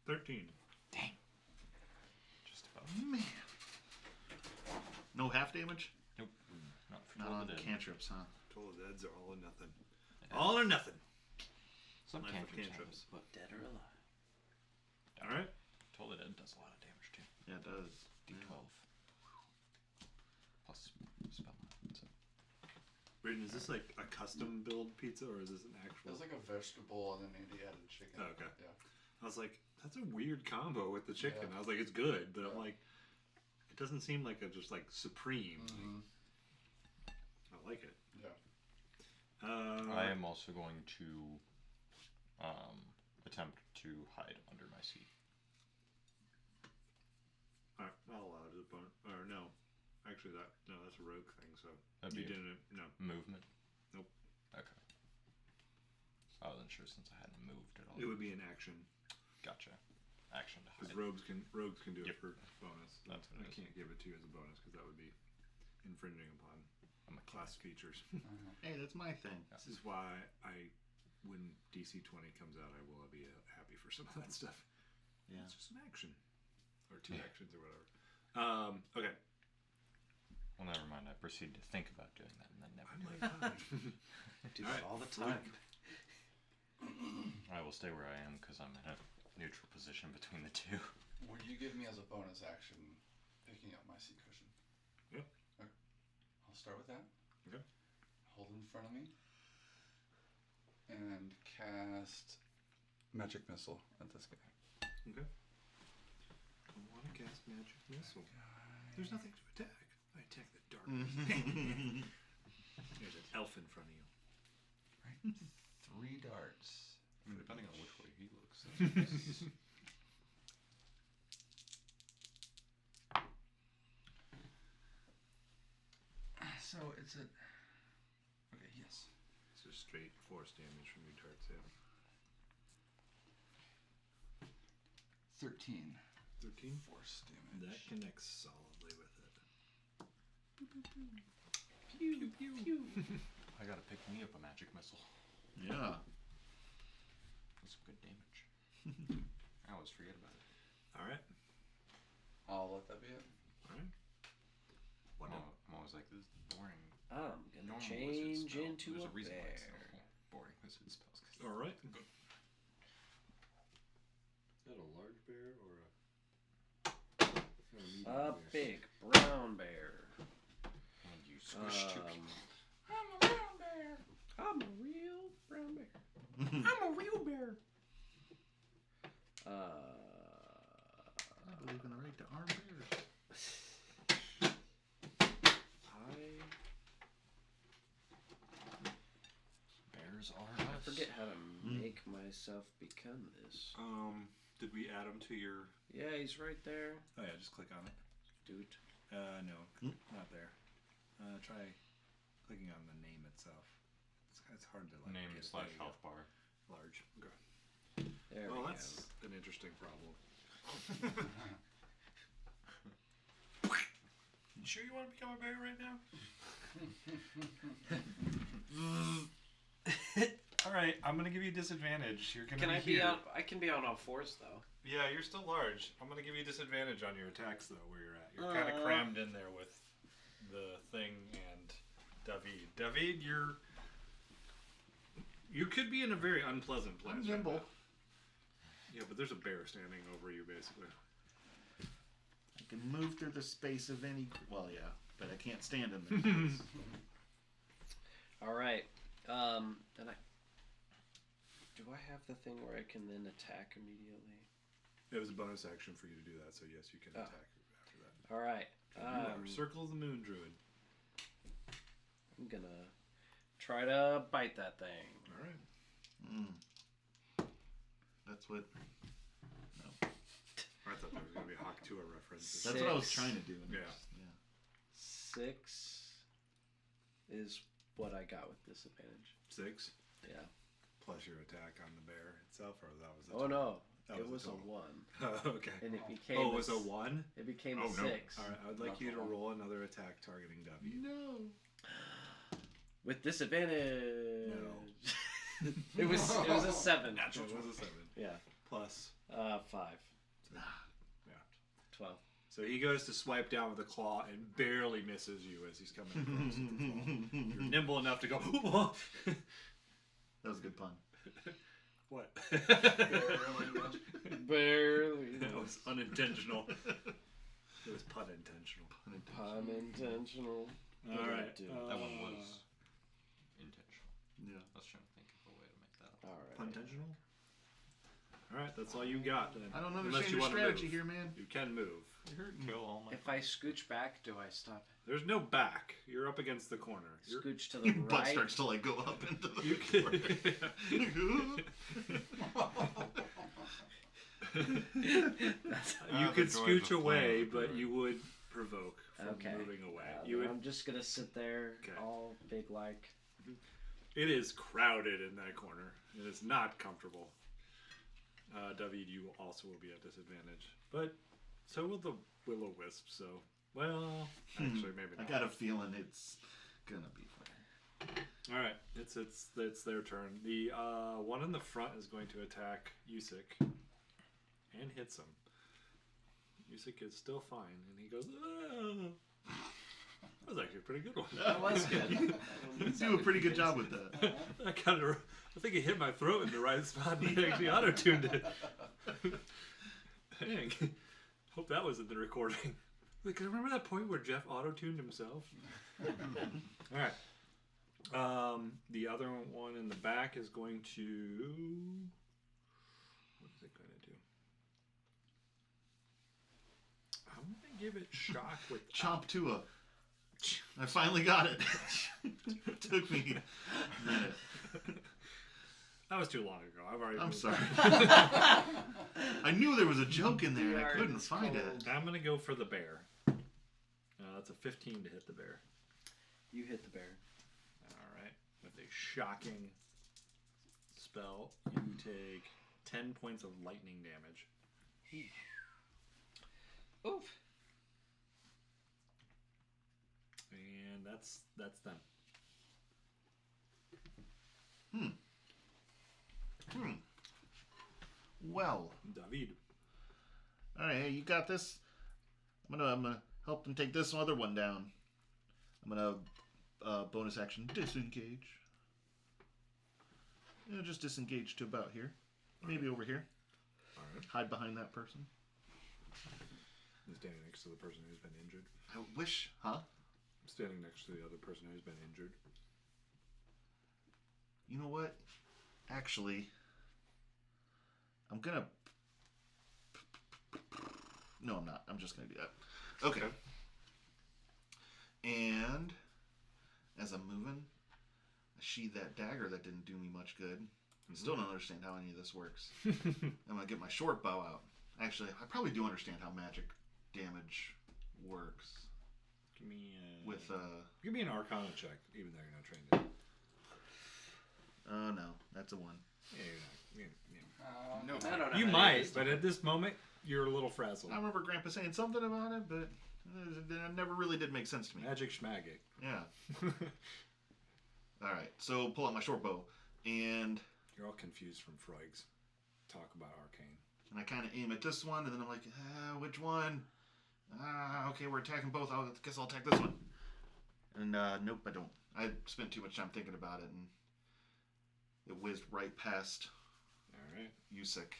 13. Dang. Just about. Man. No half damage? Nope. Not for Not Toll on the Dead. cantrips, huh? Total Deads are all or nothing. Yeah. All or nothing. Some Life of cantrips. cantrips. But Dead or alive. All right. Toll the Dead does a lot of damage too. Yeah, it does. D12. Plus spell. So. Braden, is this like a custom build pizza or is this an It actual? was like a vegetable and then Andy added chicken. Oh, okay. Yeah. I was like, that's a weird combo with the chicken. Yeah. I was like, it's good, but I'm Yeah. like, it doesn't seem like a just like supreme. Mhm. I like it. Yeah. I am also going to attempt to hide under my seat. All right, I'll allow it as a bonus. Or no, actually that's a rogue thing. So That'd you be didn't. No. movement. Nope. Okay. I wasn't sure since I hadn't moved at all. It would be an action Gotcha. Action to because hide. rogues can do Yep. it for bonus. That's what I it is. can't give it to you as a bonus because that would be infringing upon I'm a class features. Hey, that's my thing. This is why when DC 20 comes out, I will be happy for some of that stuff. Yeah. It's just an action, or two Yeah. actions, or whatever. Okay. Well, never mind. I proceed to think about doing that and then never I'm do like, it. fine. I do All that right, all the time. I will stay where I am because I'm in a neutral position between the two. Would you give me as a bonus action picking up my seat cushion? Yep. Okay. I'll start with that. Okay. Hold it in front of me. And cast Magic Missile at this guy. Okay. I want to cast magic missile. There's nothing to attack. I attack the darkness. There's an elf in front of you. Right. 3 darts. Depending on which way he looks. So it's a. Okay, yes. It's just straight force damage from your darts. Yeah. 13 13. force damage. That connects solidly with it. Pew, pew, pew. I gotta pick me up a magic missile. Yeah. That's some good damage. I always forget about it. All right. I'll let that be it. All right. I'm always like, this is boring. I'm gonna Normal change wizard spell. into There's a a reason why it's bear. normal. Boring wizard spells. All right. Is that a large bear or a medium A bear? big brown bear. And you squish two people. I'm a brown bear. I'm a real brown bear. I'm a real bear. I believe in the right to arm bears. Bears are I us. forget how to make myself become this. Did we add them to your? Yeah, he's right there. Oh yeah, just click on it. Dude. No, not there. Try clicking on the name itself. It's hard to like Name get slash there you go. health bar. Large. Okay. There Well, we that's an interesting problem. You sure you want to become a bear right now? All right, I'm gonna give you disadvantage. You're go. gonna Can I be be here. on? I can be on all fours though. Yeah, you're still large. I'm gonna give you disadvantage on your attacks though, where you're at. You're kind of crammed in there with the thing and David. David, you could be in a very unpleasant place. I'm right nimble. now. Yeah, but there's a bear standing over you, basically. can move through the space of any. Well, yeah, but I can't stand in there. All right. Then do I have the thing where I can then attack immediately? It was a bonus action for you to do that, so yes, you can Oh. attack after that. All right. You are Circle of the Moon Druid. I'm gonna try to bite that thing. All right. That's what. I thought there was going to be a Hawk Tuah reference. That's what I was 6. trying to do. and Yeah. just- yeah. 6 is what I got with disadvantage. 6 Yeah. plus your attack on the bear itself, or that was the Oh no, That it was was a a total. 1, okay. and it became. Oh, it was a 1? It became Oh, a no. 6 All right, I would like you to roll another attack targeting W. No. with disadvantage. No. it was a 7. It was a 7. Yeah. Plus. 5. Yeah. 12. So he goes to swipe down with a claw and barely misses you as he's coming across with the claw. You're nimble enough to go, That was a good pun. what? Barely. That was unintentional. It was pun intentional. Unintentional. All right. That one was intentional. Yeah. I was trying to think of a way to make that up. All right. Pun intentional? All right, that's all you got then. I don't Unless understand you your wanna strategy move. here, man. You can move. You're hurting. Kill all my. If I scooch back, do I stop? There's no back. You're up against the corner. You're, Scooch to the Your butt right. starts to like go up into the. you That's- you the could joys of scooch playing away, with the but druid. you would provoke from Okay. moving away. Then You would. I'm just gonna sit there, Okay. all big like. It is crowded in that corner. It is not comfortable. David, you also will be at disadvantage, but so will the will-o-wisp. So, well, actually, maybe I not. got a feeling it's gonna be fine. All right, it's their turn. The one in the front is going to attack Yusik and hits him. Yusik is still fine, and he goes. "Ah." That was actually a pretty good one. That was good. You do a pretty good job with that. I kind of, I think it hit my throat in the right spot, and I actually auto-tuned it. Dang. Hope that was in the recording. Like, can I remember that point where Jeff auto-tuned himself? All right. The other one in the back is going to. What is it going to do? I'm going to give it shock with Chomp Tua. I finally got it. It took me a minute. That was too long ago. I've already. I'm moved sorry. on. I knew there was a joke in there and I Yard couldn't is find it. cold. I'm going to go for the bear. That's a 15 to hit the bear. You hit the bear. All right. With a shocking spell, you take 10 points of lightning damage. Oof. And that's them. Well, David. all right, hey, you got this. I'm gonna help them take this other one down. I'm gonna bonus action disengage. Yeah, just disengage to about here, maybe over here. All right. Hide behind that person. I'm standing next to the person who's been injured. I wish, huh? I'm standing next to the other person who's been injured. You know what? Actually, I'm gonna. No, I'm not. I'm just gonna do that. Okay. And as I'm moving, I sheathe that dagger that didn't do me much good. I still don't understand how any of this works. I'm gonna get my short bow out. Actually, I probably do understand how magic damage works. Give me With give me an Arcana check, even though you're not trained in it. oh no, that's a 1. Yeah, you're not. No. I don't know. You how to might, use but at this moment, you're a little frazzled. I remember Grandpa saying something about it, but it never really did make sense to me. Magic schmagic. Yeah. All right, so pull out my short bow, and You're all confused from Froig's talk about arcane. I kind of aim at this one, and then I'm like, which one? Okay, we're attacking both. I guess I'll attack this one. And nope, I don't. I spent too much time thinking about it, and it whizzed right past All right. Yusik.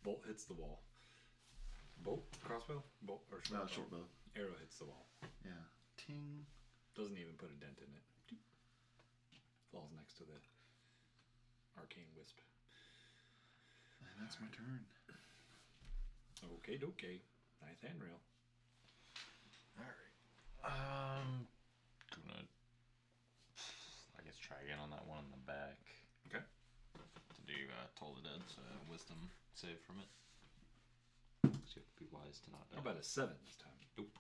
Bolt hits the wall. Bolt, crossbow, bolt or No, short bow. short bow. Arrow hits the wall. Yeah. Ting. Doesn't even put a dent in it. Falls next to the arcane wisp. And that's my turn. Okay. Nice handrail. Alright. Gonna, I guess, try again on that one in the back. Okay. To do Toll the Dead, so wisdom save from it. So you have to be wise to not die. How about a 7 this time? Nope.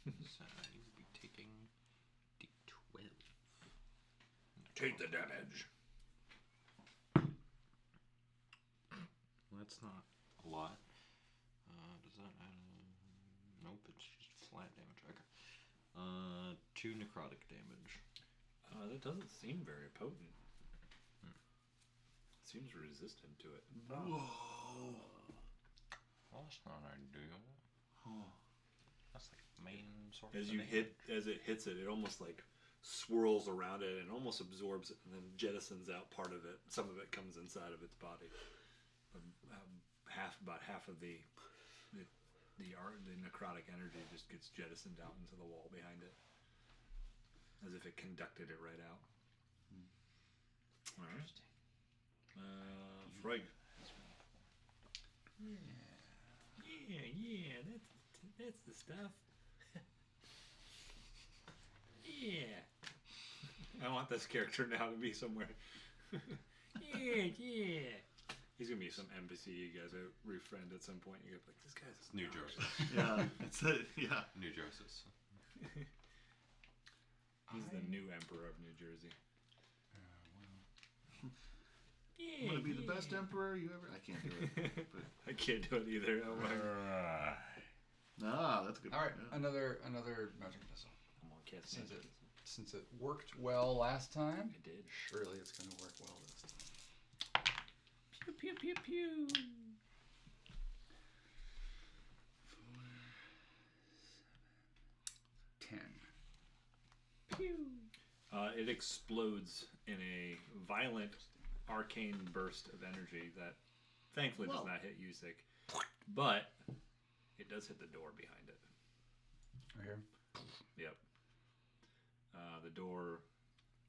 So you will be taking D12. Take the damage. Well, that's not a lot. Does that add? Nope, it's just flat damage. Okay. 2 necrotic damage. That doesn't seem very potent. Seems resistant to it. Whoa. Well, that's not ideal. Oh. That's like main source. As of you damage. as it hits it, it almost like swirls around it and almost absorbs it, and then jettisons out part of it. Some of it comes inside of its body. About half of the necrotic energy just gets jettisoned out into the wall behind it, as if it conducted it right out. All right. Freg. Yeah, that's the stuff. Yeah. I want this character now to be somewhere. Yeah. He's gonna be some NPC you guys refriend at some point. You're gonna be like, this guy's New Jersey. Yeah, that's it. Yeah. New Jersey. He's the new emperor of New Jersey. I'm gonna be the best emperor you ever. I can't do it. But I can't do it either. Oh my. that's a good. All right, Yeah. another magic missile. I'm on cast Since magic. Since it worked well last time, It did. surely it's going to work well this time. Pew pew pew pew. 10. Pew. It explodes in a violent arcane burst of energy that thankfully does Whoa. not hit Yusik, but it does hit the door behind it. Right here. Yep. The door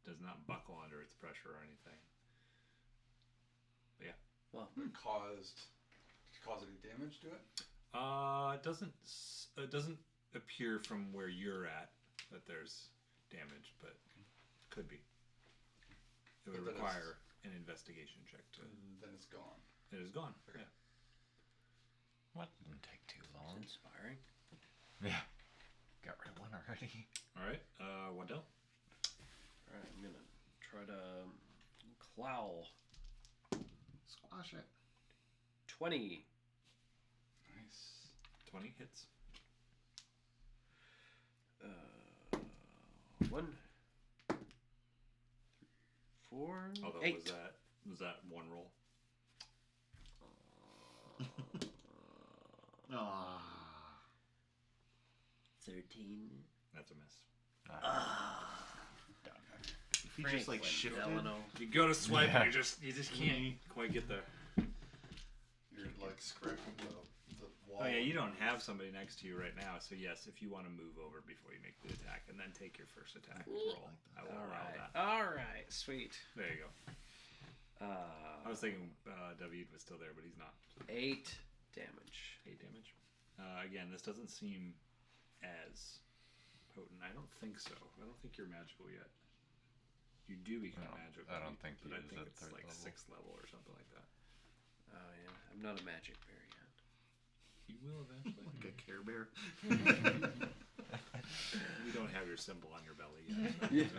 does not buckle under its pressure or anything. But yeah. Well, Caused any damage to it? It doesn't appear from where you're at that there's damage, but could be. It would But then require an investigation check to. Then it's gone. It is gone. Okay. Yeah. What didn't take too long? inspiring. Yeah. Got rid of one already. All right. Waddell. All right, I'm gonna try to clowl. Squash it. 20. Nice. 20 hits. 1, 4, Although 8. was that one roll? Ah. 13. That's a miss. If he just like shifted. Delano. You go to swipe Yeah. and you just can't quite get there. You're like scraping the wall. Oh yeah, you don't have somebody next to you right now, so yes, if you want to move over before you make the attack and then take your first attack roll, I will All allow right. that. All right. Sweet. There you go. I was thinking David was still there, but he's not. 8 damage. 8 damage. Again, this doesn't seem as potent. I don't think so. I don't think you're magical yet. You do become magical. I don't think but he I is think at it's third like level. 6th level or something like that. Oh yeah, I'm not a magic bear yet. You will eventually. Like a Care Bear. You don't have your symbol on your belly yet.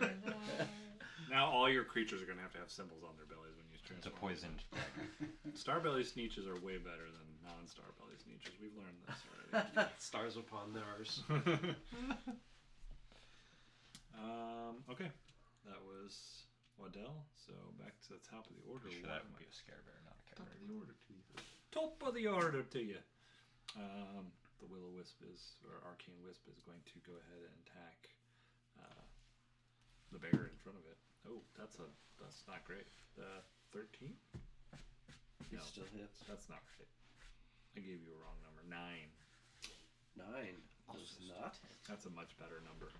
Now all your creatures are going to have symbols on their bellies when you It's a transform. poisoned dagger. Starbelly Sneeches are way better than non-Starbelly Sneeches. We've learned this already. Stars upon theirs. Okay. That was Waddell. So back to the top of the order. Sure, that would be a scare bear, not a Top cat of the order to you. Top of the order to you. The Will-O-Wisp or Arcane Wisp is going to go ahead and attack the bear in front of it. Oh, that's not great. 13? He No, still hits. that's not right. I gave you a wrong number. 9. 9 does not hit. That's a much better number.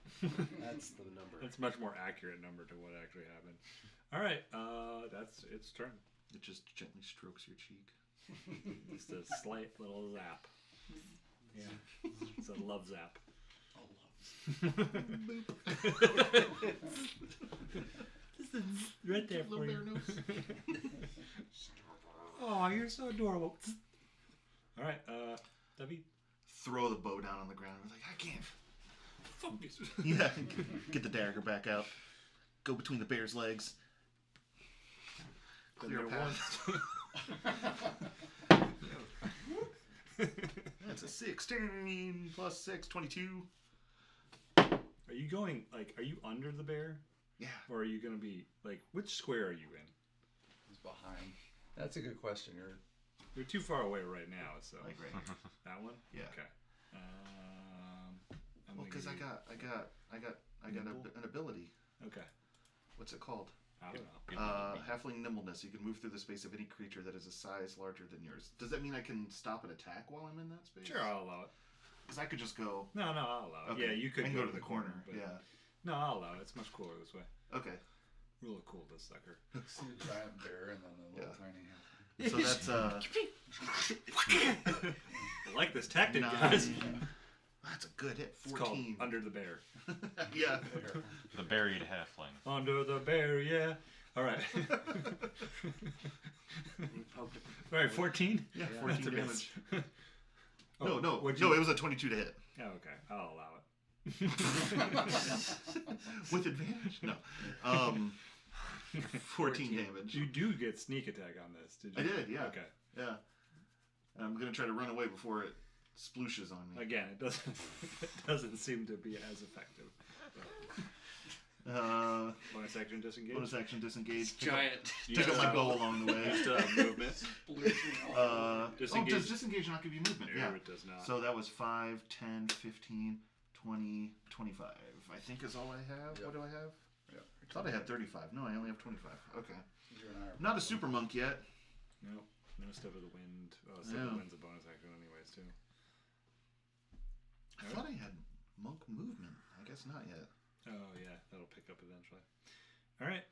That's the number. That's a much more accurate number to what actually happened. All right, that's its turn. It just gently strokes your cheek. Just a slight little zap. Yeah, it's a love zap. Right there for you. Oh, you're so adorable. All right, Debbie. Throw the bow down on the ground. We're like, I can't. Focus. Yeah. Get the dagger back out. Go between the bear's legs. Clear a path. That's a 16 plus 6, 22. Are you going, like, are you under the bear? Yeah. Or are you going to be, like, which square are you in? He's behind. That's a good question. You're too far away right now, so. Like right here. That one? Yeah. Okay. Well, because I got an ability. Okay. What's it called? I don't know. Halfling nimbleness. You can move through the space of any creature that is a size larger than yours. Does that mean I can stop an attack while I'm in that space? Sure, I'll allow it. Because I could just go. No, I'll allow it. Okay. Yeah, you could I can go to the corner. But Yeah. No, I'll allow it. It's much cooler this way. Okay. Really cool, this sucker. See a giant bear and then a little tiny half. So that's I like this tactic, 9. guys. That's a good hit. It's called 14. Under the Bear. Yeah. The buried halfling. Under the bear, yeah. All right. You poked it. All right, 14? Yeah, That's 14 a miss. damage. Oh, No, what'd you- it was a 22 to hit. Oh, okay. I'll allow it. With advantage? No. 14 damage. You do get sneak attack on this, did you? I did, yeah. Okay. Yeah. I'm going to try to run away before it splooshes on me. Again, it doesn't seem to be as effective. Bonus action disengage. Bonus action disengage. Giant. Pick up my bow along the way. You still have movement. Disengage. Does disengage not give you movement? No, Yeah. it does not. So that was 5, 10, 15, 20, 25. I think is all I have. Yep. What do I have? Yeah. I thought I had 35. No, I only have 25. Okay. You and I are I'm not a super monk yet. No Step of the Wind. Oh, Step of the Wind's a bonus action anyways, too. I thought I had monk movement. I guess not yet. Oh, yeah. That'll pick up eventually. All right.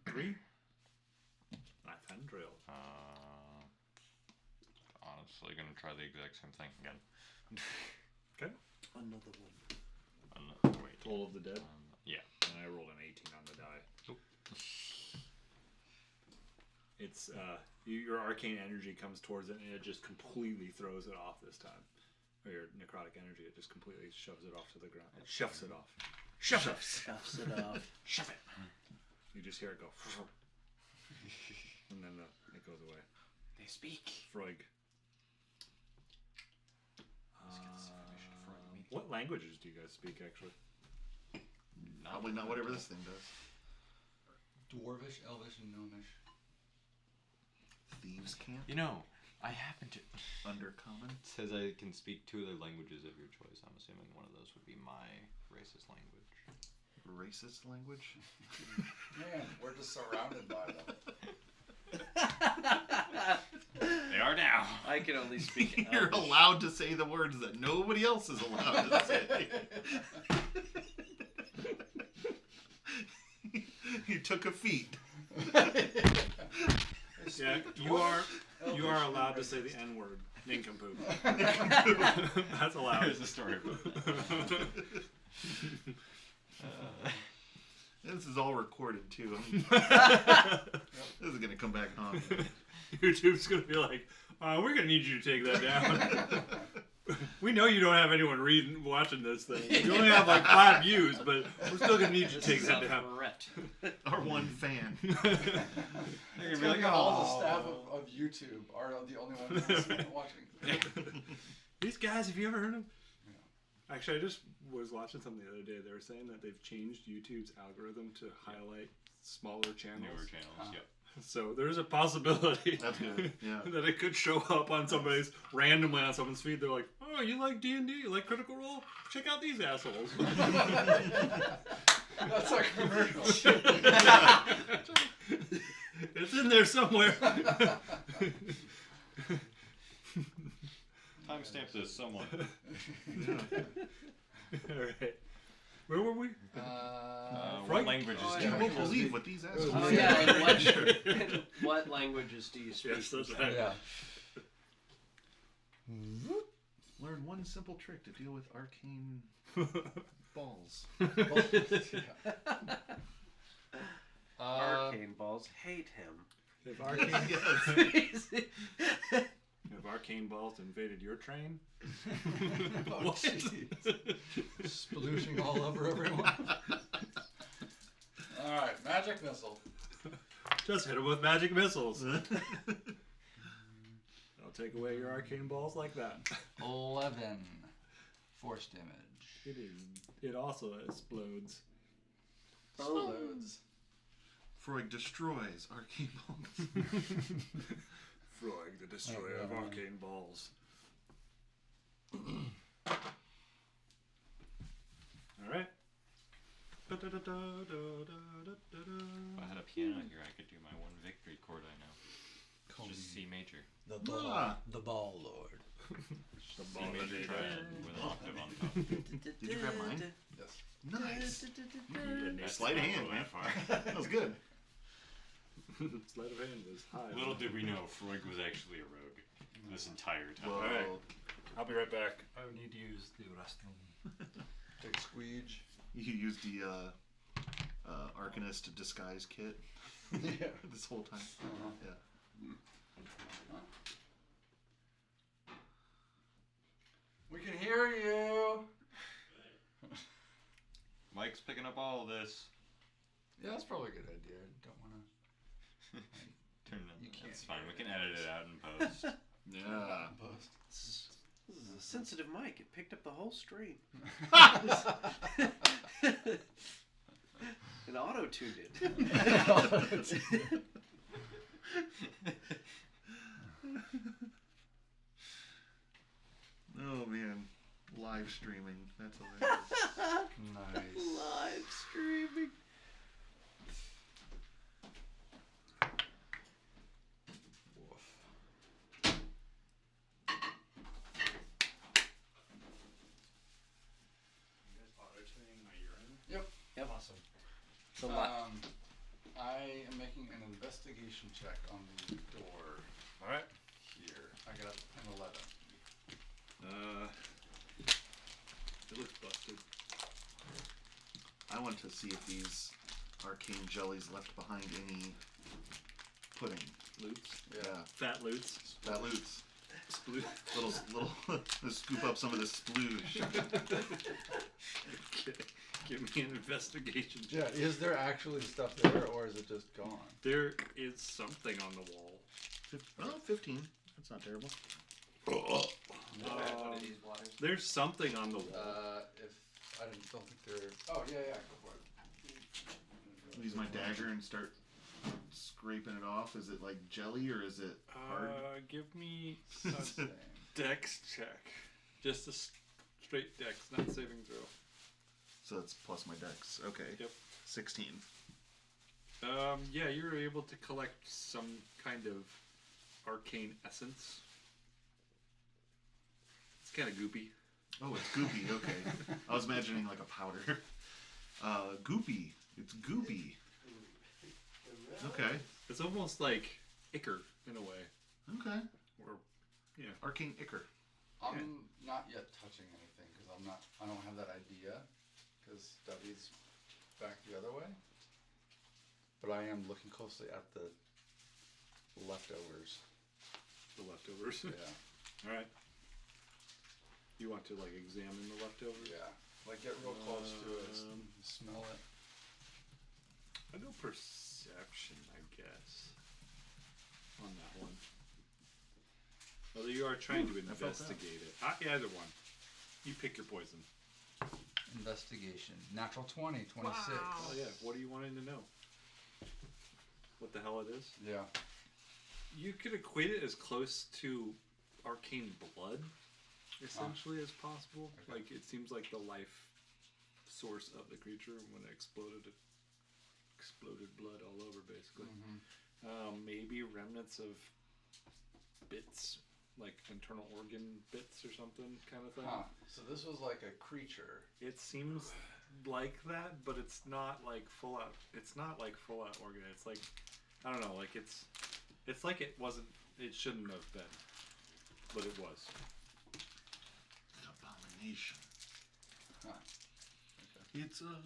3. Lathandril. Honestly, gonna try the exact same thing again. Okay. Another one. Wait. Toll of the Dead. Yeah. And I rolled an 18 on the die. Oop. It's your arcane energy comes towards it and it just completely throws it off this time. Or your necrotic energy, it just completely shoves it off to the ground. It shoves it off. Shove it. Stuffs it off. Shove it. You just hear it go. And then it goes away. They speak. Freud. What languages do you guys speak, actually? Probably not whatever this thing does. Dwarvish, Elvish, and Gnomish. Thieves camp. You know, I happen to. Undercommon. It says I can speak 2 other languages of your choice. I'm assuming one of those would be my racist language. Racist language. Man, we're just surrounded by them. They are now. I can only speak You're Elvish. allowed to say the words that nobody else is allowed to say. You took a feat. Yeah, you are allowed to say the N word, nincompoop. That's allowed. Here's the story. This is all recorded too. This is gonna come back on. YouTube's gonna be like, we're gonna need you to take that down. We know you don't have anyone watching this thing. You only have like 5 views, but we're still gonna need you to take that down. Our one fan. You're It's gonna be all the staff of YouTube are the only ones watching. These guys, have you ever heard of them? Actually, I just was watching something the other day. They were saying that they've changed YouTube's algorithm to highlight smaller channels. Newer channels. Yep. So there's a possibility That's good. Yeah. that it could show up on somebody's randomly on someone's feed. They're like, "Oh, you like D&D? You like Critical Role? Check out these assholes." That's a commercial. It's in there somewhere. Time timestamp this somewhat. All right. Where were we? What languages do You you won't speak? believe what these assholes Oh say. yeah, and what languages do you speak? Yes, that's right. Yeah. Learn one simple trick to deal with arcane balls. Arcane balls hate him. If arcane, Yes. if arcane balls invaded your train, Oh, what? jeez. Splooshing all over everyone. Alright, magic missile. Just hit him with magic missiles. I'll take away your arcane balls like that. 11 force damage. It also explodes. Explodes. Freud destroys arcane balls. Freud, the destroyer of arcane balls. All right. If I had a piano here, I could do my one victory chord I know. It's just C major. The Ah. ball lord. The C ball major that triad with an octave on top. Did you grab mine? Yes. Nice. That's Sleight of not hand, go man. that far. That was good. Sleight of hand was high. Little did we know, Freud was actually a rogue this entire time. Whoa. Alright. I'll be right back. I would need to use the restroom. Big squeege. You used the Arcanist disguise kit Yeah. this whole time. Uh-huh. Yeah. We can hear you. Mike's picking up all of this. Yeah, that's probably a good idea. Don't want Turn You it. can't That's fine. We hear can it. edit it out in post. Yeah. to post. This is a sensitive mic. It picked up the whole stream. And auto-tuned it. Oh man, live streaming. That's hilarious. Nice. Live streaming. You guys auto-tuning my urine? Yep. Awesome. The la- I am making an investigation check on the door All right. here. I got an 11. It looks busted. I want to see if these arcane jellies left behind any pudding. Loots. Yeah. Fat loots. That loots. Sploot. Little let's scoop up some of this splooge. Okay. Give me an investigation Yeah, check. is there actually stuff there, or is it just gone? There is something on the wall. 15. That's not terrible. There's something on the wall. If I don't think they're. Oh yeah, go for it. Use my dagger and start scraping it off. Is it like jelly or is it hard? Give me a Same. dex check. Just a straight dex, not saving throw. So that's plus my dex. Okay. Yep. 16. Yeah, you're able to collect some kind of arcane essence. It's kind of goopy. Oh, it's goopy. Okay. I was imagining like a powder. Goopy. It's goopy. Okay. It's almost like ichor in a way. Okay. Or, yeah. Arcane ichor. I'm not yet touching anything because I don't have that idea because Debbie's back the other way. But I am looking closely at the leftovers. The leftovers. Yeah. Alright. You want to, like, examine the leftovers? Yeah. Like get real close to it, smell it. I'll go perception, I guess. On that one. Although you are trying to I felt that. investigate it. Either one. You pick your poison. Investigation. Natural 20, 26. Oh yeah, what are you wanting to know? What the hell it is? Yeah. You could equate it as close to arcane blood, essentially, as possible. Okay. Like, it seems like the life source of the creature when it exploded blood all over, basically. Mm-hmm. Maybe remnants of bits, like internal organ bits or something kind of thing. Huh. So this was like a creature. It seems like that, but it's not like full out. It's not like full out organ. It's like, I don't know, like it's like it wasn't. It shouldn't have been, but it was. An abomination. Huh. It's alive.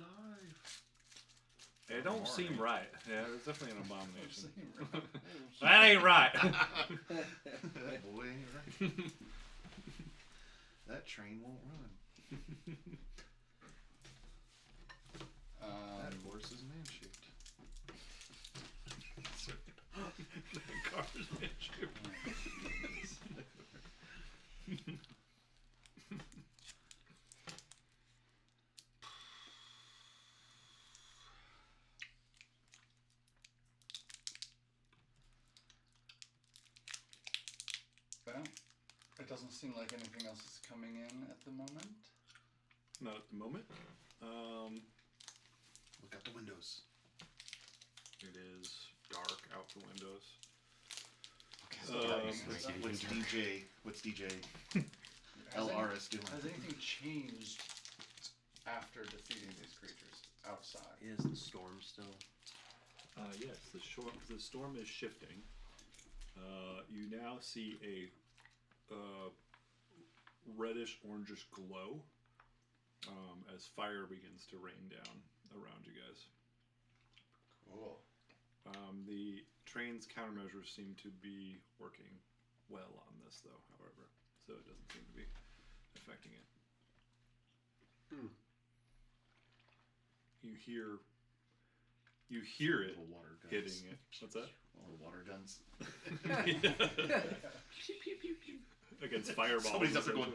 It don't seem Alright. right. Yeah, it's definitely an abomination. Right. That ain't right. That boy ain't right. That train won't run. That horse is man-shaped. The car's been shaped. Well, it doesn't seem like anything else is coming in at the moment. Not at the moment. Look out the windows. It is dark out the windows. What's DJ LRS doing? Has anything changed after defeating these creatures outside? Is the storm still? Yes, the storm is shifting. You now see a reddish orangish glow as fire begins to rain down around you guys. Cool. The train's countermeasures seem to be working well on this, though, however, so it doesn't seem to be affecting it. You hear it Little water guns. hitting it. What's that? Little water guns. Against fireballs. Somebody's up there going.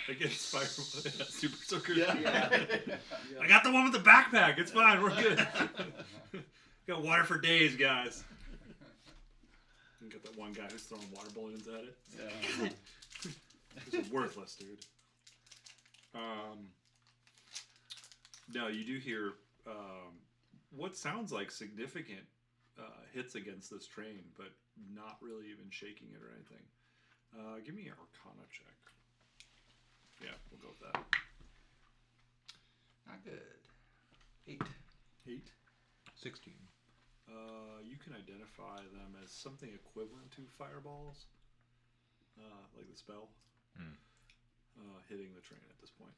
Against fireballs. Yeah, super soaker. Yeah. I got the one with the backpack. It's fine. We're good. Got water for days, guys. You got that one guy who's throwing water balloons at it. Yeah. It's worthless, dude. No, you do hear what sounds like significant hits against this train, but not really even shaking it or anything. Give me an Arcana check. Yeah, we'll go with that. Not good. 8. 8. 16. You can identify them as something equivalent to fireballs, like the spell, hitting the train at this point.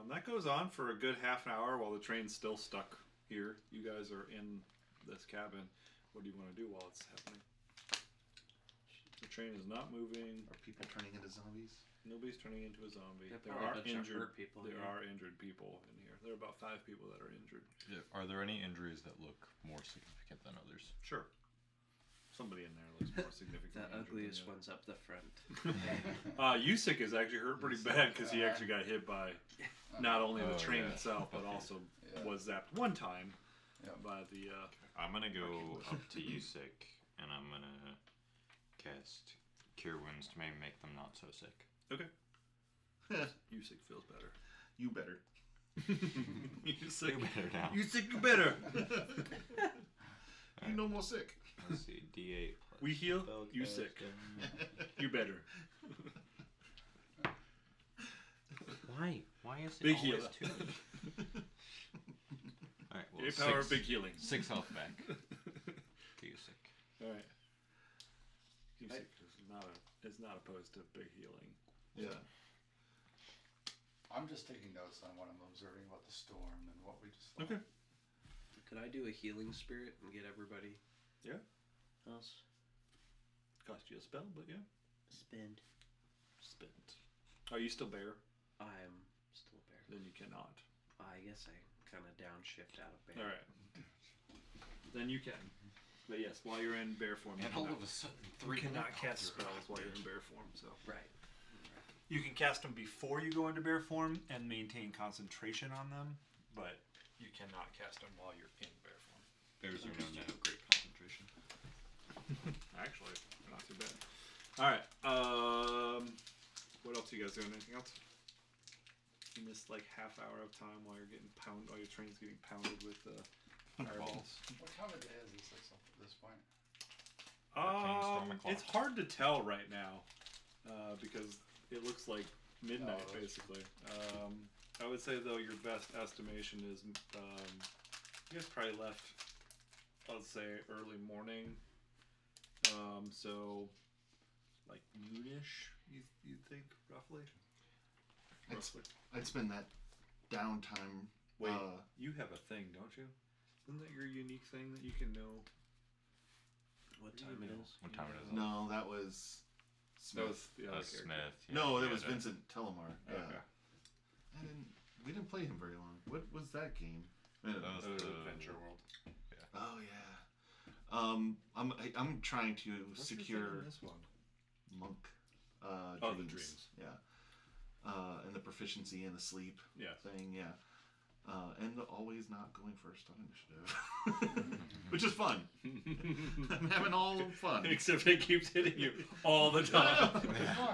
That goes on for a good half an hour while the train's still stuck here. You guys are in this cabin. What do you want to do while it's happening? The train is not moving. Are people turning into zombies? Nobody's turning into a zombie. Yep, There a are bunch of injured hurt people There here. are injured people in here. There are about 5 people that are injured. Yeah. Are there any injuries that look more significant than others? Sure. Somebody in there looks more significant. The ugliest one's up the front. Yusik is actually hurt pretty bad because he actually got hit by not only the train itself, but also was zapped one time by the. I'm gonna go up to Yusik and I'm gonna cast Cure Wounds to maybe make them not so sick. Okay. Yusik feels better. You better. Yusik, You better now. Yusik, you better. You no more sick. Let's see, D8 plus. We heal. spell You cast sick. and- You better. Why is it Big always healer. 2? Alright, well, A power, 6, big healing. 6 health back to Yusik. All right. Yusik is not opposed to big healing. Yeah. I'm just taking notes on what I'm observing about the storm and what we just fought. Okay. Could I do a healing spirit and get everybody Yeah. else? Cost you a spell, but yeah. Spend. Spent. Are you still bear? I'm still a bear. Then you cannot. I guess I kind of downshift out of bear. All right. Then you can. But yes, while you're in bear form, And all of a sudden, you 3 cannot will cast pop through. spells while you're in bear form. So Right. You can cast them before you go into bear form and maintain concentration on them, but you cannot cast them while you're in bear form. Bears are known to have great concentration. actually, not too bad. All right. What else you guys doing? Anything else? In this like half hour of time while you're getting pounded, while your train's getting pounded with fireballs. What time of day is this at this point? Arcane Storm o'clock. It's hard to tell right now because it looks like midnight Oh, that's basically. I would say though your best estimation is you guys probably left, let's say early morning. So like noonish, you think roughly? I'd spend that downtime. Wait, you have a thing, don't you? Isn't that your unique thing that you can know? What time it is? What time it is? No, that was Smith. That was the other That's character. Smith. yeah, No, that yeah, was Vincent Telemar. Yeah. Okay. We didn't play him very long. What was that game? That That was was the Adventure World. Oh yeah. I'm trying to What's your thing secure in this one? monk. Oh, the dreams. Yeah. And the proficiency and the sleep Yeah. thing. Yeah. And the always not going first on initiative, which is fun. I'm having all fun. Except it keeps hitting you all the time.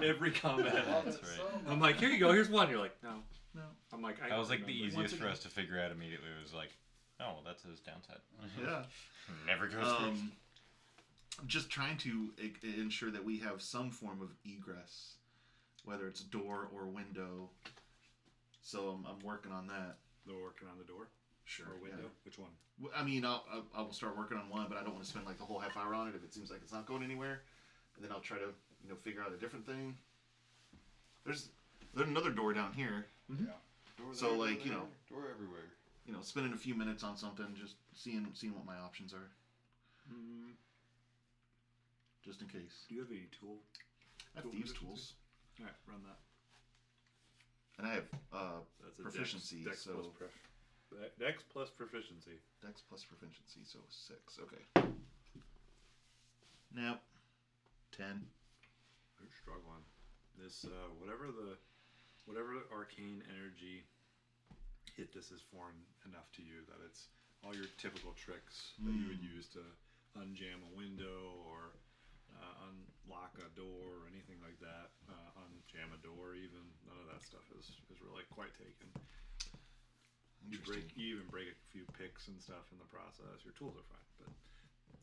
Every combat. That's right. I'm like, here you go. Here's one. You're like, no. No. I'm like, I That was don't like the remember. easiest for us to figure out immediately. It was like, oh, well, that's his downside. Yeah. Never goes first. I'm just trying to ensure that we have some form of egress, whether it's a door or window. So I'm working on that. They're working on the door Sure. or window. Which one? I mean, I will start working on one, but I don't want to spend like the whole half hour on it if it seems like it's not going anywhere. And then I'll try to figure out a different thing. There's another door down here. Yeah. So, like, door everywhere. Spending a few minutes on something, just seeing what my options are, just in case. Do you have any tool? I have Tool thieves' proficiency? tools, All right, run that. and I have That's a proficiency. Dex so plus Dex plus proficiency. Dex plus proficiency, so 6. Okay. Now, 10. You're struggling. This whatever the arcane energy hit this is foreign enough to you that it's all your typical tricks that you would use to unjam a window or unlock a door or anything like that. Unjam a door even. None of that stuff is really quite taken. You even break a few picks and stuff in the process. Your tools are fine, but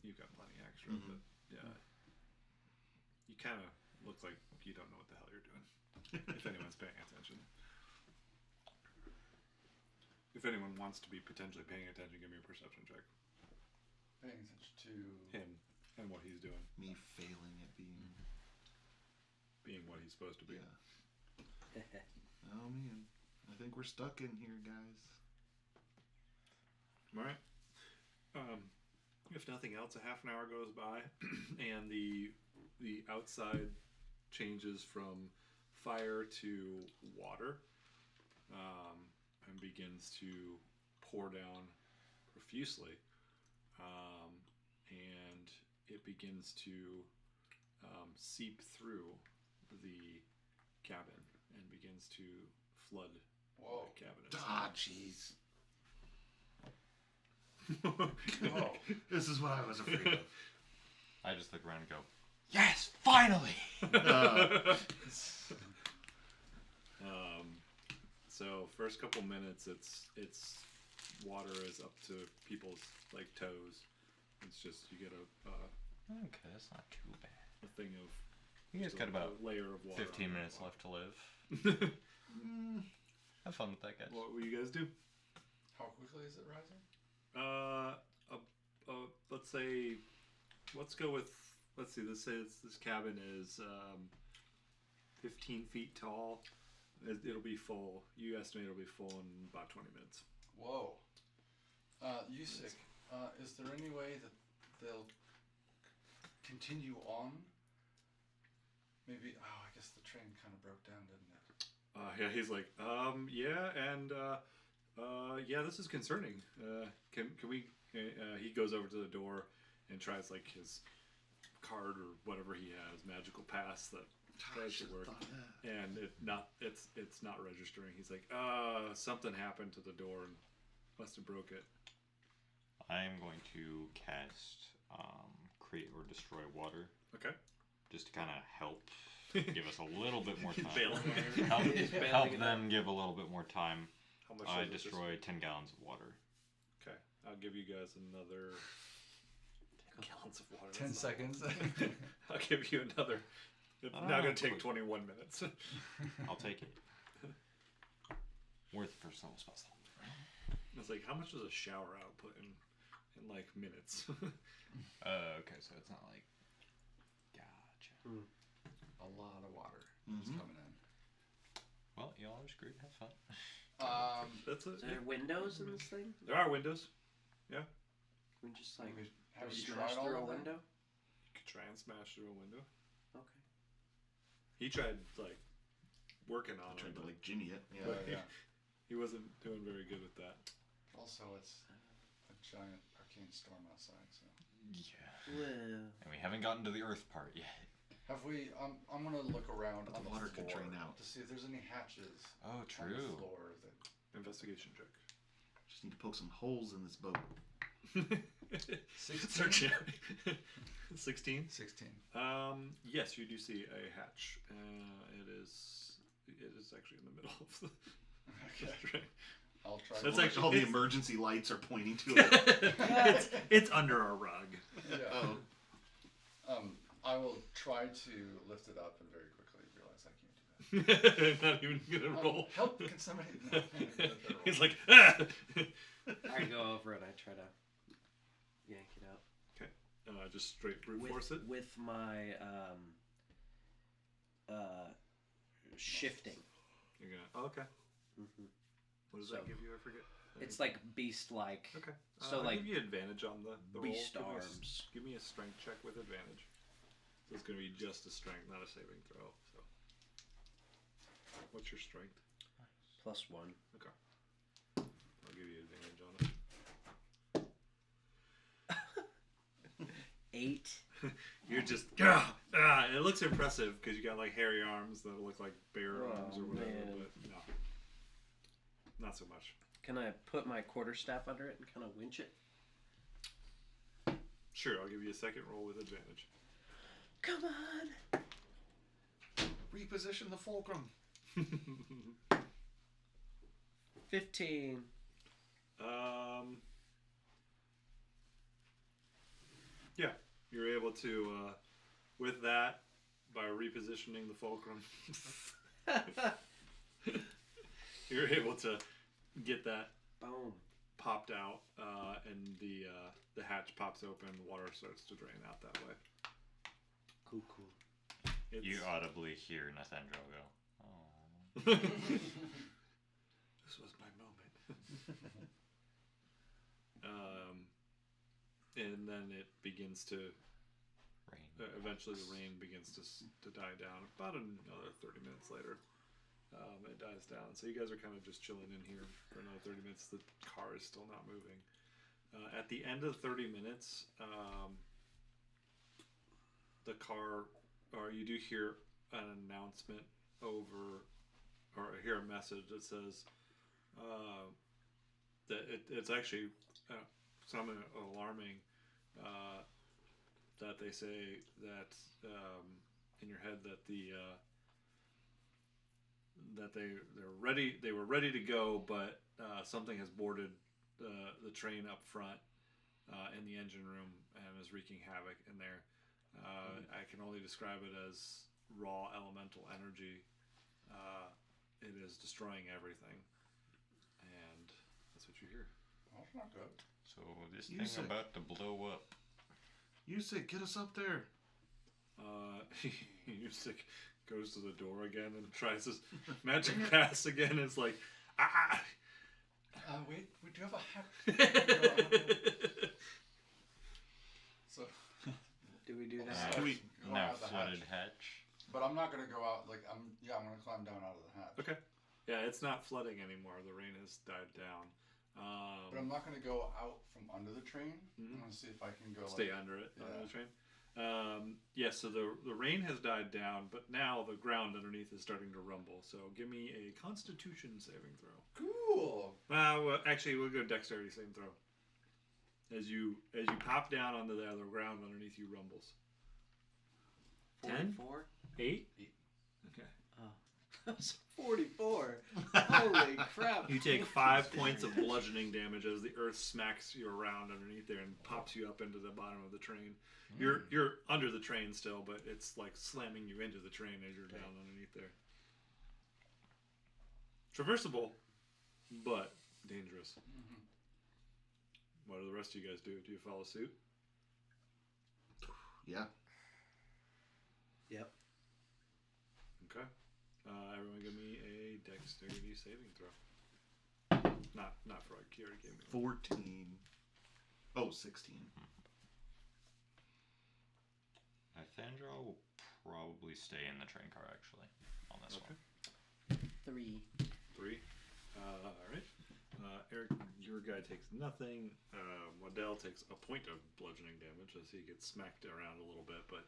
you've got plenty extra. But yeah, you kind of look like you don't know what the hell you're doing. If anyone's paying attention. If anyone wants to be potentially paying attention, give me a perception check. Paying attention to Him and what he's doing. Me failing at Being what he's supposed to be. Yeah. Oh man, I think we're stuck in here, guys. Alright. If nothing else, a half an hour goes by and the outside changes from fire to water and begins to pour down profusely, and it begins to seep through the cabin and begins to flood Whoa. the cabin itself. Ah, jeez. Oh. This is what I was afraid of. I just look around and go, yes, finally! So first couple minutes, it's water is up to people's like toes. It's just you get Okay, that's not too bad. a thing of You guys just got a about layer of water. 15 minutes left to live. Have fun with that, guys. What will you guys do? How quickly is it rising? Let's say, let's go with. Let's see. Let's say this cabin is 15 feet tall. It'll be full. You estimate it'll be full in about 20 minutes. Whoa. Yusik, is there any way that they'll continue on? Maybe. Oh, I guess the train kind of broke down, didn't it? Yeah, he's like, yeah, and yeah, this is concerning. Can we? He goes over to the door and tries like his card or whatever he has, magical pass that tries to work, and it's not registering. He's like, something happened to the door and must have broke it. I'm going to cast Create or Destroy Water. Okay. Just to kind of help give us a little bit more time. Bailing. Help them give a little bit more time. How much? I does it destroy 10 gallons of water. Okay, I'll give you guys another gallons of water. 10 that's not- seconds. I'll give you another. It's Ah, now going to take quick. 21 minutes. I'll take it. Worth the first level spell slot. It's like, how much does a shower output in like minutes? Okay, so it's not like. Gotcha. A lot of water is Mhm. coming in. Well, y'all are screwed. Have fun. That's it. Is there windows in this thing? There are windows. Can we just like Have you smash tried all through a of them? window? You could try and smash through a window. Okay. He tried like working on I it. tried to but like Ginny it. Yeah. But, yeah. He wasn't doing very good with that. Also, it's a giant arcane storm outside. So Yeah. Well, And we haven't gotten to the Earth part yet. have we? I'm gonna look around But on the the water floor could drain out. to see if there's any hatches Oh, on the true. floor that. Investigation check. Just need to poke some holes in this boat. 16. 16. 16. Yes, you do see a hatch. It is actually in the middle of the Okay. train. I'll try. That's to- actually- all the it's- emergency lights are pointing to it. it's under a rug. Yeah. Oh, I will try to lift it up and very quickly realize I can't do that. Not even gonna roll. Help! Can somebody? No, I'm not gonna roll. He's like, ah! I go over and I try to yank it out Just straight brute force it. with my shifting. You're gonna. Oh, okay. Mm-hmm. What does So- that give you? I forget. It's like beast-like. Okay. So, I'll like, give you advantage on the roll. beast Give me a- arms. Give me a strength check with advantage. So it's gonna be just a strength, not a saving throw. So. What's your strength? +1. Okay. I'll give you advantage on it. 8. You're just it looks impressive because you got like hairy arms that look like bear arms or whatever, man. but no, not so much. Can I put my quarterstaff under it and kind of winch it? Sure, I'll give you a second roll with advantage. Come on. reposition the fulcrum. 15. Yeah, you're able to with that by repositioning the fulcrum. You're able to get that Boom. popped out, and the hatch pops open. Water starts to drain out that way. Cool, cool. It's, You audibly hear Nathaniel go, oh. This was my moment. And then it begins to Rain. eventually the rain begins to die down. About another 30 minutes later, it dies down. So you guys are kind of just chilling in here for another 30 minutes. The car is still not moving. At the end of 30 minutes, the car, or you do hear an announcement over, or hear a message that says that it's actually something alarming, that they say that in your head that that they were ready to go, but something has boarded the train up front in the engine room and is wreaking havoc in there. I can only describe it as raw elemental energy. It is destroying everything, and that's what you hear. Well, that's not good. So this You thing said- about to blow up. Yusik, get us up there. Yusik goes to the door again and tries his magic pass again. It's like, ah! We do have a hat. So, Do we do Well, that? Can we- go Now out the flooded hatch. hatch. But I'm not gonna go out. Like I'm gonna climb down out of the hatch. Okay. Yeah, it's not flooding anymore. The rain has died down. But I'm not gonna go out from under the train. Mhm. I'm gonna see if I can go. Stay like, under it, under yeah. the train. Yes, so the rain has died down, but now the ground underneath is starting to rumble. So give me a Constitution saving throw. Cool. Well, actually, we'll go Dexterity saving throw. As you pop down onto the other ground underneath you rumbles. 10? 44? 8? Eight. Okay. Oh. That was 44. All Holy crap! You take 5 points of bludgeoning damage as the earth smacks you around underneath there and pops you up into the bottom of the train. You're under the train still, but it's like slamming you into the train as you're down underneath there. Traversable, but dangerous. What do the rest of you guys do? Do you follow suit? Yeah. Yep. Okay. Everyone give me a dexterity saving throw. Not Freud. He already gave me one. 14. Oh, 16. Thandra will probably stay in the train car, actually, on this Okay. one. 3. Alright. Eric, your guy takes nothing. Waddell takes a point of bludgeoning damage as he gets smacked around a little bit, but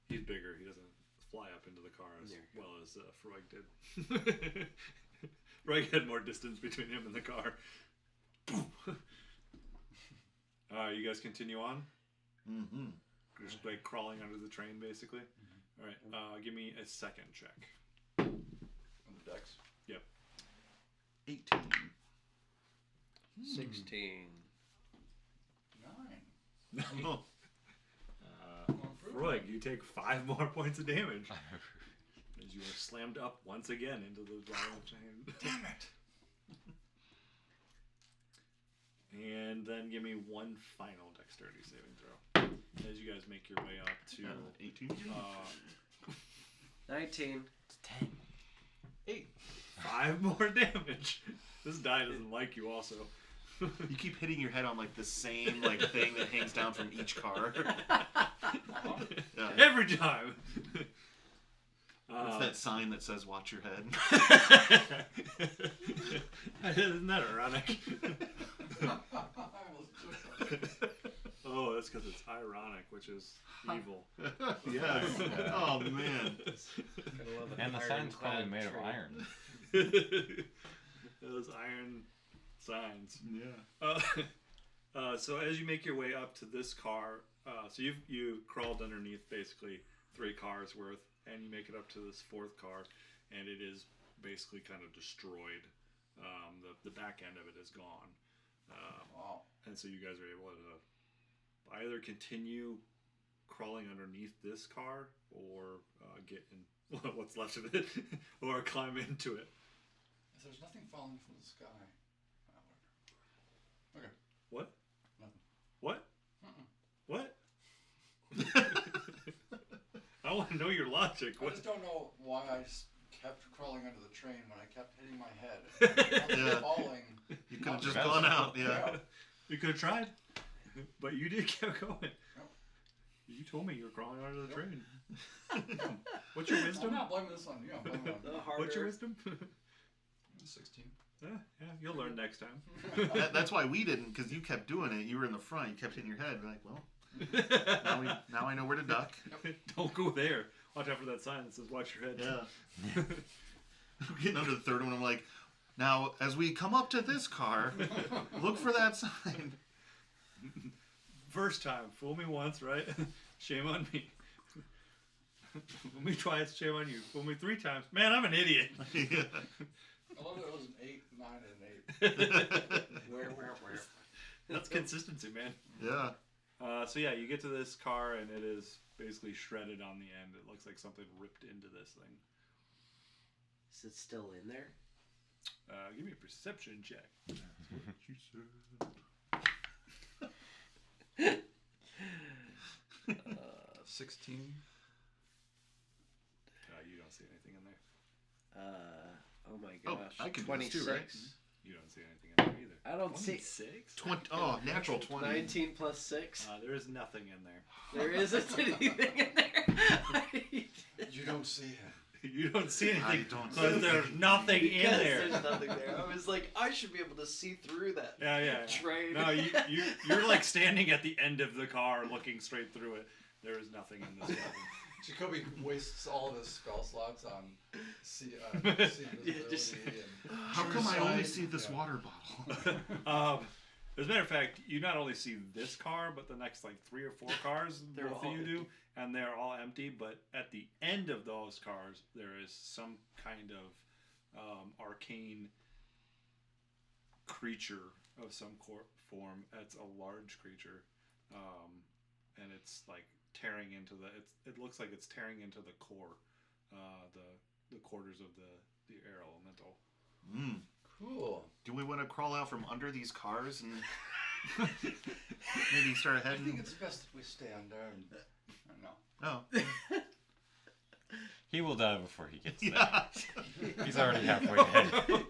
he's bigger. He doesn't fly up into the car as well as Freud did. Freud had more distance between him and the car. You guys continue on? Mm-hmm. Just like crawling under the train, basically? Alright, give me a second check. On the decks. Yep. 18. 16. 9. Oh. Freud, you take 5 more points of damage as you are slammed up once again into the bottom of the train. Damn it! And then give me one final dexterity saving throw as you guys make your way up to 18. 19. 8. 5 more damage. This die doesn't like you also. You keep hitting your head on like the same like thing that hangs down from each car. Yeah. Every time. It's that sign that says "Watch your head." Isn't that ironic? Oh, that's because it's ironic, which is evil. Yes. Oh man. And the sign's probably made of iron. Those iron signs. Yeah. So as you make your way up to this car, so you crawled underneath basically 3 cars worth, and you make it up to this 4th car, and it is basically kind of destroyed. The back end of it is gone. Wow. And so you guys are able to either continue crawling underneath this car, or get in what's left of it, or climb into it. If there's nothing falling from the sky. Okay. What? Nothing. What? Mm-mm. What? I want to know your logic. I What? just don't know why I just kept crawling under the train when I kept hitting my head. I was Yeah. falling. You could have just gone out. Yeah. You could have tried, but you did keep going. You told me you were crawling under the train. What's your I'm wisdom? not blaming this on you. I'm blaming it on The harder. What's your wisdom? 16. Yeah, you'll learn next time. That's why we didn't, because you kept doing it. You were in the front. You kept hitting your head. We're like, well, now I know where to duck. Don't go there. Watch out for that sign that says "Watch your head." Yeah. I'm getting under the third one. I'm like, now as we come up to this car, look for that sign. First time, fool me once, right? Shame on me. Fool me twice, shame on you. Fool me 3 times, man, I'm an idiot. Yeah. I love that it was an 8, 9, and 8. Where? That's consistency, man. Yeah. So yeah, you get to this car and it is basically shredded on the end. It looks like something ripped into this thing. Is it still in there? Give me a perception check. 16. You don't see anything in there. Oh my Oh, gosh. I could do this 26. too, right? You don't see anything in there either. I don't see 6. 20. Oh, natural 20. 19 plus 6. There is nothing in there. There isn't anything in there. You don't see him. You don't see anything. I don't see because there's anything. nothing in Because there. there's nothing there. I was like, I should be able to see through that Yeah. train. No, you're like standing at the end of the car looking straight through it. There is nothing in this cabin. Jacoby wastes all of his spell slots on see invisibility just- and How true come I only sight. see this Yeah. water bottle? As a matter of fact, you not only see this car, but the next like 3 or 4 cars, They're both all of you do, empty. and they're all empty. But at the end of those cars, there is some kind of arcane creature of some form. It's a large creature, and it's like tearing into it looks like it's tearing into the core, the quarters of the air elemental. Cool. Do we want to crawl out from under these cars and maybe start I think heading? it's best if we stay under and no. Oh, He will die before he gets yeah. there. He's already halfway dead.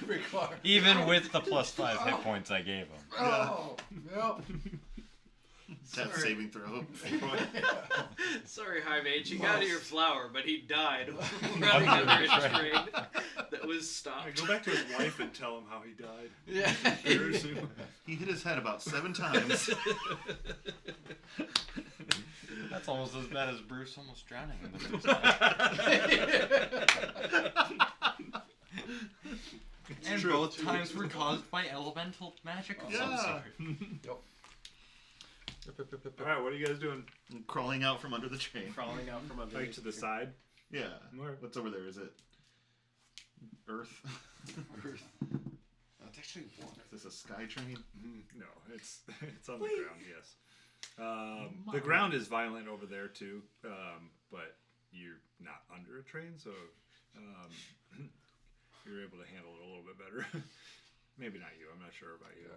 Every car. Even with the +5 hit points I gave him. Oh, yep. Death Sorry. saving throw. Sorry, High Mage, you got your flower, but he died running under a train that was stopped. Go back to his wife and tell him how he died. Yeah. Very soon. He hit his head about 7 times. That's almost as bad as Bruce almost drowning in the first And true. both times were caused by elemental magic of some Yeah. sort. All right, what are you guys doing? Crawling out from under the train. Crawling out from under Like to the side? Yeah. Where? What's over there? Is it Earth? Earth. It's actually warm. Is this a sky train? No, it's on the ground. Yes. The ground is violent over there too, but you're not under a train, so you're able to handle it a little bit better. Maybe not you. I'm not sure about you.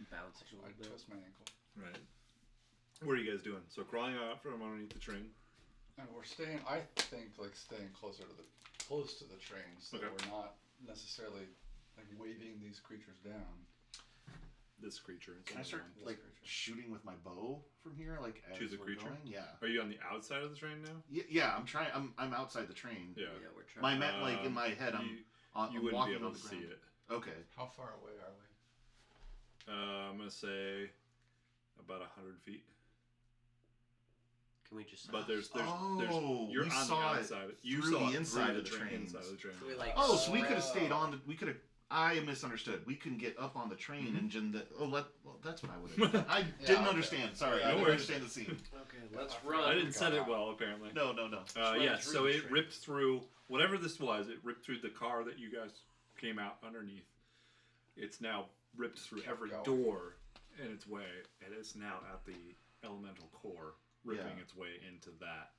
Bouncing a I little bit. twist my ankle. Right. What are you guys doing? So crawling out from underneath the train. And we're staying. I think like staying close to the train, so Okay. we're not necessarily like waving these creatures down. This creature. It's Can I on the start one. like shooting with my bow from here, like as To the we're creature? going? Yeah. Are you on the outside of the train now? Yeah. I'm trying. I'm outside the train. Yeah. Yeah, we're trying. My like in my head, You I'm wouldn't walking be able on to the see ground. it. Okay. How far away are we? I'm gonna say about 100 feet. Can we just? But there's Oh, you're we on saw the it outside. You through saw the it inside through of the trains. inside of the train. we like. Oh, so we could have stayed Oh. on. We could have. I misunderstood. We can get up on the train and well, that's what I would have done. I didn't okay. understand. Sorry, No I didn't worries. understand the scene. Okay, let's I run. I didn't set it well, apparently. No. run Yeah, through so the it train. ripped through whatever this was. It ripped through the car that you guys came out underneath. It's now ripped through Kept every going. door in its way, and it's now at the elemental core, ripping Yeah. its way into that.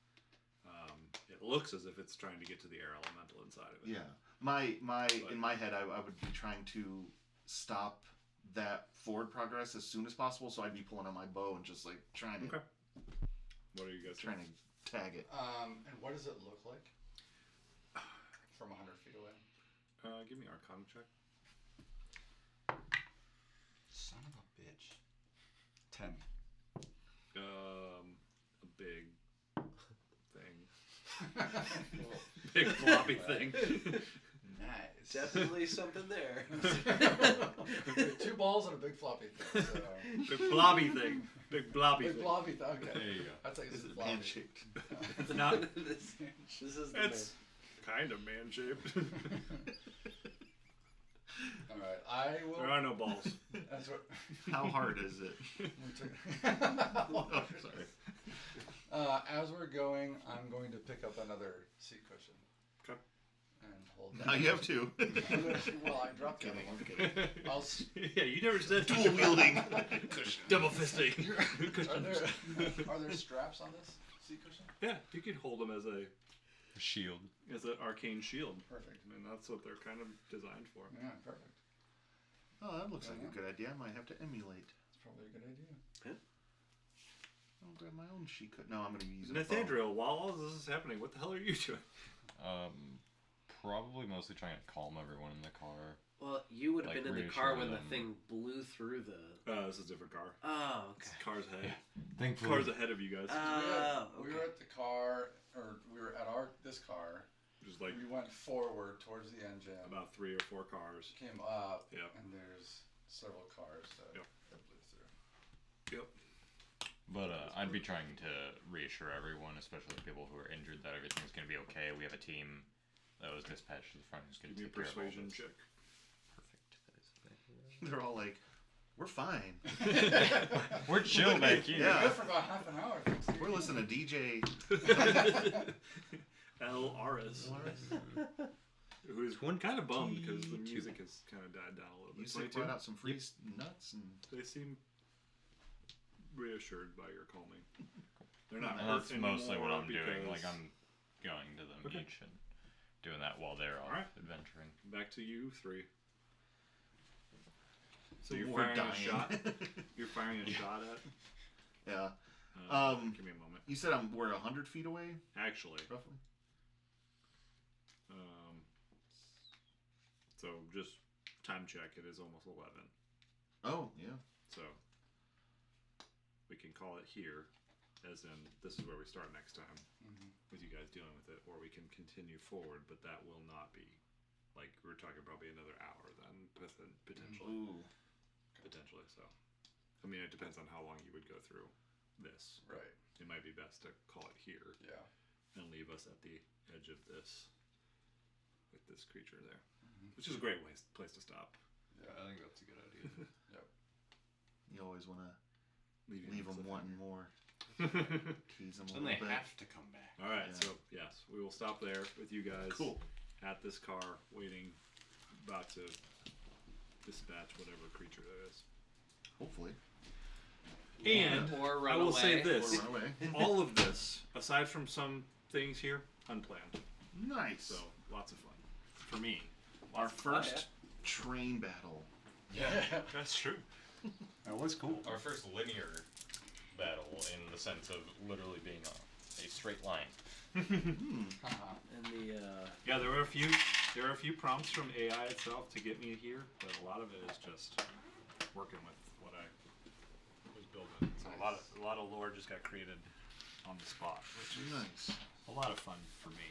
It looks as if it's trying to get to the air elemental inside of it. Yeah, my in my head, I would be trying to stop that forward progress as soon as possible. So I'd be pulling on my bow and just like trying to Okay. What are you guys trying to tag it. And what does it look like from 100 feet away? Give me Arcana check. Son of a bitch. 10. A big thing. Big floppy thing. Nice. Definitely something there. Two balls and a big floppy thing. So. Big blobby thing. Big blobby Big thing. blobby thing. Okay. There you go. I thought you Is said it floppy. man shaped? It's not. this is the It's kind of man shaped. All right. I will. There are no balls. That's what. How hard is it? we took- Oh, sorry. As we're going, I'm going to pick up another seat cushion. Okay. And hold Now you have two. Well, I dropped the other one. I'll. Yeah, you never said Dual wielding. double fisting. Are there straps on this seat cushion? Yeah, you could hold them as an Shield. arcane shield. Perfect. I mean, that's what they're kind of designed for. Yeah, perfect. Oh, that looks like a good idea. I might have to emulate. That's probably a good idea. I'll grab my own sheet cut. No, I'm going to use it. Nathaniel, while all this is happening, what the hell are you doing? Probably mostly trying to calm everyone in the car. Well, you would have Like been in the car when reassure the them. thing blew through the. This is a different car. Oh, This okay. car's ahead. Thankfully. Car's ahead of you guys. We were at the car, or we were at this car. Just like We went forward towards the engine. about 3 or 4 cars. Came up. Yep. And there's several cars that Yep. blew through. Yep. But I'd be trying to reassure everyone, especially people who are injured, that everything's going to be okay. We have a team that was dispatched to the front who's going Give to me a take care of all persuasion this. check. Perfect. That is exactly They're all like, we're fine. right. We're chill back here. Yeah. Good for about half an hour. Thanks to We're you. listening to DJ. L. Aris, who's kind of bummed because the music has kind of died down a little You bit. said 22? brought out some free nuts and They seem reassured by your calming. They're not And hurt that's mostly what anymore I'm doing. Like because- I'm going to the Okay. beach and doing that while they're off Alright. adventuring. Back to you three. So you're we're firing dying. a shot. You're firing a shot at. Yeah. Give me a moment. You said we're 100 feet away, Actually, roughly. so just time check. It is almost 11. Oh yeah. So we can call it here, as in this is where we start next time with you guys dealing with it, or we can continue forward, but that will not be like we're talking probably another hour then potentially. Ooh. Potentially. So I mean, it depends on how long you would go through this. Right. It might be best to call it here Yeah. and leave us at the edge of this with this creature there, which is a great place to stop. Yeah. I think that's a good idea. You always want to Leave leave them them wanting more. Tease them a Then little they bit. have to come back. All right, Yeah. so yes, we will stop there with you guys. Cool. At this car, waiting, about to dispatch whatever creature that is. Hopefully. And Or run I will away. say this: Or run away. all of this, aside from some things here, unplanned. Nice. So lots of fun for me. Our first train battle. Yeah. That's true. That was cool. Our first linear battle in the sense of literally being a straight line. Haha. And the Yeah, there were a few prompts from AI itself to get me here, but a lot of it is just working with what I was building. So a lot of lore just got created on the spot, which is Nice. a lot of fun for me.